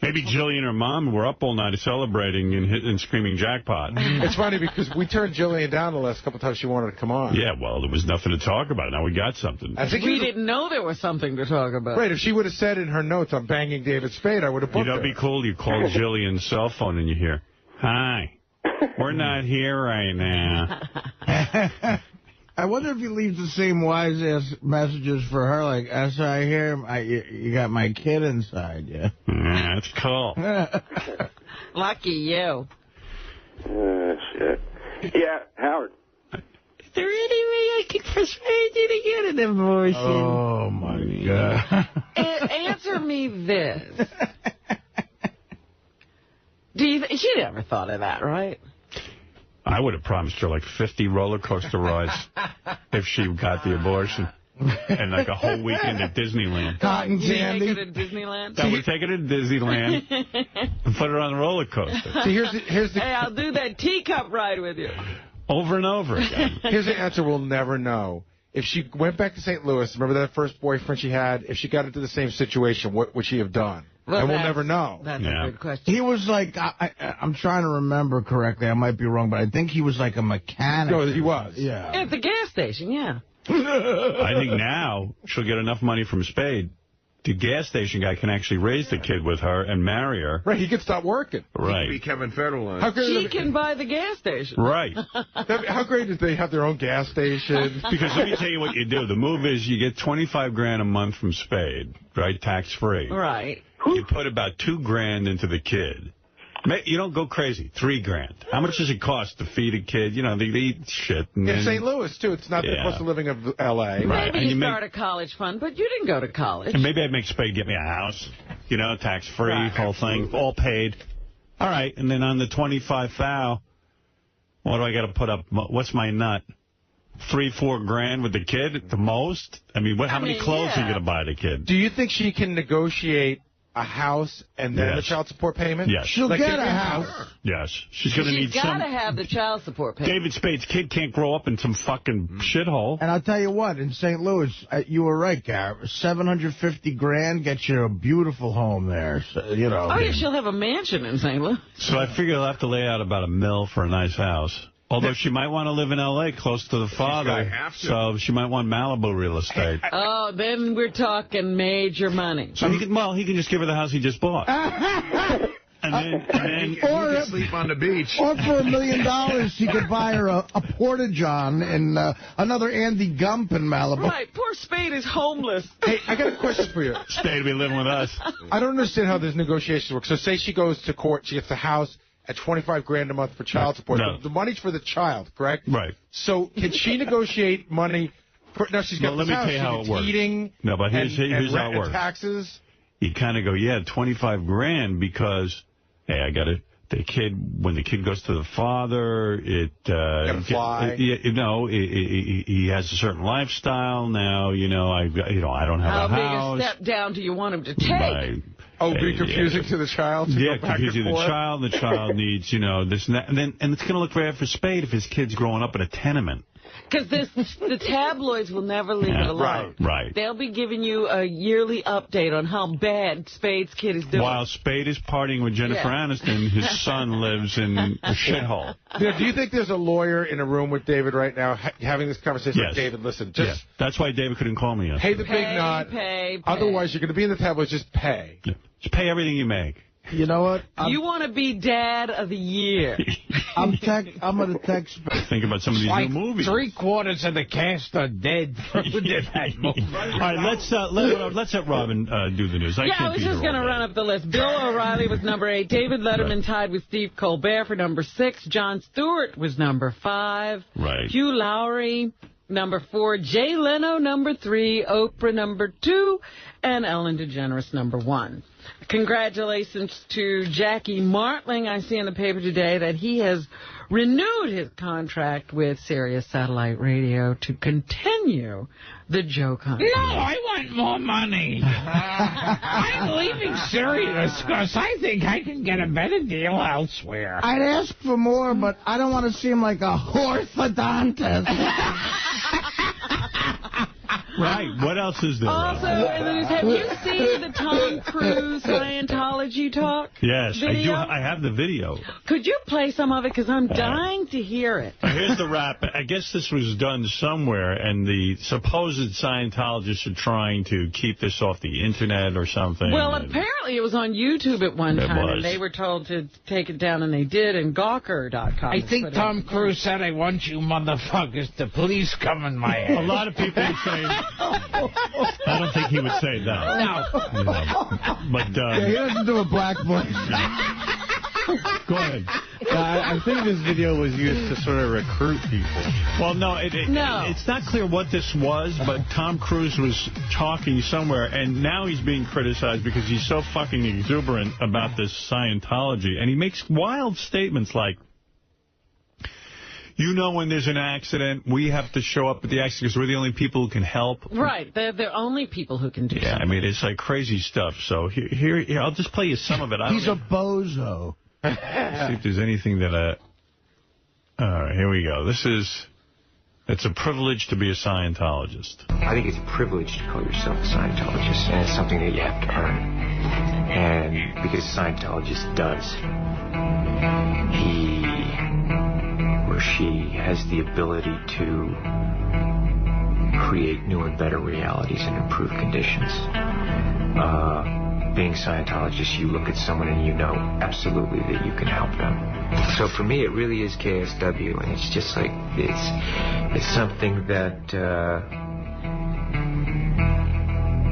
H: Maybe Jillian or Mom were up all night celebrating and screaming jackpot.
K: It's funny because we turned Jillian down the last couple of times she wanted to come on.
H: Yeah, well, there was nothing to talk about. Now we got something.
B: I think we didn't know there was something to talk about.
K: Right, if she would have said in her notes, I'm banging David Spade, I would have booked her.
H: It'd be cool. You call Jillian's cell phone and you hear, "Hi, we're not here right now."
F: I wonder if he leaves the same wise-ass messages for her, like, as I hear, you got my kid inside, yeah.
H: Yeah, that's cool.
B: Lucky you.
L: Shit. Yeah, Howard.
B: Is there any way I can persuade you to get an abortion?
F: Oh, my God.
B: Answer me this. She never thought of that, right?
H: I would have promised her like 50 roller coaster rides if she got the abortion. And like a whole weekend at Disneyland.
F: Cotton candy.
B: Take it to Disneyland?
H: I would take her to Disneyland and put her on the roller coaster.
K: See, here's the...
B: Hey, I'll do that teacup ride with you.
H: Over and over again.
K: Here's the answer we'll never know. If she went back to St. Louis, remember that first boyfriend she had? If she got into the same situation, what would she have done?
B: Well,
K: and we'll never know.
B: That's a good question.
F: He was like, I'm trying to remember correctly. I might be wrong, but I think he was like a mechanic.
K: No, he was.
F: Yeah.
B: At the gas station, yeah.
H: I think now she'll get enough money from Spade. The gas station guy can actually raise the kid with her and marry her.
K: Right, he could stop working.
H: Right.
I: He can be Kevin Federline.
B: She can buy the gas station.
H: Right.
K: How great is they have their own gas station?
H: Because let me tell you what you do. The move is you get $25,000 a month from Spade, right, tax-free.
B: Right.
H: You put about $2,000 into the kid. You don't go crazy. $3,000. How much does it cost to feed a kid? They eat shit. And
K: in St. Louis, too. It's not the cost of living of L.A.
H: Right.
B: Maybe you start a college fund, but you didn't go to college.
H: And maybe I'd make Spade get me a house. Tax-free, whole thing, all paid. All right. And then on the $25,000, what do I got to put up? What's my nut? $3-4 with the kid at the most? How many clothes are you going to buy the kid?
K: Do you think she can negotiate a house and then the child support payment?
H: Yes.
F: She'll get a house.
H: Yes. She's going to need some...
B: She's got to have the child support payment.
H: David Spade's kid can't grow up in some fucking shithole.
F: And I'll tell you what, in St. Louis, you were right, Garrett. $750,000 gets you a beautiful home there. So,
B: Oh, yeah, she'll have a mansion in St. Louis.
H: So I figure I'll have to lay out about $1 million for a nice house. Although she might want to live in L.A. close to the father, so she might want Malibu real estate.
B: Oh, then we're talking major money.
H: So he can just give her the house he just bought.
A: And then
I: you can sleep on the beach.
F: Or for $1 million, he could buy her a porta-john and another Andy Gump in Malibu.
B: Right, poor Spade is homeless.
K: Hey, I got a question for you.
A: Spade will be living with us.
K: I don't understand how these negotiations work. So say she goes to court, she gets the house at $25,000 a month for child support.
A: No.
K: The money's for the child, correct?
A: Right.
K: So can she negotiate money? No, she's got
A: let
K: this
A: me
K: house.
A: tell you how it works.
K: Eating
A: no, but here's how it works.
K: Taxes.
A: You kind of go, yeah, $25,000 because, hey, I got it. The kid, when the kid goes to the father, he has a certain lifestyle now. I don't have a house.
B: How big a step down do you want him to take?
A: Right.
K: Oh, be confusing to the child.
A: Confusing the child. The child needs, this and that, and it's going to look bad for Spade if his kid's growing up in a tenement.
B: Because the tabloids will never leave it alone.
A: Right.
B: They'll be giving you a yearly update on how bad Spade's kid is doing.
A: While Spade is partying with Jennifer Aniston, his son lives in a shithole.
K: Do you think there's a lawyer in a room with David right now having this conversation with David? Listen, just
A: that's why David couldn't call me yesterday.
K: Pay the big knot.
B: Pay.
K: Otherwise, you're going to be in the tabloids. Just pay.
A: Yeah. Just pay everything you make.
F: You know what?
B: You want to be Dad of the Year.
F: I'm going to text.
A: Think about some of these new movies.
N: 3/4 of the cast are dead.
A: All right, let's let Robin do the news.
B: I was just going to run up the list. Bill O'Reilly was number 8. David Letterman tied with Steve Colbert for number 6. Jon Stewart was number 5.
A: Right.
B: Hugh Lowry, number 4. Jay Leno, number 3. Oprah, number 2. And Ellen DeGeneres, number 1. Congratulations to Jackie Martling. I see in the paper today that he has renewed his contract with Sirius Satellite Radio to continue the joke hunt.
N: No, I want more money. I'm leaving Sirius because I think I can get a better deal elsewhere.
F: I'd ask for more, but I don't want to seem like a orthodontist.
A: Right. What else is there?
B: Also, have you seen the Tom Cruise Scientology talk?
A: Yes,
B: video?
A: I do. I have the video.
B: Could you play some of it? Because I'm dying to hear it.
A: Here's the rap. I guess this was done somewhere, and the supposed Scientologists are trying to keep this off the Internet or something.
B: Well, apparently it was on YouTube at one time, and they were told to take it down, and they did, and Gawker.com.
N: I think Tom Cruise said, I want you motherfuckers to please come in my ass.
A: A lot of people would say... I don't think he would say that.
N: No.
A: But
F: he doesn't do a black voice.
A: Go ahead.
Q: I think this video was used to sort of recruit people.
A: Well, no, it's not clear what this was, but Tom Cruise was talking somewhere, and now he's being criticized because he's so fucking exuberant about this Scientology, and he makes wild statements like, when there's an accident, we have to show up at the accident because we're the only people who can help.
B: Right. They're the only people who can do something.
A: I mean, it's like crazy stuff. So here I'll just play you some of it.
F: He's a bozo.
A: See if there's anything that... All right, here we go. It's a privilege to be a Scientologist.
S: I think it's a privilege to call yourself a Scientologist, and it's something that you have to earn. And because a Scientologist does, he or she has the ability to create new and better realities and improve conditions. Being Scientologist, you look at someone and you know absolutely that you can help them. So for me, it really is KSW, and it's just like, it's something that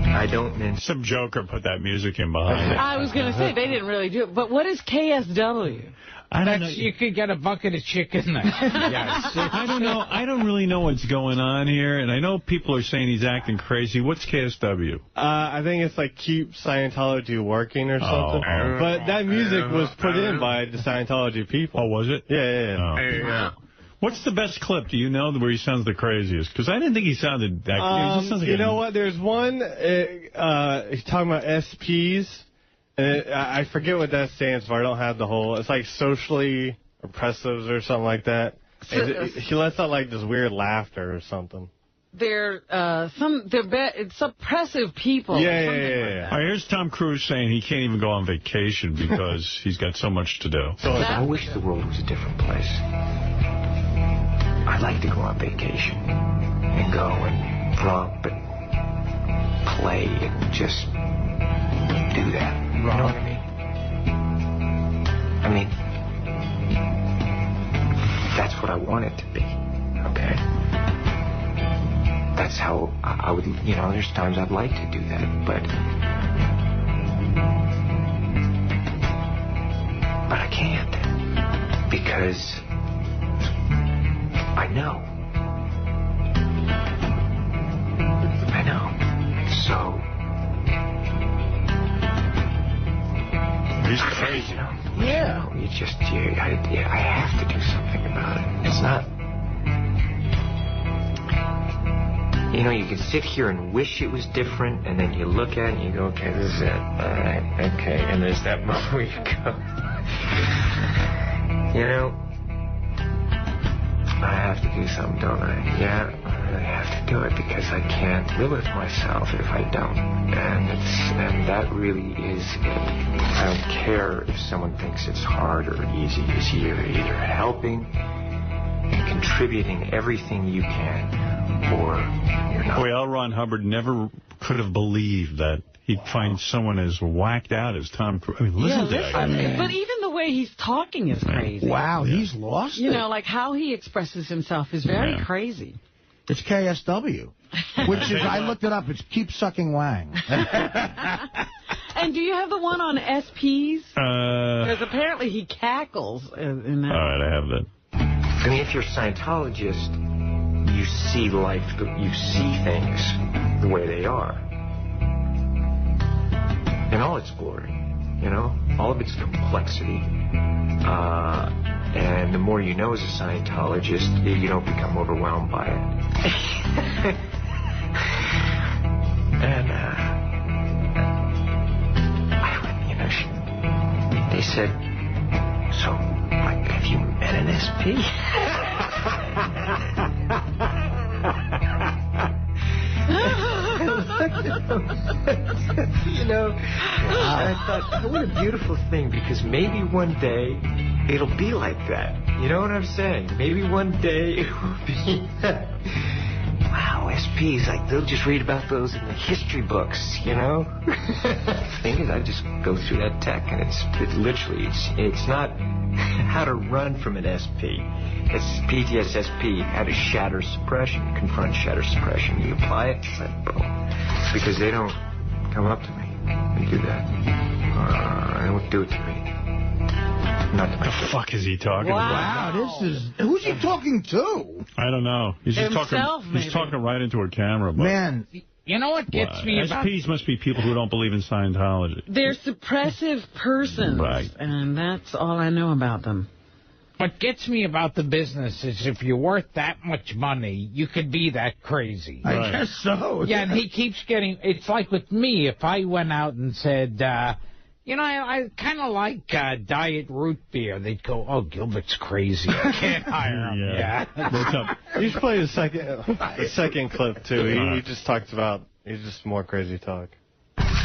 S: I don't...
A: Some joker put that music in behind it.
B: I was going to say, they didn't really do it. But what is KSW?
A: I don't know.
N: You could get a bucket of chicken there.
A: Yes. I don't know. I don't really know what's going on here, and I know people are saying he's acting crazy. What's KSW?
Q: I think it's like Keep Scientology Working or something. But that music was put in by the Scientology people.
A: Oh, was it?
Q: Yeah.
A: What's the best clip? Do you know where he sounds the craziest? Because I didn't think he sounded that crazy. Sounds like
Q: you know what? There's one, he's talking about SPs. I forget what that stands for. I don't have the whole... It's like socially oppressives or something like that. He lets out like this weird laughter or something.
B: They're suppressive people.
A: Yeah. All right, here's Tom Cruise saying he can't even go on vacation because he's got so much to do.
S: I wish the world was a different place. I'd like to go on vacation and go and romp and play and just do that. You know what I mean? I mean, that's what I want it to be, okay? That's how I would, you know, there's times I'd like to do that, but I can't, because I know. So,
A: he's crazy.
S: You know, yeah. You just, I have to do something about it. It's not, you know, you can sit here and wish it was different, and then you look at it and you go, okay, this is it. All right, okay, and there's that moment where you go, you know, I have to do something, don't I? Yeah, I really have to do it because I can't live with myself if I don't. And that really is it. I don't care if someone thinks it's hard or easy. It's you're either helping and contributing everything you can, or you're not.
A: Boy, L. Ron Hubbard never could have believed that he'd find someone as whacked out as Tom Cruise. I mean, listen to that.
B: But even the way he's talking is crazy.
F: Wow, he's lost
B: You
F: it.
B: know, like how he expresses himself is very crazy.
F: It's KSW, which is, I looked it up, it's Keep Sucking Wang.
B: And do you have the one on SPs? Because apparently he cackles in that.
A: All right, I have that.
S: I mean, if you're a Scientologist, you see life, you see things the way they are. In all its glory, you know, all of its complexity. And the more you know as a Scientologist, you don't become overwhelmed by it. And, you know, they said, so, like, have you met an SP? You know, I thought, what a beautiful thing, because maybe one day it'll be like that. You know what I'm saying? Maybe one day it will be wow, SPs, like, they'll just read about those in the history books, you know? The thing is, I just go through that tech, and it's literally, it's not how to run from an SP. It's PTSSP, how to shatter suppression, confront shatter suppression. You apply it, it's like, boom. Because they don't come up to me and do that. They don't do it to me. Not to
A: What the fuck is he talking about?
F: Wow, this is... Who's he talking to?
A: I don't know. He's just
B: Himself,
A: talking. He's talking right into a camera. But,
F: Man,
N: you know what gets me about...
A: SPs must be people who don't believe in Scientology.
B: They're suppressive persons.
A: Right.
B: And that's all I know about them.
N: What gets me about the business is if you're worth that much money, you could be that crazy.
F: I guess so.
N: Yeah, and he keeps getting... It's like with me, if I went out and said, you know, I kind of like diet root beer, they'd go, oh, Gilbert's crazy. I can't hire him. Yeah.
A: What's up?
Q: You should play the second clip, too. He just talks about... He's just more crazy talk.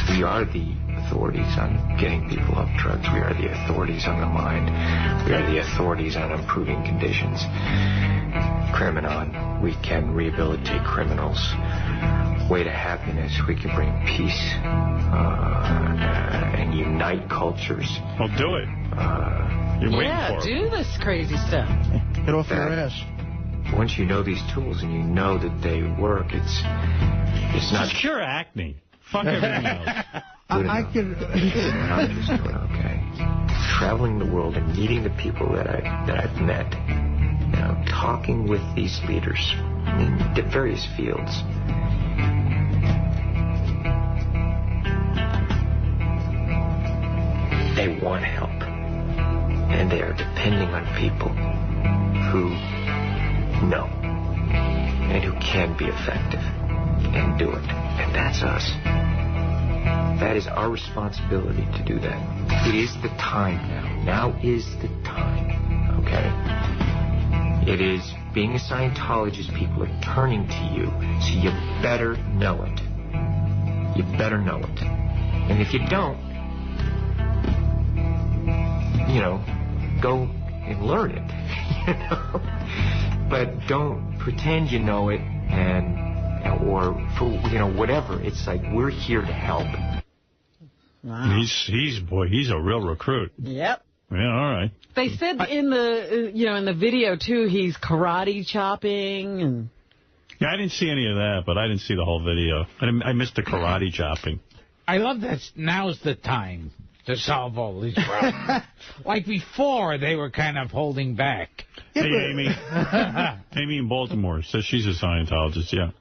S: We are the authorities on getting people off drugs. We are the authorities on the mind. We are the authorities on improving conditions. Criminon, we can rehabilitate criminals. Way to happiness, we can bring peace and unite cultures.
A: Well, do it. You're waiting for it.
B: Do this crazy stuff.
F: Get off your ass.
S: Once you know these tools and you know that they work, it's not...
A: Just cure acne. Fuck everything else.
F: I could...
S: I'm just doing okay. Traveling the world and meeting the people that I've met, you know, talking with these leaders in various fields. They want help, and they are depending on people who know and who can be effective and do it, and that's us. That is our responsibility to do that. It is the time now. Now is the time, okay? It is, being a Scientologist, people are turning to you, so you better know it. You better know it. And if you don't, you know, go and learn it, you know? But don't pretend you know it or for, you know, whatever. It's like, we're here to help.
B: Wow.
A: He's a real recruit.
B: Yep.
A: Yeah, all right.
B: They said in the video, too, he's karate chopping. And
A: Yeah, I didn't see any of that, but I didn't see the whole video. I missed the karate chopping.
N: I love that now's the time to solve all these problems. Like before, they were kind of holding back.
A: Hey, Amy. Amy in Baltimore says she's a Scientologist, yeah.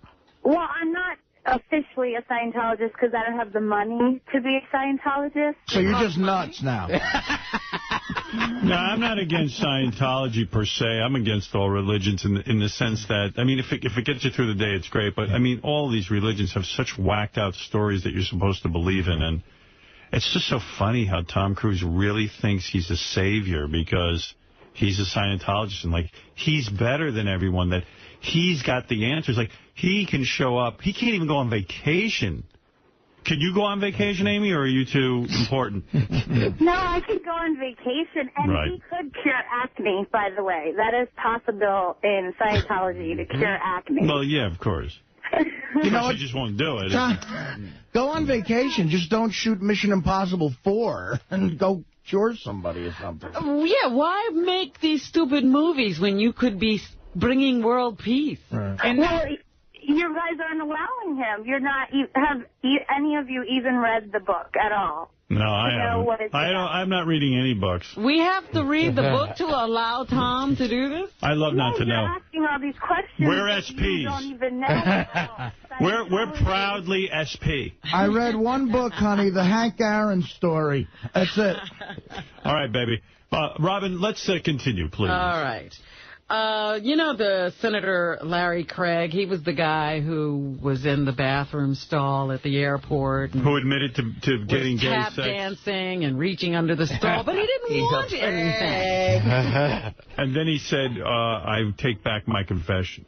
C: Well, I'm not officially a Scientologist because I don't have the money to be a Scientologist.
F: So you're just nuts now.
A: No, I'm not against Scientology per se. I'm against all religions in the sense that, I mean, if it gets you through the day, it's great. But, I mean, all these religions have such whacked out stories that you're supposed to believe in. And it's just so funny how Tom Cruise really thinks he's a savior because he's a Scientologist. And, like, he's better than everyone, that he's got the answers. Like, he can show up. He can't even go on vacation. Can you go on vacation, Amy, or are you too important?
C: No, I could go on vacation, and
A: Right.
C: he could cure acne, by the way. That is possible in Scientology, to cure acne.
A: Well, yeah, of course.
F: You know what?
A: She just won't do it.
F: Go on vacation. Just don't shoot Mission Impossible 4 and go cure somebody or something.
B: Yeah, why make these stupid movies when you could be bringing world peace?
F: Right.
C: Well, you guys aren't allowing him. You're not. Have any of you even read the book at all?
A: No, I haven't. I'm not reading any books.
B: We have to read the book to allow Tom to do this?
A: I love not to know.
C: You're asking all these questions.
A: We're
C: that
A: SPs.
C: You don't even know.
A: We're proudly SP.
F: I read one book, honey, the Hank Aaron story. That's it.
A: All right, baby. Robin, let's continue, please.
B: All right. You know the Senator Larry Craig? He was the guy who was in the bathroom stall at the airport. And
A: who admitted to getting gay
B: tap
A: sex.
B: dancing and reaching under the stall, but he didn't want anything.
A: And then he said, I take back my confession.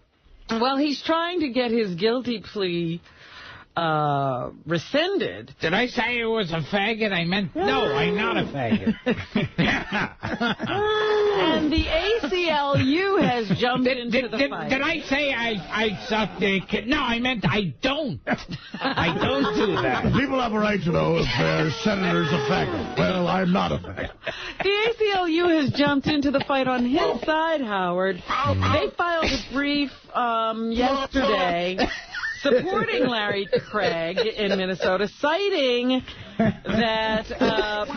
B: Well, he's trying to get his guilty plea rescinded.
N: Did I say it was a faggot? I meant, no, I'm not a faggot.
B: And the ACLU has jumped into the fight.
N: Did I say I suck dick? No, I meant I don't. I don't do that.
F: People have a right to know if their senator's a faggot. Well, I'm not a faggot.
B: The ACLU has jumped into the fight on his side, Howard. They filed a brief yesterday supporting Larry Craig in Minnesota, citing that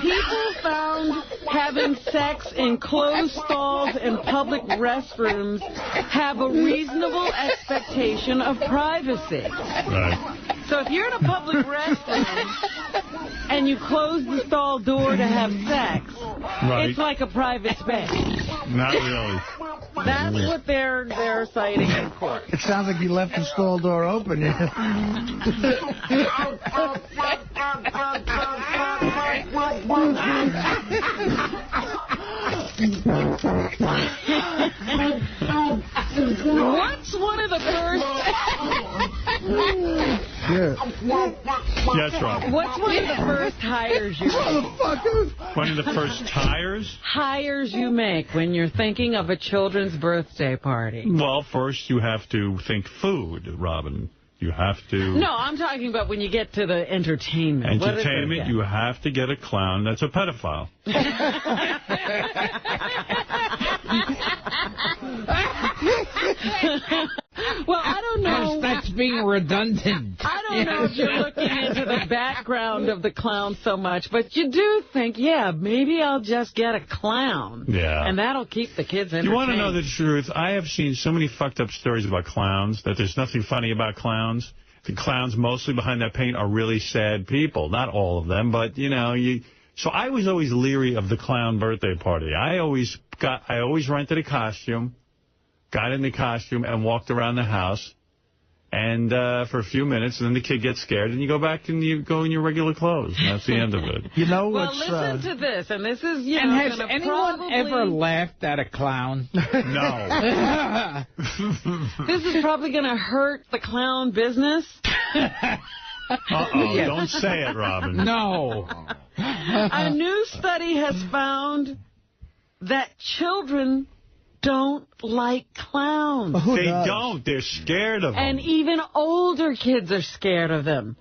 B: people found having sex in closed stalls and public restrooms have a reasonable expectation of privacy.
A: Right.
B: So if you're in a public restroom and you close the stall door to have sex, it's like a private space.
A: Not really.
B: That's what they're citing in court.
F: It sounds like you left the stall door open.
B: What's one of the first...
A: Yes, Rob.
B: What's one of the first hires you make?
A: One of the first tires?
B: Hires you make when you're thinking of a children's birthday party.
A: Well, first you have to think food, Robin. You have to...
B: No, I'm talking about when you get to the entertainment.
A: Entertainment, you have to get a clown that's a pedophile.
B: Well, I don't know.
N: That's being redundant.
B: I don't know if you're looking into the background of the clown so much, but you do think, yeah, maybe I'll just get a clown.
A: Yeah.
B: And that'll keep the kids entertained.
A: You want to know the truth? I have seen so many fucked up stories about clowns that there's nothing funny about clowns. The clowns mostly behind that paint are really sad people. Not all of them, but, you know, So I was always leery of the clown birthday party. I always rented a costume, got in the costume, and walked around the house and for a few minutes, and then the kid gets scared, and you go back and you go in your regular clothes, and that's the end of it.
F: You know
B: what's... Well, listen to this, and this is, you know,
N: has anyone ever laughed at a clown?
A: No.
B: This is probably going to hurt the clown business.
A: Uh-oh, don't say it, Robin.
N: No.
B: A new study has found that children don't like clowns.
A: They don't. They're scared of them.
B: And even older kids are scared of them.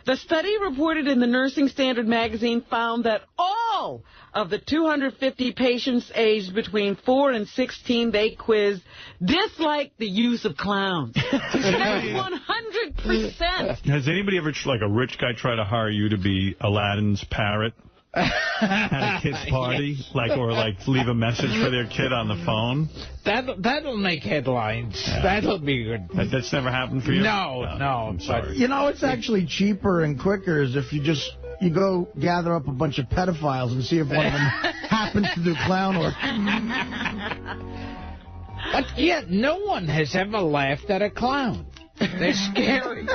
B: The study reported in the Nursing Standard magazine found that all all of the 250 patients aged between 4 and 16 they quizzed disliked the use of clowns. That's 100%.
A: Has anybody ever, like a rich guy, try to hire you to be Aladdin's parrot at a kid's party? Or leave a message for their kid on the phone?
N: That'll make headlines. Yeah. That'll be good.
A: That's never happened for you?
N: No.
A: I'm sorry.
F: You know, it's actually cheaper and quicker is if you go gather up a bunch of pedophiles and see if one of them happens to do clown work.
N: But yet, no one has ever laughed at a clown. They're scary.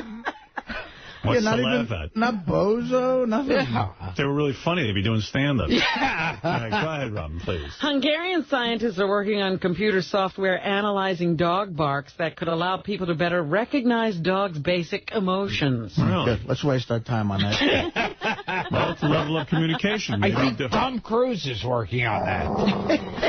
A: What's to laugh at?
F: Not bozo, nothing.
A: Yeah. If they were really funny, they'd be doing stand-up.
B: Yeah.
A: All right, go ahead, Robin, please.
B: Hungarian scientists are working on computer software analyzing dog barks that could allow people to better recognize dogs' basic emotions.
A: Really?
F: Good. Let's waste our time on that.
A: Well, it's a level of communication.
N: I think Tom Cruise is working on that.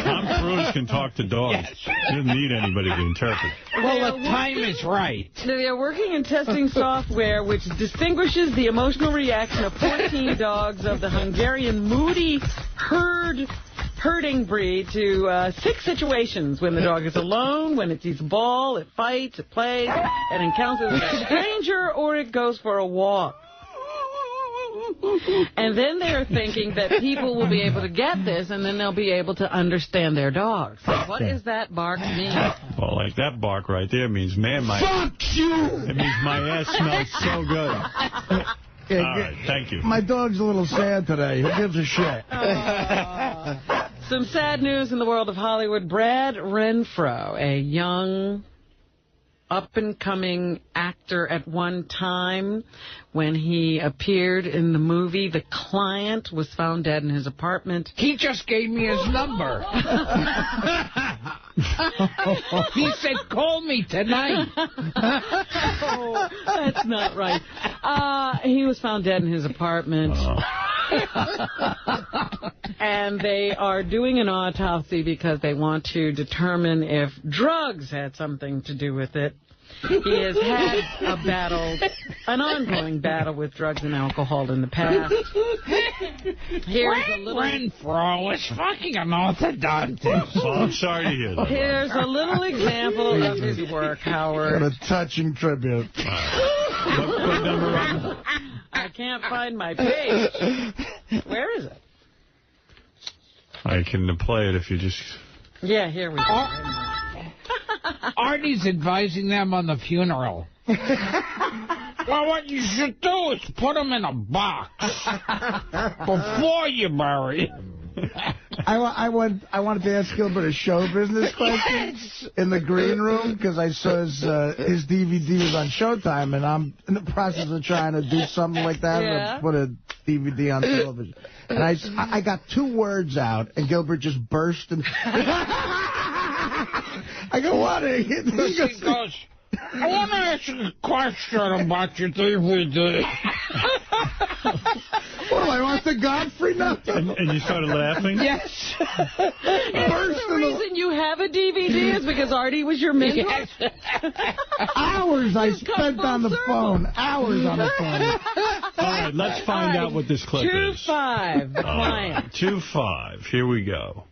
A: Tom Cruise can talk to dogs. Yes. He doesn't need anybody to interpret.
N: Well, the time is right.
B: They are working and testing software which distinguishes the emotional reaction of 14 dogs of the Hungarian moody herding breed to 6 situations: when the dog is alone, when it sees a ball, it fights, it plays, it encounters a stranger, or it goes for a walk. And then they're thinking that people will be able to get this, and then they'll be able to understand their dogs. So what does that bark mean?
A: Well, like that bark right there means, man,
N: fuck you!
A: It means my ass smells so good. All right, thank you.
F: My dog's a little sad today. Who gives a shit?
B: Some sad news in the world of Hollywood. Brad Renfro, a young, up-and-coming actor at one time, when he appeared in the movie The Client, was found dead in his apartment.
N: He just gave me his number. He said, call me tonight.
B: Oh, that's not right. He was found dead in his apartment. And they are doing an autopsy because they want to determine if drugs had something to do with it. He has had an ongoing battle with drugs and alcohol in the past. Here's a little
N: Renfro is fucking an orthodontist.
A: Oh, I'm sorry to hear that.
B: Here's a little example of his work, Howard.
F: What a touching tribute.
A: What number, Robin?
B: I can't find my page. Where is it?
A: I can play it if you just...
B: Yeah, here we go.
N: Artie's advising them on the funeral. Well, what you should do is put him in a box before you bury him.
F: I wanted to ask Gilbert a show business question in the green room because I saw his DVD was on Showtime, and I'm in the process of trying to do something like that, to put a DVD on television. And I got 2 words out, and Gilbert just burst and... I go, what? He
N: goes, I want to ask you a question about your DVD.
F: What do I want, the Godfrey nothing?
A: And you started laughing?
N: Yes.
B: The reason you have a DVD is because Artie was your mentor?
N: Yes.
F: Hours I spent on the phone. Hours on the phone.
A: All right, let's find out what this clip is.
B: 2-5, the client.
A: 2-5. Here we go.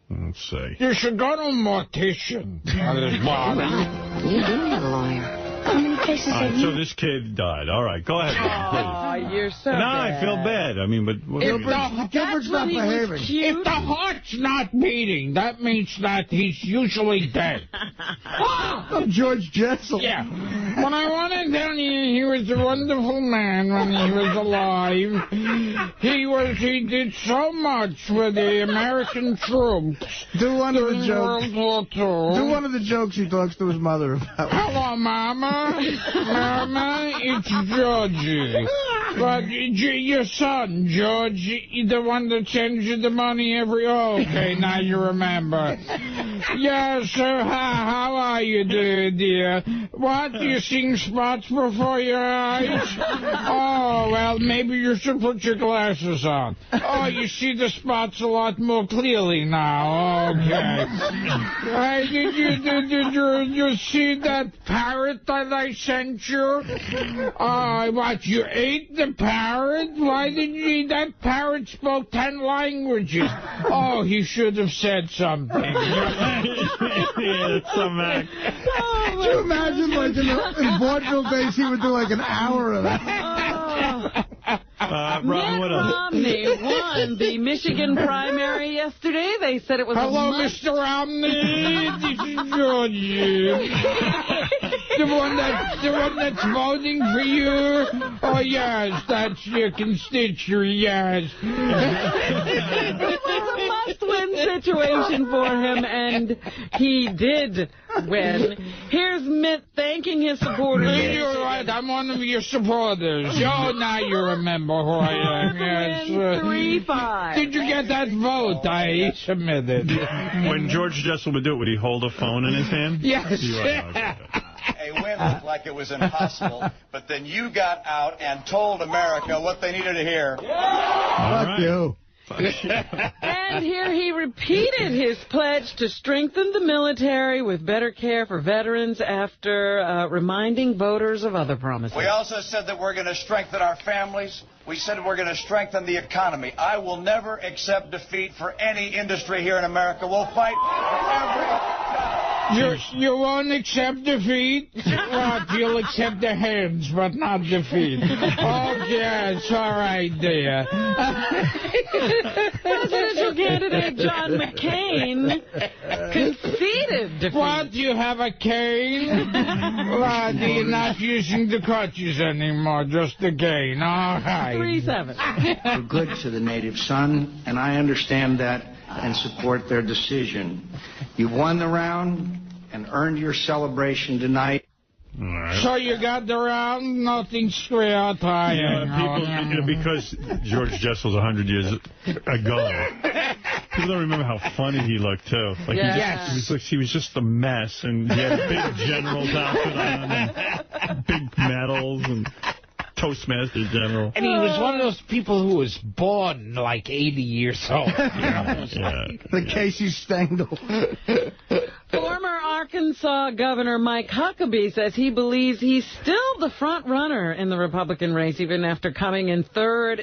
A: Let's see.
N: You should go to a mortician on this body.
T: You do have a lawyer. How many cases have you...
A: So this kid died. All right, go ahead.
B: Oh, you're so bad.
A: I feel bad. I mean, but...
F: Gilbert's not behaving.
N: If the heart's not beating, that means that he's usually dead.
F: I'm George Jessel.
N: Yeah. When I want to tell you he was a wonderful man when he was alive. He did so much for the American troops.
F: Do one of the jokes.
N: World War II.
F: Do one of the jokes he talks to his mother about.
N: Hello, Mama. Mama, it's Georgie. But your son, George, the one that sends you the money every... Oh, okay, now you remember. Yes, sir. How are you, dear? What? You seeing spots before your eyes? Oh, well, maybe you should put your glasses on. Oh, you see the spots a lot more clearly now. Okay. Hey, did you see that parrot that I sent you? What, you ate the parrot? Why did you eat? That parrot spoke 10 languages. Oh, he should have said something.
A: Yeah, that's some act.
F: Could you imagine, like, in vaudeville days, he would do like an hour of that?
A: Robin, what else?
B: Romney won the Michigan primary yesterday. They said it was
N: Hello, Mr. Romney. This is Georgie. the one that's voting for you. Oh, yes, that's your constituent, yes.
B: It was a must-win situation for him, and he did win. Here's Mitt thanking his supporters.
N: You're right. I'm one of your supporters. Oh, now you remember who I am. Yes.
B: 3-5.
N: Did you get that vote I submitted?
A: When George Jessel would do it, would he hold a phone in his hand?
N: Yes.
U: A win looked like it was impossible, but then you got out and told America what they needed to hear.
F: Fuck you.
B: And here he repeated his pledge to strengthen the military with better care for veterans after reminding voters of other promises.
U: We also said that we're going to strengthen our families. We said we're going to strengthen the economy. I will never accept defeat for any industry here in America. We'll fight for every job.
N: You won't accept defeat? What? You'll accept the hands, but not defeat. Oh, yes, all right, dear.
B: Presidential candidate John McCain conceded defeat.
N: What? You have a cane? What? You're not using the crutches anymore, just the cane. All right.
B: 3-7.
V: We're good to the native son, and I understand that and support their decision. You won the round and earned your celebration tonight.
A: Right.
N: So you got the round, nothing square time.
A: Because George Jessel's 100 years ago, people don't remember how funny he looked, too. Like he was just a mess, and he had big general's outfit on, and big medals, and Toastmaster General.
N: And he was one of those people who was born like 80 years old.
F: The Casey Stengel.
B: Former Arkansas Governor Mike Huckabee says he believes he's still the front runner in the Republican race, even after coming in third.